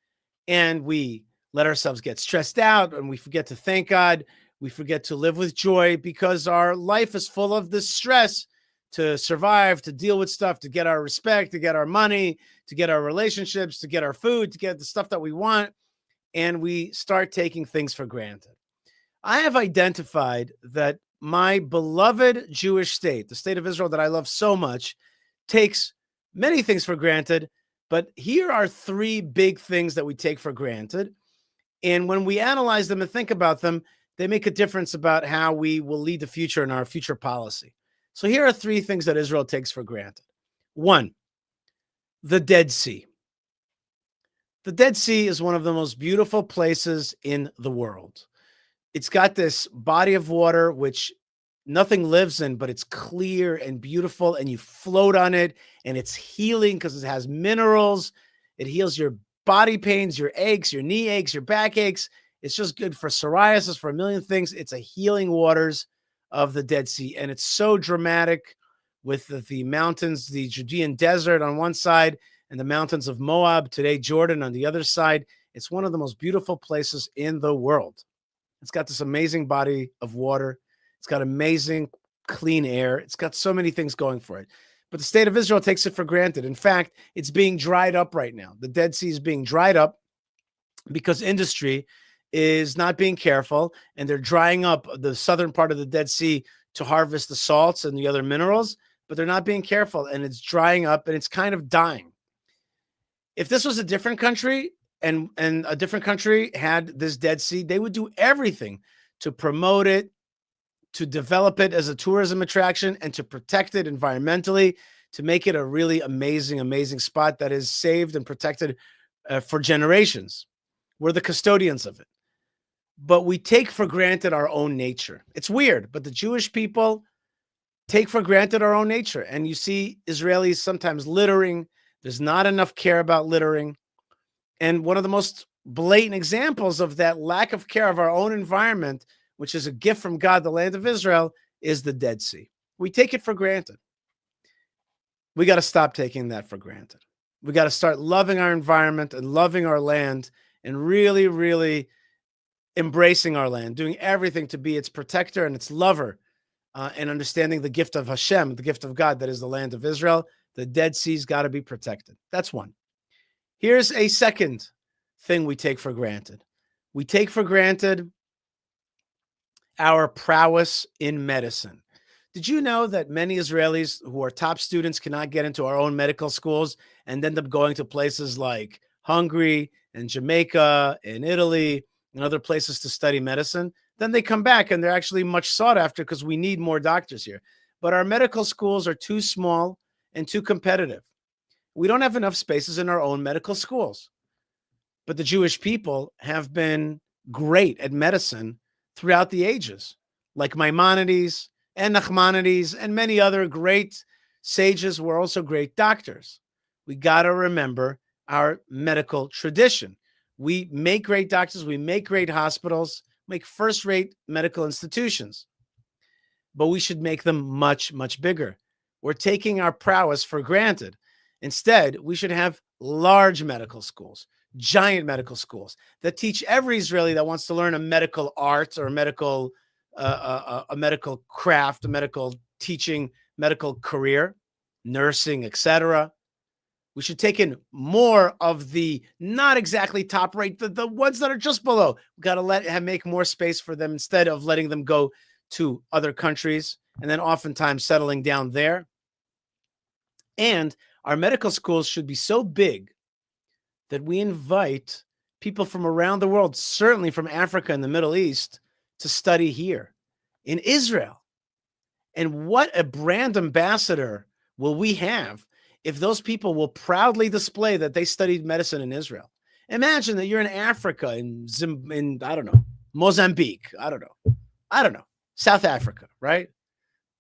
and we let ourselves get stressed out, and we forget to thank God. We forget to live with joy because our life is full of this stress to survive, to deal with stuff, to get our respect, to get our money, to get our relationships, to get our food, to get the stuff that we want. And we start taking things for granted. I have identified that my beloved Jewish state, the state of Israel that I love so much, takes many things for granted. But here are 3 big things that we take for granted. And when we analyze them and think about them, they make a difference about how we will lead the future in our future policy. So here are 3 things that Israel takes for granted. 1, the Dead Sea. The Dead Sea is one of the most beautiful places in the world. It's got this body of water which nothing lives in, but it's clear and beautiful, and you float on it, and it's healing because it has minerals. It heals your body pains, your aches, your knee aches, your back aches. It's just good for psoriasis, for a million things. It's a healing waters of the Dead Sea, and it's so dramatic with the mountains, the Judean desert on one side, and the mountains of Moab, today Jordan, on the other side. It's one of the most beautiful places in the world. It's got this amazing body of water. It's got amazing clean air. It's got so many things going for it. But the state of Israel takes it for granted. In fact, it's being dried up right now. The Dead Sea is being dried up because industry is not being careful, and they're drying up the southern part of the Dead Sea to harvest the salts and the other minerals, but they're not being careful, and it's drying up, and it's kind of dying. If this was a different country and a different country had this Dead Sea, they would do everything to promote it, to develop it as a tourism attraction, and to protect it environmentally, to make it a really amazing, amazing spot that is saved and protected for generations. We're the custodians of it. But we take for granted our own nature. It's weird, but the Jewish people take for granted our own nature. And you see Israelis sometimes littering. There's not enough care about littering. And one of the most blatant examples of that lack of care of our own environment, which is a gift from God, the land of Israel, is the Dead Sea. We take it for granted. We got to stop taking that for granted. We got to start loving our environment and loving our land and really, really embracing our land, doing everything to be its protector and its lover, and understanding the gift of Hashem, the gift of God that is the land of Israel. The Dead Sea's got to be protected. That's one. Here's a second thing we take for granted. We take for granted our prowess in medicine. Did you know that many Israelis who are top students cannot get into our own medical schools and end up going to places like Hungary and Jamaica and Italy and other places to study medicine? Then they come back and they're actually much sought after because we need more doctors here. But our medical schools are too small and too competitive. We don't have enough spaces in our own medical schools. But the Jewish people have been great at medicine throughout the ages, like Maimonides and Nachmanides and many other great sages were also great doctors. We got to remember our medical tradition. We make great doctors, we make great hospitals, make first-rate medical institutions, but we should make them much, much bigger. We're taking our prowess for granted. Instead, we should have large medical schools, giant medical schools that teach every Israeli that wants to learn a medical art or a medical craft, a medical teaching, medical career, nursing, etc. We should take in more of the not exactly top rate, the ones that are just below. We got to make more space for them instead of letting them go to other countries and then oftentimes settling down there. And our medical schools should be so big that we invite people from around the world, certainly from Africa and the Middle East, to study here in Israel. And what a brand ambassador will we have if those people will proudly display that they studied medicine in Israel. Imagine that you're in Africa, in I don't know, Mozambique, I don't know, South Africa, right?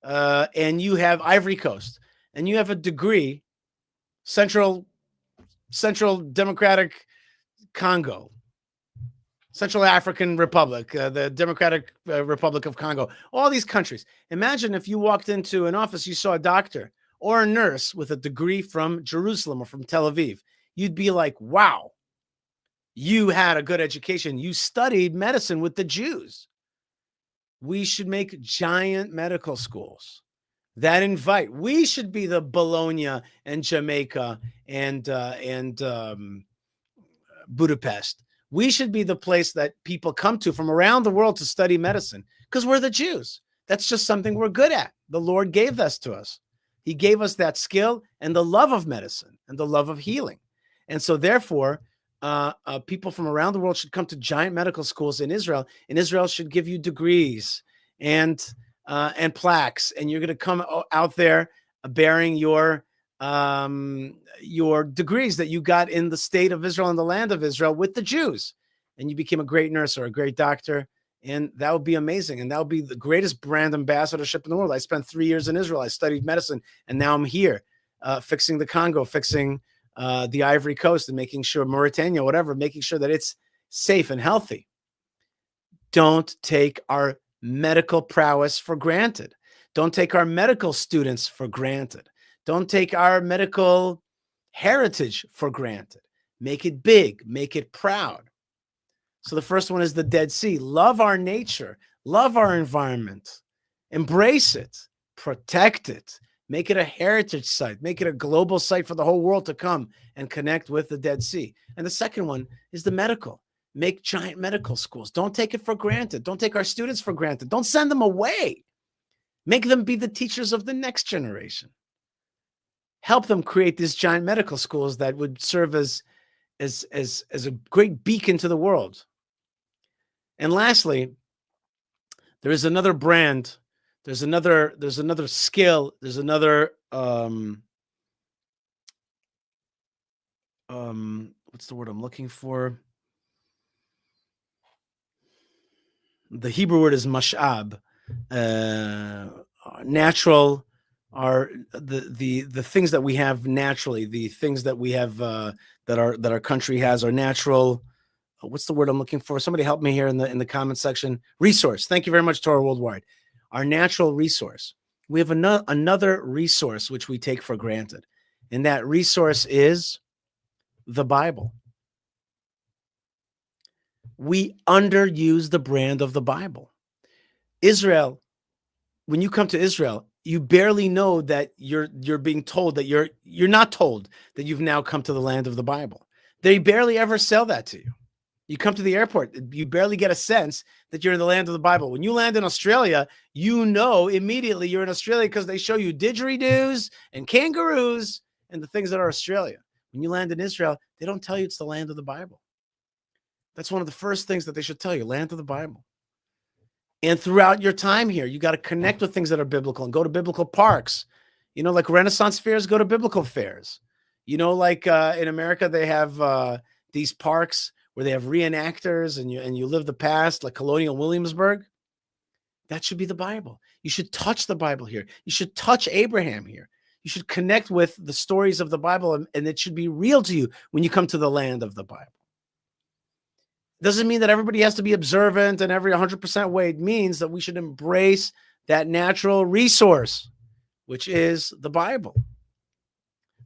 And you have Ivory Coast, and you have a degree, Central Democratic Congo, Central African Republic, the Democratic Republic of Congo, all these countries. Imagine if you walked into an office, you saw a doctor or a nurse with a degree from Jerusalem or from Tel Aviv. You'd be like, wow, you had a good education. You studied medicine with the Jews. We should make giant medical schools that invite. We should be the Bologna and Jamaica and Budapest. We should be the place that people come to from around the world to study medicine because we're the Jews. That's just something we're good at. The Lord gave this to us. He gave us that skill and the love of medicine and the love of healing. And so therefore, people from around the world should come to giant medical schools in Israel. And Israel should give you degrees and plaques. And you're going to come out there bearing your degrees that you got in the state of Israel and the land of Israel with the Jews. And you became a great nurse or a great doctor. And that would be amazing. And that would be the greatest brand ambassadorship in the world. I spent 3 years in Israel. I studied medicine. And now I'm here fixing the Congo, fixing the Ivory Coast and making sure Mauritania, whatever, making sure that it's safe and healthy. Don't take our medical prowess for granted. Don't take our medical students for granted. Don't take our medical heritage for granted. Make it big, make it proud. So the first one is the Dead Sea. Love our nature, love our environment, embrace it, protect it, make it a heritage site, make it a global site for the whole world to come and connect with the Dead Sea. And the second one is the medical. Make giant medical schools. Don't take it for granted. Don't take our students for granted. Don't send them away. Make them be the teachers of the next generation. Help them create these giant medical schools that would serve as a great beacon to the world. And lastly, there is another brand. There's another skill. There's another what's the word I'm looking for? The Hebrew word is mash'ab. Natural are the things that we have naturally, the things that we have that our country has are natural. What's the word I'm looking for? Somebody help me here in the comment section. Resource. Thank you very much, Torah Worldwide. Our natural resource. We have another resource which we take for granted, and that resource is the Bible. We underuse the brand of the Bible. Israel, when you come to Israel, you barely know that you're being told that you're not told that you've now come to the land of the Bible. They barely ever sell that to you. You come to the airport, you barely get a sense that you're in the land of the Bible. When you land in Australia, you know immediately you're in Australia because they show you didgeridoos and kangaroos and the things that are Australia. When you land in Israel, they don't tell you it's the land of the Bible. That's one of the first things that they should tell you, land of the Bible. And throughout your time here, you got to connect with things that are biblical and go to biblical parks. You know, like Renaissance fairs, go to biblical fairs. You know, like in America, they have these parks where they have reenactors and you live the past, like Colonial Williamsburg. That should be the Bible. You should touch the Bible here. You should touch Abraham here. You should connect with the stories of the Bible, and it should be real to you when you come to the land of the Bible. Doesn't mean that everybody has to be observant and every 100% way. It means that we should embrace that natural resource, which is the Bible.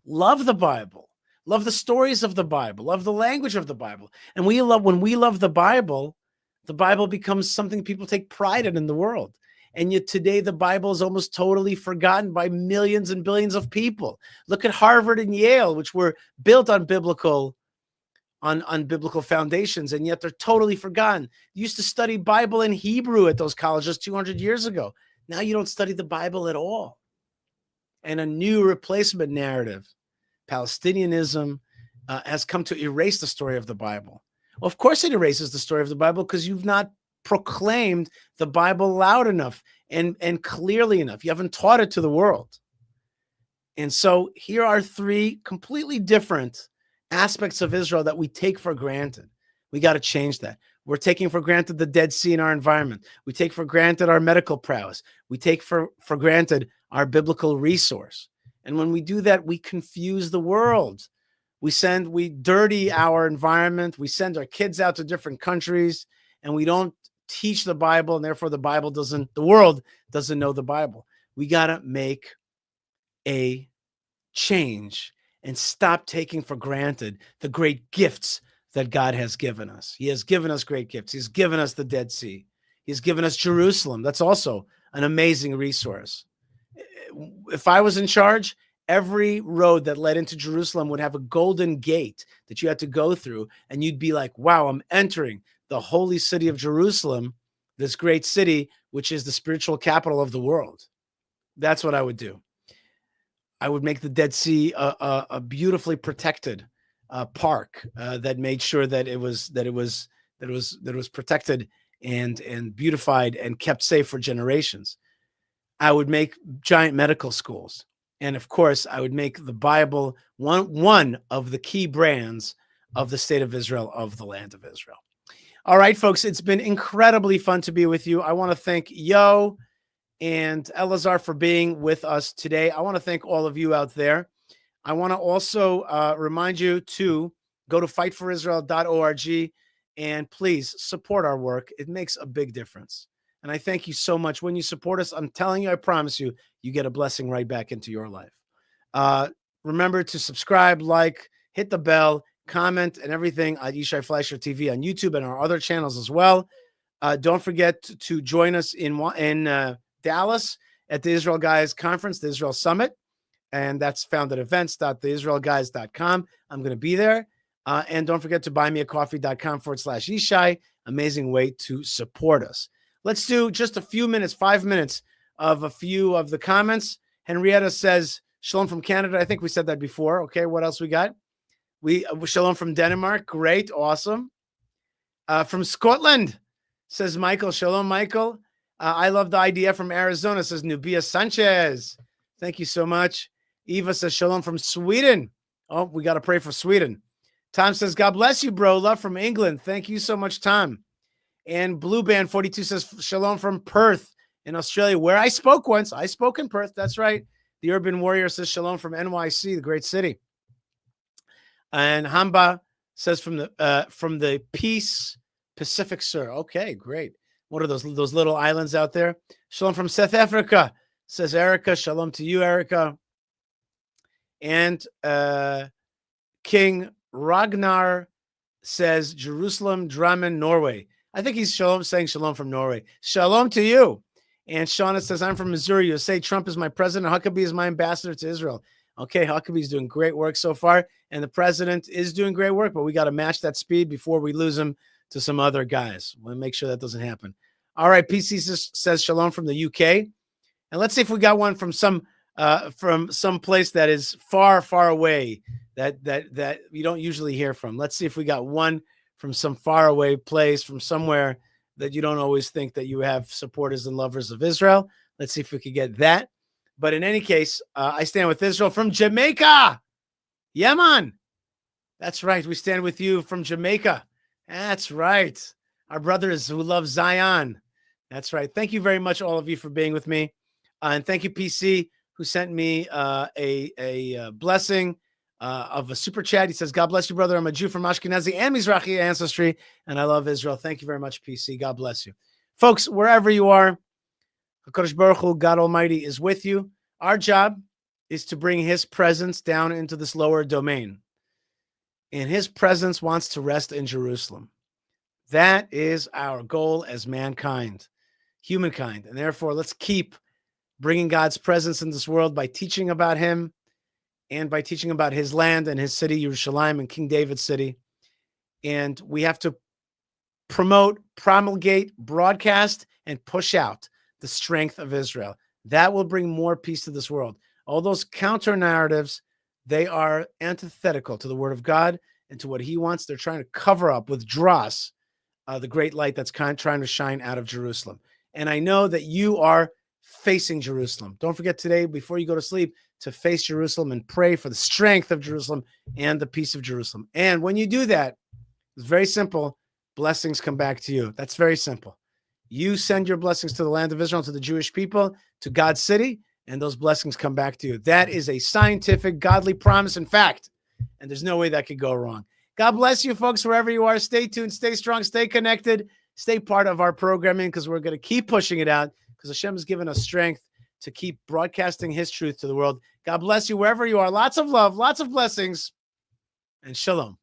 Love the Bible. Love the stories of the Bible. Love the language of the Bible. And when we love the Bible becomes something people take pride in the world. And yet today the Bible is almost totally forgotten by millions and billions of people. Look at Harvard and Yale, which were built on biblical foundations, and yet they're totally forgotten. You used to study Bible in Hebrew at those colleges 200 years ago. Now you don't study the Bible at all. And a new replacement narrative, Palestinianism, has come to erase the story of the Bible. Well, of course it erases the story of the Bible because you've not proclaimed the Bible loud enough and clearly enough. You haven't taught it to the world. And so here are three completely different aspects of Israel that we take for granted. We got to change that. We're taking for granted the Dead Sea in our environment. We take for granted our medical prowess. We take for granted our biblical resource. And when we do that, we confuse the world. We dirty our environment. We send our kids out to different countries, and we don't teach the Bible, and therefore the world doesn't know the Bible. We got to make a change and stop taking for granted the great gifts that God has given us. He has given us great gifts. He's given us the Dead Sea. He's given us Jerusalem. That's also an amazing resource. If I was in charge, every road that led into Jerusalem would have a golden gate that you had to go through, and you'd be like, wow, I'm entering the holy city of Jerusalem, this great city, which is the spiritual capital of the world. That's what I would do. I would make the Dead Sea a beautifully protected park that made sure that it was protected and beautified and kept safe for generations. I would make giant medical schools, and of course, I would make the Bible one of the key brands of the state of Israel, of the land of Israel. All right, folks, it's been incredibly fun to be with you. I want to thank Yo and Elazar for being with us today. I want to thank all of you out there. I want to also remind you to go to fightforisrael.org and please support our work. It makes a big difference. And I thank you so much. When you support us, I'm telling you, I promise you, you get a blessing right back into your life. Remember to subscribe, like, hit the bell, comment, and everything at Yishai Fleischer TV on YouTube and our other channels as well. Don't forget to join us in Dallas at the Israel Guys Conference, the Israel Summit. And that's found at events.theisraelguys.com. I'm going to be there. And don't forget to buymeacoffee.com/Yishai. Amazing way to support us. Let's do just a few minutes, 5 minutes of a few of the comments. Henrietta says, Shalom from Canada. I think we said that before. Okay, what else we got? Shalom from Denmark. Great, awesome. From Scotland, says Michael. Shalom, Michael. I love the idea from Arizona, says Nubia Sanchez. Thank you so much. Eva says, Shalom from Sweden. Oh, we got to pray for Sweden. Tom says, God bless you, bro. Love from England. Thank you so much, Tom. And Blue Band 42 says, Shalom from Perth in Australia, where I spoke once. I spoke in Perth. That's right. The Urban Warrior says, Shalom from NYC, the great city. And Hamba says, from the Peace Pacific, sir. Okay, great. What are those little islands out there? Shalom from South Africa, says Erica. Shalom to you, Erica. And King Ragnar says Jerusalem, Drammen, Norway. I think he's saying shalom from Norway. Shalom to you. And Shauna says, I'm from Missouri. You say Trump is my president. Huckabee is my ambassador to Israel. Okay, Huckabee's doing great work so far. And the president is doing great work, but we got to match that speed before we lose him to some other guys. We'll make sure that doesn't happen. All right, PC says shalom from the UK. And let's see if we got one from some place that is far, far away that you don't usually hear from. Let's see if we got one from some faraway place, from somewhere that you don't always think that you have supporters and lovers of Israel. Let's see if we could get that. But in any case, I stand with Israel from Jamaica. Yeah, man. That's right. We stand with you from Jamaica. That's right. Our brothers who love Zion. That's right. Thank you very much, all of you, for being with me. And thank you, PC, who sent me a blessing of a super chat. He says, God bless you, brother. I'm a Jew from Ashkenazi and Mizrahi ancestry, and I love Israel. Thank you very much, PC. God bless you. Folks, wherever you are, HaKadosh Baruch Hu, God Almighty, is with you. Our job is to bring his presence down into this lower domain. And his presence wants to rest in Jerusalem. That is our goal as mankind, humankind. And therefore, let's keep bringing God's presence in this world by teaching about him and by teaching about his land and his city, Yerushalayim, and King David's city. And we have to promote, promulgate, broadcast, and push out the strength of Israel. That will bring more peace to this world. All those counter narratives, They are antithetical to the word of God and to what he wants. They're trying to cover up with dross the great light that's trying to shine out of Jerusalem. And I know that you are facing Jerusalem. Don't forget today, before you go to sleep, to face Jerusalem and pray for the strength of Jerusalem and the peace of Jerusalem. And when you do that, it's very simple. Blessings come back to you. That's very simple. You send your blessings to the land of Israel, to the Jewish people, to God's city, and those blessings come back to you. That is a scientific, godly promise and fact. And there's no way that could go wrong. God bless you, folks, wherever you are. Stay tuned, stay strong, stay connected, stay part of our programming, because we're going to keep pushing it out, because Hashem has given us strength to keep broadcasting his truth to the world. God bless you wherever you are. Lots of love, lots of blessings, and shalom.